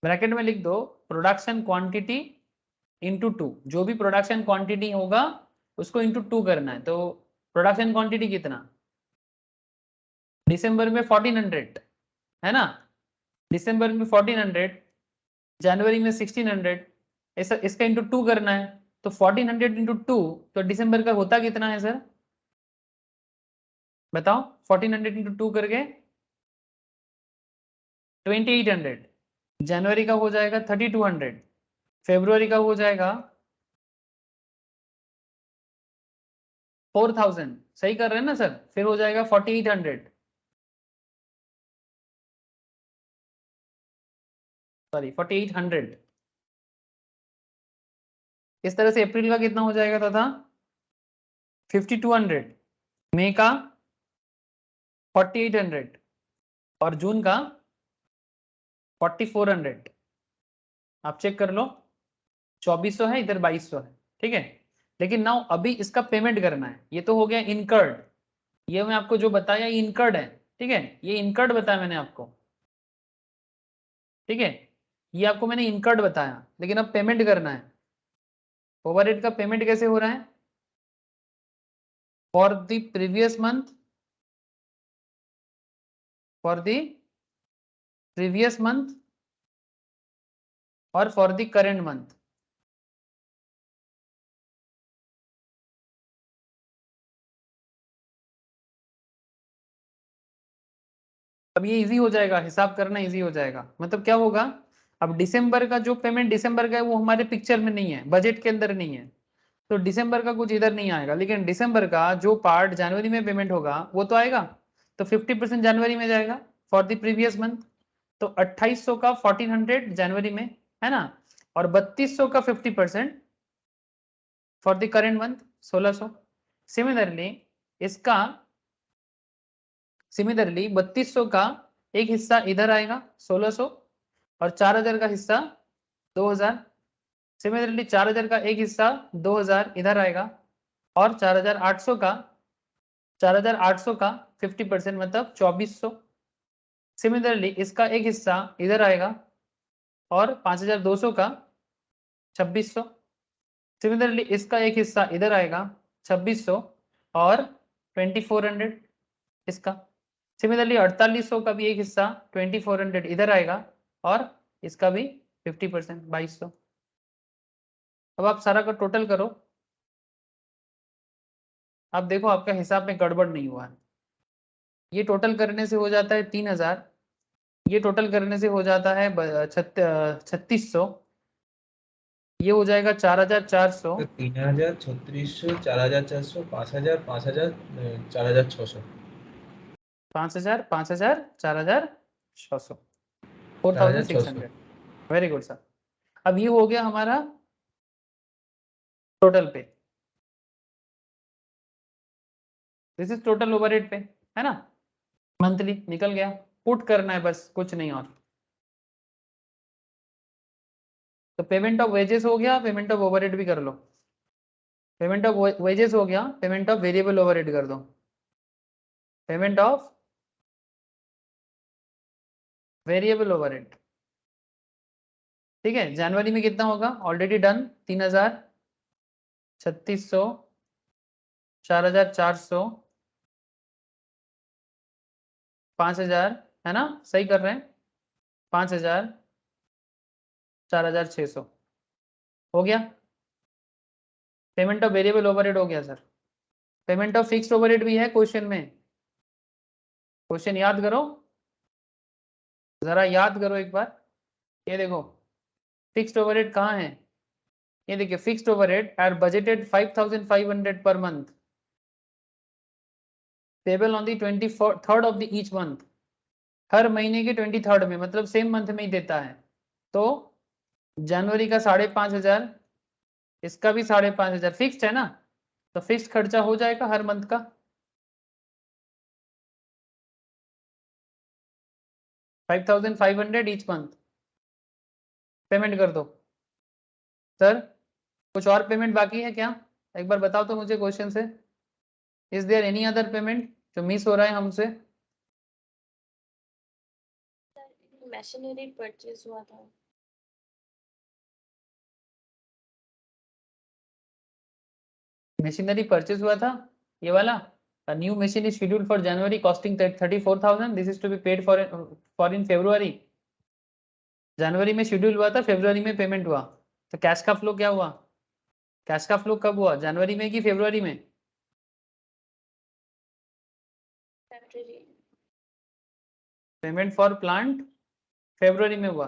ब्रैकेट में लिख दो प्रोडक्शन क्वांटिटी इंटू 2, जो भी प्रोडक्शन क्वांटिटी होगा उसको इंटू 2 करना है। तो प्रोडक्शन क्वांटिटी कितना, दिसंबर में 1400 है ना, दिसंबर में 1400, जनवरी में 1600, ऐसा इसका इंटू 2 करना है। तो 1400 इंटू 2, तो दिसंबर का होता कितना है सर बताओ, 1400 इंटू 2 करके 2800, जनवरी का हो जाएगा 3200, फरवरी का हो जाएगा 4000, सही कर रहे हैं ना सर, फिर हो जाएगा 4800, सॉरी 4800। इस तरह से अप्रैल का कितना हो जाएगा तथा 5200, मई का 4800 और जून का 4400। आप चेक कर लो, 2400 है, इधर 2200 है, ठीक है। लेकिन नाउ अभी इसका पेमेंट करना है, ये तो हो गया इनकर्ड, ये मैं आपको जो बताया इनकर्ड है, ठीक है, ये इनकर्ड बताया मैंने आपको, ठीक है, ये आपको मैंने इनकर्ड बताया। लेकिन अब पेमेंट करना है, ओवरहेड का पेमेंट कैसे हो रहा है, for the previous month, for the previous month और फॉर द करेंट मंथ। अब ये इजी हो जाएगा, हिसाब करना इजी हो जाएगा। मतलब क्या होगा, अब दिसंबर का जो पेमेंट दिसंबर का है वो हमारे पिक्चर में नहीं है, बजट के अंदर नहीं है, तो दिसंबर का कुछ इधर नहीं आएगा। लेकिन दिसंबर का जो पार्ट जनवरी में पेमेंट होगा वो तो आएगा, तो 50% जनवरी में जाएगा फॉर द प्रीवियस मंथ। तो 2800 का 1400 जनवरी में, है ना, और 3200 का 50% for the current month 1600। Similarly इसका, सिमिलरली 3200 का एक हिस्सा इधर आएगा 1600, और 4000 का हिस्सा 2000। सिमिलरली 4000 का एक हिस्सा 2000 इधर आएगा, और 4800 का 50% मतलब 2400। सिमिलरली इसका एक हिस्सा इधर आएगा और 5200 का 2600। सिमिलरली इसका एक हिस्सा इधर आएगा 2600 और 2400 इसका। सिमिलरली 4800 का भी एक हिस्सा 2400 इधर आएगा और इसका भी 50% 2200। अब आप सारा का टोटल करो, अब देखो आपका हिसाब में गड़बड़ नहीं हुआ है। ये टोटल करने से हो जाता है 3000, ये टोटल करने से हो जाता है 3600, ये हो जाएगा 4400, 3000, 3600, 4400, 5000, 5000, 4600, 5000, 5000, 4600, 4600। Very good sir. अब ये हो गया हमारा टोटल पे, दिस इज टोटल ओवरहेड पे, है ना, मंथली निकल गया। पुट करना है बस, कुछ नहीं और। तो पेमेंट ऑफ वेजेस हो गया, पेमेंट ऑफ ओवरहेड भी कर लो। पेमेंट ऑफ वेजेस हो गया, पेमेंट ऑफ वेरिएबल ओवरहेड कर दो। पेमेंट ऑफ वेरिएबल ओवरहेड, ठीक है। जनवरी में कितना होगा, ऑलरेडी डन, 3000, 3600, 4400, 5000, है ना, सही कर रहे हैं, 5000, 4600 हो गया। पेमेंट ऑफ वेरिएबल ओवरहेड हो गया sir. Payment of fixed overhead भी है क्वेश्चन में, क्वेश्चन याद करो, जरा याद करो एक बार। ये देखो फिक्स्ड ओवरहेड कहाँ है, ये देखिए fixed overhead are budgeted 5500 per month, payable on the 23rd of the each month, हर महीने के 23rd में, मतलब सेम मंथ में ही देता है। तो जनवरी का 5500, इसका भी 5500 फिक्स्ड है ना, तो फिक्स्ड खर्चा हो जाएगा हर मंथ का। 5500 ईच मंथ पेमेंट कर दो। सर कुछ और पेमेंट बाकी है क्या, एक बार बताओ तो मुझे क्वेश्चन से। Is there any other payment जो मिस हो रहा है हमसे? मशीनरी परचेज हुआ था। मशीनरी परचेज हुआ था, ये वाला। A new machine is scheduled for January costing 34,000. This is to be paid for in February. जनवरी में शेड्यूल हुआ था, फरवरी में पेमेंट हुआ, तो कैश का फ्लो क्या हुआ? कैश का फ्लो कब हुआ, जनवरी में कि फरवरी में? पेमेंट फॉर प्लांट फरवरी में हुआ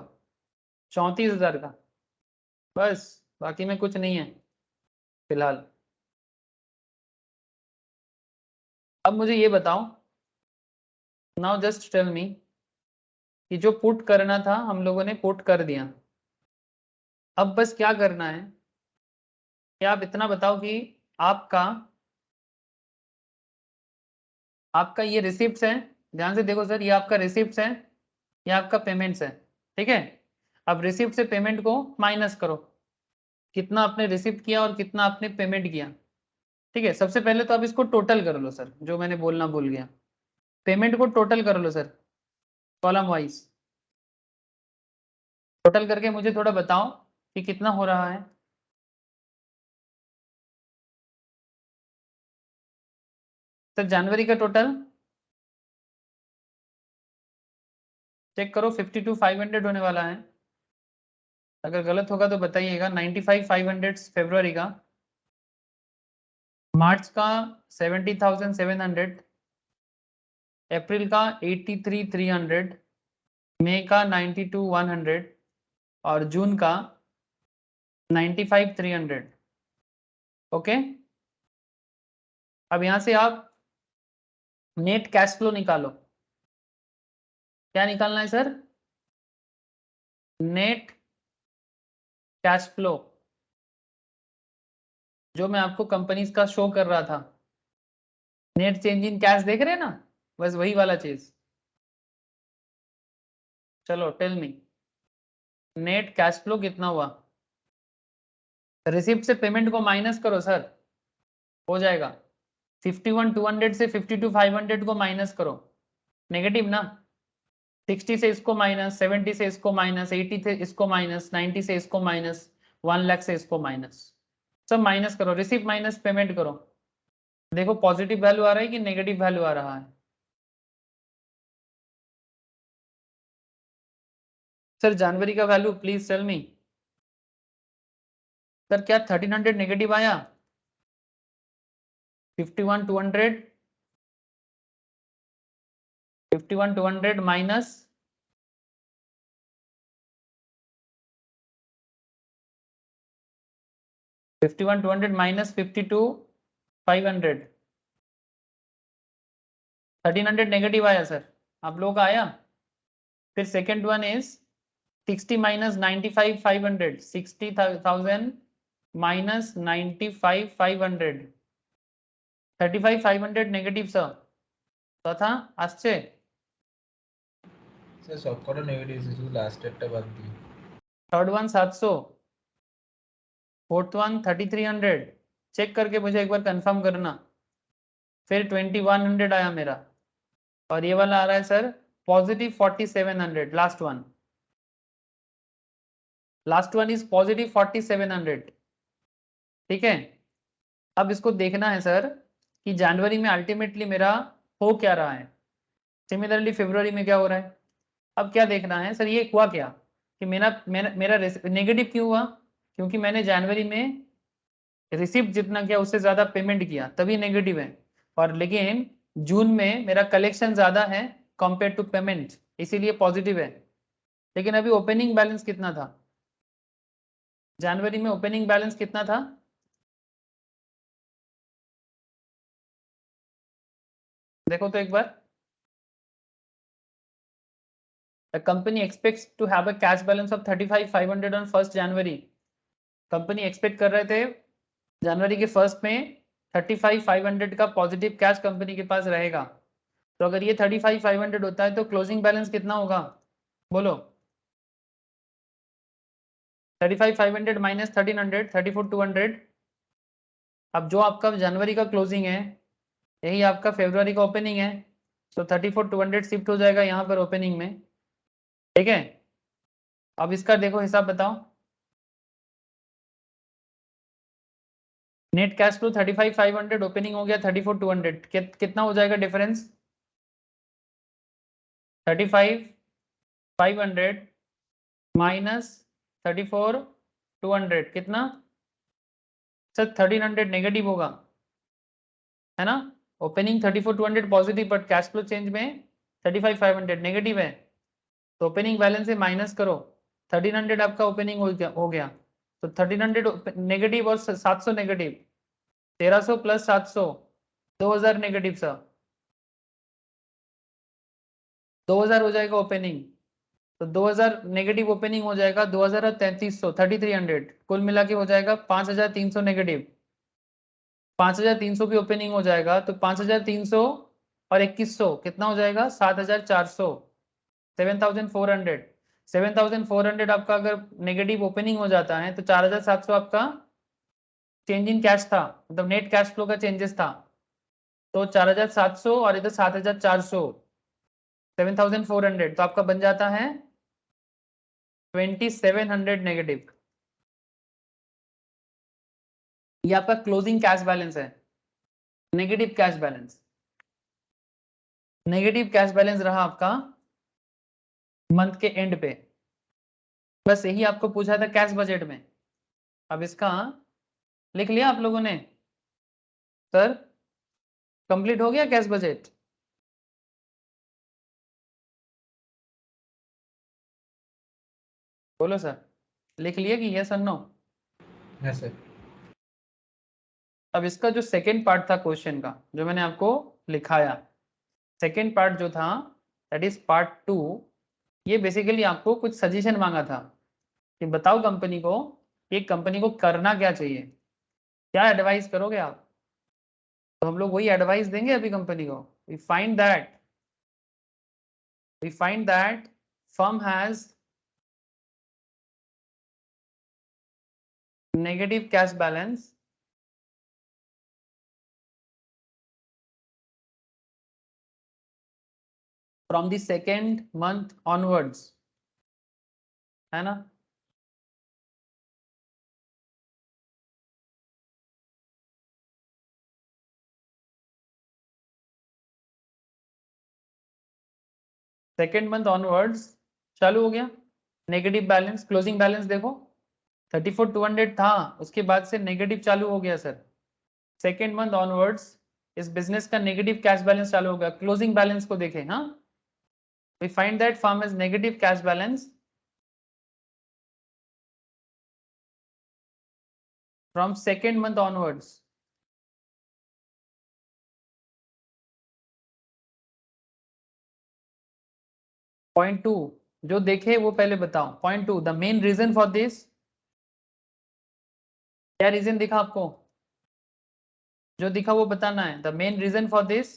34,000 का, बस, बाकी में कुछ नहीं है फिलहाल। अब मुझे ये बताओ, नाउ जस्ट टेल मी कि जो पुट करना था हम लोगों ने पुट कर दिया, अब बस क्या करना है, क्या आप इतना बताओ कि आपका ये रिसिप्ट्स है, ध्यान से देखो सर, ये आपका रिसिप्ट्स है, ये आपका पेमेंट्स है, ठीक है। अब रिसिप्ट से पेमेंट को माइनस करो, कितना आपने रिसिप्ट किया और कितना आपने पेमेंट किया, ठीक है। सबसे पहले तो आप इसको टोटल कर लो सर, जो मैंने बोलना भूल गया, पेमेंट को टोटल कर लो सर, कॉलम वाइज टोटल करके मुझे थोड़ा बताओ कि कितना हो रहा है। सर जनवरी का टोटल चेक करो, 52,500 होने वाला है, अगर गलत होगा तो बताइएगा। 95,500 फरवरी का, मार्च का 70,700, अप्रैल का 83,300, मई का 92,100 और जून का 95,300। ओके, अब यहां से आप नेट कैश फ्लो निकालो। क्या निकालना है सर? नेट कैश फ्लो, जो मैं आपको कंपनीज का शो कर रहा था, नेट चेंज इन कैश देख रहे हैं ना, बस वही वाला चीज। चलो tell me, net cash flow कितना हुआ? रिसिप्ट से पेमेंट को माइनस करो सर, हो जाएगा 51,200 से 52,500 को माइनस करो, नेगेटिव ना, 60 से इसको माइनस, 70 से इसको माइनस, 80 से इसको माइनस, 90 से इसको माइनस, 1 लाख से इसको माइनस, सब माइनस करो, रिसीव माइनस पेमेंट करो, देखो पॉजिटिव वैल्यू आ रहा है कि नेगेटिव वैल्यू आ रहा है। सर जनवरी का value please tell me. Sir क्या 1300 नेगेटिव आया? 51,200 51,200 माइनस 51,200 माइनस 52,500, 1300 नेगेटिव आया सर, आप लोगों का आया। फिर second one is 60 minus 95,500, 60,000 minus 95,500, 35,500 negative sir. तथा আসছে স্যার সবকটা নেগেটিভ এসেছে, শুধু লাস্টেরটা বাদ দিয়ে। Third one 700, fourth one 3,300, check करके मुझे एक बार कंफर्म करना। फिर 2,100 आया मेरा, और ये वाला आ रहा है sir positive 4,700, last one, last one is positive 4,700, ठीक है। अब इसको देखना है सर कि जनवरी में अल्टीमेटली मेरा हो क्या रहा है, सिमिलरली फरवरी में क्या हो रहा है। अब क्या देखना है सर, ये हुआ क्या कि मेरा मेरा मेरा नेगेटिव क्यों हुआ, क्योंकि मैंने जनवरी में रिसिप्ट जितना किया उससे ज्यादा पेमेंट किया, तभी नेगेटिव है। और लेकिन जून में मेरा कलेक्शन ज्यादा है कंपेयर टू पेमेंट, इसीलिए पॉजिटिव है। लेकिन अभी ओपनिंग बैलेंस कितना था जनवरी में, ओपनिंग बैलेंस कितना था? देखो तो एक बार। The company expects to have a cash balance of 35,500 on 1st January. Company expect कर रहे थे जनवरी के फर्स्ट में 35,500 का पॉजिटिव कैश कंपनी के पास रहेगा। तो अगर ये 35,500 होता है तो क्लोजिंग बैलेंस कितना होगा बोलो? 35,500 माइनस 1,300, 34,200। अब जो आपका जनवरी का क्लोजिंग है यही आपका फरवरी का ओपनिंग है, तो 34,200 शिफ्ट हो जाएगा यहाँ पर ओपनिंग में, ठीक है। अब इसका देखो हिसाब बताओ। नेट कैश फ्लो 35,500, ओपनिंग हो गया 34,200, कितना हो जाएगा डिफरेंस? 35,500 माइनस 34,200 कितना सर? 1,300 नेगेटिव होगा, है ना। Opening 34,200 positive, but cash flow change में 35,500 नेगेटिव है, तो ओपनिंग बैलेंस से माइनस करो। 1,300 आपका ओपनिंग हो गया, तो 1,300 नेगेटिव और 700 नेगेटिव, 1,300 प्लस 700, 2,000 नेगेटिव सर, 2,000 हो जाएगा ओपनिंग, तो 2,000 नेगेटिव ओपनिंग हो जाएगा, 2,000 और 3,300 3,300 कुल मिला के हो जाएगा 5,300 नेगेटिव। 5,300 की ओपनिंग हो जाएगा, तो 5,300 और 2,100 कितना हो जाएगा? 7,400, 7,400। 7,400 आपका अगर नेगेटिव ओपनिंग हो जाता है तो 4,700 आपका चेंज इन कैश था, मतलब नेट कैश फ्लो का चेंजेस था। तो 4,700 और इधर 7,400, 7,400, तो आपका बन जाता है 2,700 नेगेटिव। ये आपका क्लोजिंग कैश बैलेंस है, negative cash balance. Negative cash balance रहा आपका मंथ के एंड पे। बस यही आपको पूछा था कैश बजट में। अब इसका लिख लिया आप लोगों ने? सर कंप्लीट हो गया कैश बजट? बोलो सर, लिख लिया कि यस और नो? হ্যাঁ স্যার। अब इसका जो सेकेंड पार्ट था क्वेश्चन का, जो मैंने आपको लिखाया, सेकेंड पार्ट जो था दैट इज पार्ट 2, ये बेसिकली आपको कुछ सजेशन मांगा था कि बताओ कंपनी को, एक कंपनी को करना क्या चाहिए, क्या एडवाइस करोगे आप। तो हम लोग वही एडवाइस देंगे अभी कंपनी को। We find that firm has negative cash balance from the second month onwards, है ना। सेकेंड मंथ ऑनवर्ड्स चालू हो गया नेगेटिव बैलेंस, क्लोजिंग बैलेंस देखो 34,200 था, उसके बाद से नेगेटिव चालू हो गया सर। सेकेंड मंथ ऑनवर्ड्स इस बिजनेस का नेगेटिव कैश बैलेंस चालू हो गया। क्लोजिंग बैलेंस को देखें, हाँ, we find that firm is negative cash balance from second month onwards. Point 2 जो देखे वो पहले बताओ। Point 2 the main reason for this, क्या रीजन दिखा आपको? जो दिखा वो बताना है। The main reason for this,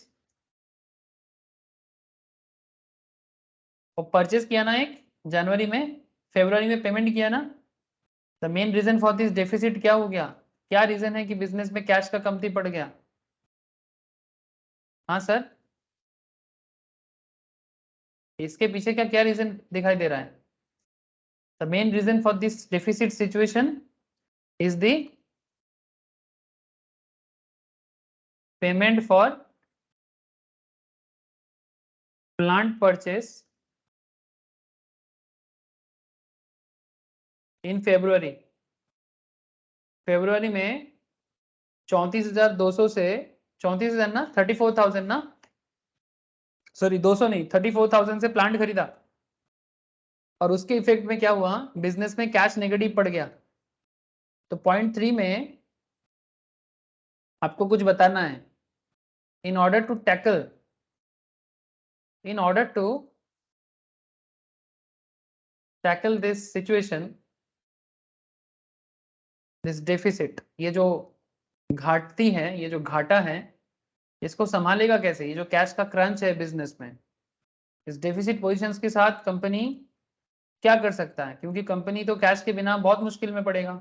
वो परचेज किया ना एक जनवरी में, फरवरी में पेमेंट किया ना। The main reason for this deficit क्या हो गया? क्या रीजन है कि बिजनेस में कैश का कमती पड़ गया? हाँ सर, इसके पीछे क्या क्या रीजन दिखाई दे रहा है? The main reason for this deficit situation is the payment for plant purchase in February. February में 34,200 से 34,000 ना, 34,000 ना, सॉरी 200 नहीं, 34,000 से प्लांट खरीदा और उसके इफेक्ट में क्या हुआ? बिजनेस में कैश नेगेटिव पड़ गया। तो पॉइंट 3 में आपको कुछ बताना है। In order to tackle, in order to tackle this situation, this deficit, ये जो घाटती है, ये जो घाटा है, इसको संभालेगा कैसे? ये जो कैश का क्रंच है बिजनेस में, इस डेफिसिट पोजीशंस के साथ कंपनी क्या कर सकता है? क्योंकि कंपनी तो कैश के बिना बहुत मुश्किल में पड़ेगा।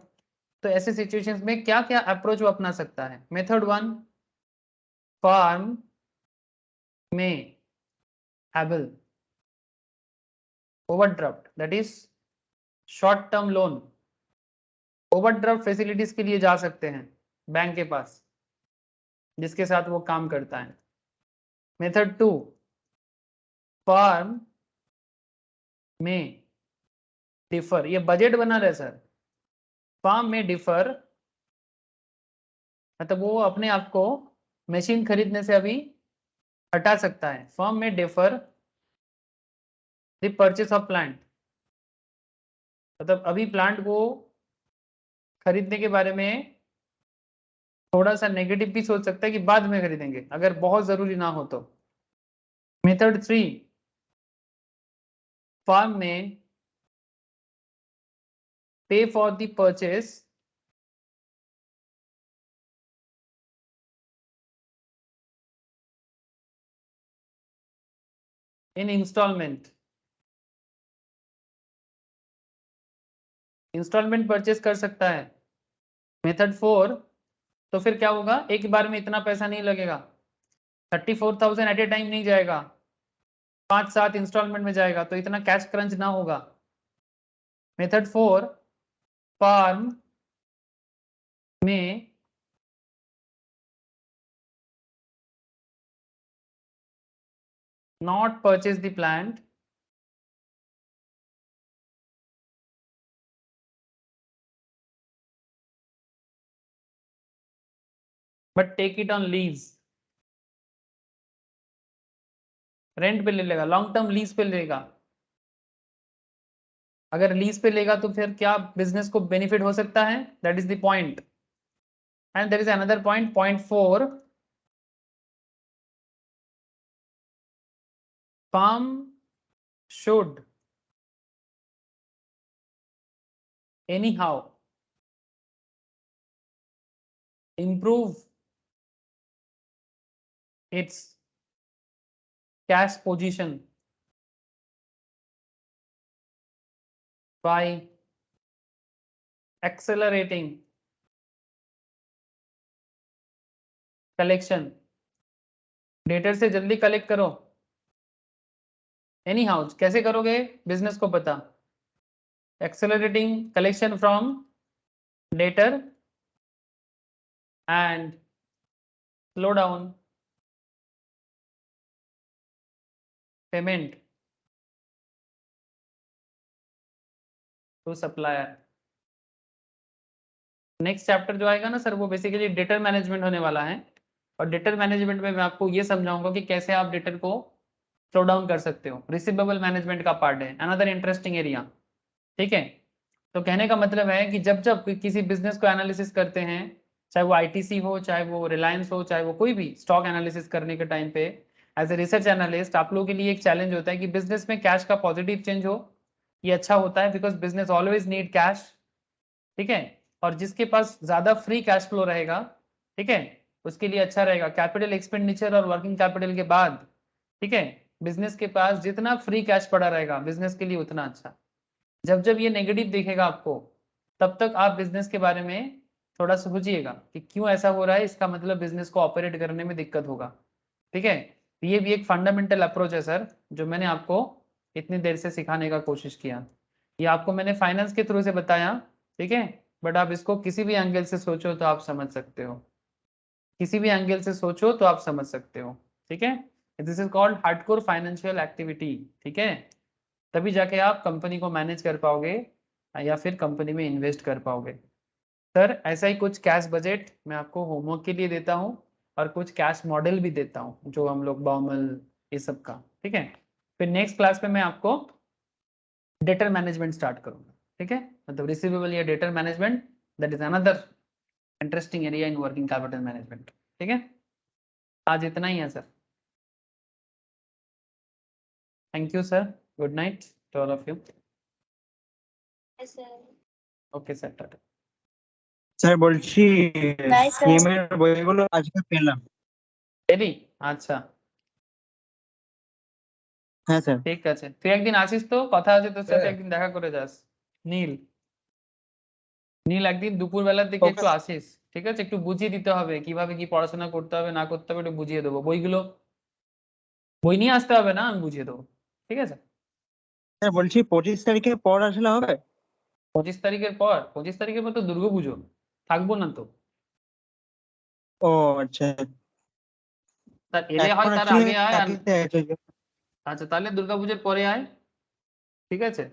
तो ऐसे सिचुएशंस में क्या क्या अप्रोच वो अपना सकता है? मेथड 1, फर्म में avail overdraft, that is short term loan. Overdraft facilities के लिए जा सकते हैं बैंक के पास जिसके साथ वो काम करता है। मेथड 2, फर्म में डिफर, ये बजट बना रहे सर। फर्म में डिफर मतलब वो अपने आप को मशीन खरीदने से अभी हटा सकता है। फर्म में differ the purchase of plant, मतलब अभी प्लांट को खरीदने के बारे में थोड़ा सा नेगेटिव भी सोच सकता है कि बाद में खरीदेंगे अगर बहुत जरूरी ना हो तो। Method 3, firm may pay for the purchase in instalment, instalment purchase कर सकता है। मेथड 4, तो फिर क्या होगा? एक बार में इतना पैसा नहीं लगेगा, 34,000 एट ए टाइम नहीं जाएगा, 5-7 इंस्टॉलमेंट में जाएगा, तो इतना कैश क्रंच ना होगा। मेथड 4, फर्म में not purchase the plant but take it on lease, rent पे ले लेगा, लॉन्ग टर्म लीज पे लेगा। अगर लीज पे लेगा तो फिर क्या बिजनेस को बेनिफिट हो सकता है? That is the point. And there is another point, point 4, firm should anyhow improve its cash position by accelerating collection, debtor से जल्दी कलेक्ट करो। एनी हाउ कैसे करोगे बिजनेस को पता, accelerating collection from debtor and slow down payment to supplier. Next chapter जो आएगा ना सर वो बेसिकली डेटर मैनेजमेंट होने वाला है, और डेटर मैनेजमेंट में मैं आपको ये समझाऊंगा कि कैसे आप डेटर को स्लो डाउन कर सकते हो। रिसीवेबल मैनेजमेंट का पार्ट है, अनदर इंटरेस्टिंग एरिया। ठीक है, तो कहने का मतलब है कि जब जब किसी बिजनेस को एनालिसिस करते हैं, चाहे वो आईटीसी हो, चाहे वो रिलायंस हो, चाहे वो कोई भी स्टॉक एनालिसिस करने के टाइम पे एज ए रिसर्च एनालिस्ट आप लोगों के लिए एक चैलेंज होता है कि बिजनेस में कैश का पॉजिटिव चेंज हो। ये अच्छा होता है because business always need cash. ठीक है, और जिसके पास ज्यादा फ्री कैश फ्लो रहेगा, ठीक है, उसके लिए अच्छा रहेगा। कैपिटल एक्सपेंडिचर और वर्किंग कैपिटल के बाद, ठीक है, बिजनेस के पास जितना फ्री कैश पड़ा रहेगा बिजनेस के लिए उतना अच्छा। जब जब ये नेगेटिव दिखेगा आपको, तब तक आप बिजनेस के बारे में थोड़ा सोचिएगा कि क्यों ऐसा हो रहा है, इसका मतलब बिजनेस को ऑपरेट करने में दिक्कत होगा। ठीक है, तो ये भी एक फंडामेंटल अप्रोच है सर, जो मैंने आपको इतनी देर से सिखाने का कोशिश किया। ये आपको मैंने फाइनेंस के थ्रू से बताया, ठीक है, बट आप इसको किसी भी एंगल से सोचो तो आप समझ सकते हो, किसी भी एंगल से सोचो तो आप समझ सकते हो। ठीक है, this is called hardcore financial activity. ठीक है, तभी जाके आप कंपनी को मैनेज कर पाओगे या फिर कंपनी में इन्वेस्ट कर पाओगे। सर ऐसा ही कुछ कैश बजट मैं आपको होमवर्क के लिए देता हूँ, और कुछ कैश मॉडल भी देता हूँ जो हम लोग बाउमल ये सब का। ठीक है, फिर नेक्स्ट क्लास में मैं आपको डेटर मैनेजमेंट स्टार्ट करूंगा। ठीक है, मतलब रिसीवेबल या debtor management, that is another interesting area in working capital management. ठीक है, आज इतना ही है sir. Thank you sir, good night to all of you. Yes, sir. Okay sir, tata. Sir বলছি Bye, sir. সিএম এর বইগুলো আজকে পেলাম। রেডি? আচ্ছা হ্যাঁ স্যার। ঠিক আছে, তুই একদিন আসিস তো, কথা আছে তোর সাথে, হ্যাঁ। একদিন দেখা করে যাস। নীল, নীল একদিন দুপুর বেলার দিকে Okay, একটু আসিস, ঠিক আছে, একটু বুঝিয়ে দিতে হবে কিভাবে কি পড়াশোনা করতে হবে না করতে হবে, একটু বুঝিয়ে দেবো। বইগুলো, বই নিয়ে আসতে হবে না, আমি বুঝিয়ে দেবো। ঠিক আছে, স্যার বলছি 25 তারিখে পর আসলে হবে? 25 তারিখের পর? 25 তারিখের পর তো দুর্গাপুজো, থাকবো না তো। ও আচ্ছা, তার এলে হয় এখন তার অ্যাকচুয়ালি আগে আয়, আর চাকরিতে আছে। আচ্ছা তাহলে দুর্গাপুজোর পরে আয়। ঠিক আছে,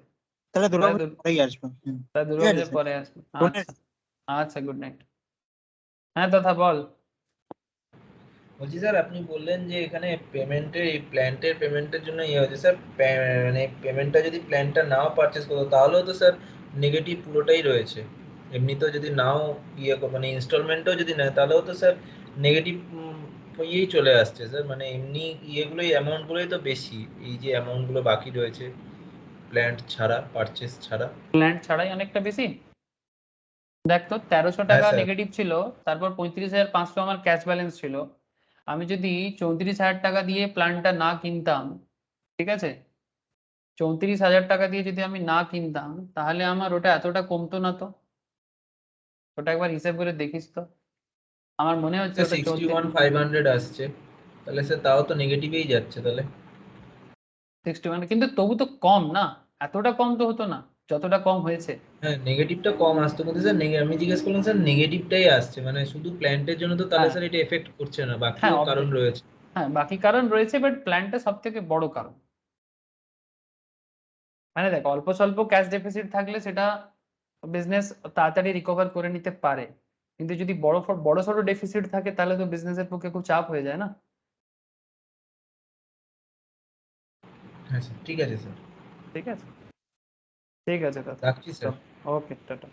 তাহলে তাহলে দুর্গাপুজোর পরেই আসবো। তাহলে ঠিক আছে দুর্গাপুজোর স্যার। পরে আসবো। Good night. আচ্ছা আচ্ছা, গুড নাইট। হ্যাঁ তথা বল। বলছি স্যার আপনি বললেন যে এখানে পেমেন্টের এই প্ল্যান্টের পেমেন্টের জন্য ইয়ে হচ্ছে স্যার, মানে পেমেন্টটা যদি প্ল্যানটা নাও পারচেস করতো তাহলেও তো স্যার নেগেটিভ পুরোটাই রয়েছে। এমনিতেও যদি নাও মানে ইনস্টলমেন্টও যদি নেয় তাহলেও তো স্যার নেগেটিভ ইয়েই চলে আসছে স্যার, মানে এমনি ইয়েগুলোই অ্যামাউন্টগুলোই তো বেশি, এই যে অ্যামাউন্টগুলো বাকি রয়েছে প্ল্যান্ট ছাড়া, পারচেস ছাড়া। প্ল্যান্ট ছাড়াই অনেকটা বেশি। দেখ তো 1300 হ্যাঁ টাকা স্যার। নেগেটিভ ছিল, তারপর 35,500 আমার ক্যাশ ব্যালেন্স ছিল। আমি যদি 34,000 টাকা দিয়ে প্ল্যানটা না কিনতাম, ঠিক আছে, 34,000 টাকা দিয়ে যদি আমি না কিনতাম, তাহলে আমার ওটা এতটা কমতো না তো। ওটা একবার হিসেব করে দেখিস তো, আমার মনে হচ্ছে স্যার ওটা 61,500 আসছে, তাহলে স্যার তাও তো নেগেটিভেই যাচ্ছে তাহলে। 61, কিন্তু তবু তো কম না, এতটা কম তো হতো না যতটা কম হয়েছে। হ্যাঁ নেগেটিভটা কম আসতো, কিন্তু স্যার আমি জিজ্ঞেস করলাম স্যার নেগেটিভটাই আসছে, মানে শুধু প্ল্যান্টের জন্য তো তাহলে হ্যাঁ স্যার এটা এফেক্ট করছে না, হ্যাঁ বাকিও কারণ রয়েছে। হ্যাঁ বাকি কারণ রয়েছে, বাট প্ল্যানটা সব থেকে বড় কারণ। মানে দেখ, অল্প স্বল্প ক্যাশ ডেফিসিট থাকলে সেটা বিজনেস তাড়াতাড়ি রিকভার করে নিতে পারে, কিন্তু যদি বড় সড়ো ডেফিসিট থাকে তাহলে তো বিজনেসের পক্ষে খুব চাপ হয়ে যায় না। হ্যাঁ স্যার, ঠিক আছে স্যার, ঠিক আছে, ঠিক আছে দাদা, রাখছি স্যার। ওকে টাটা।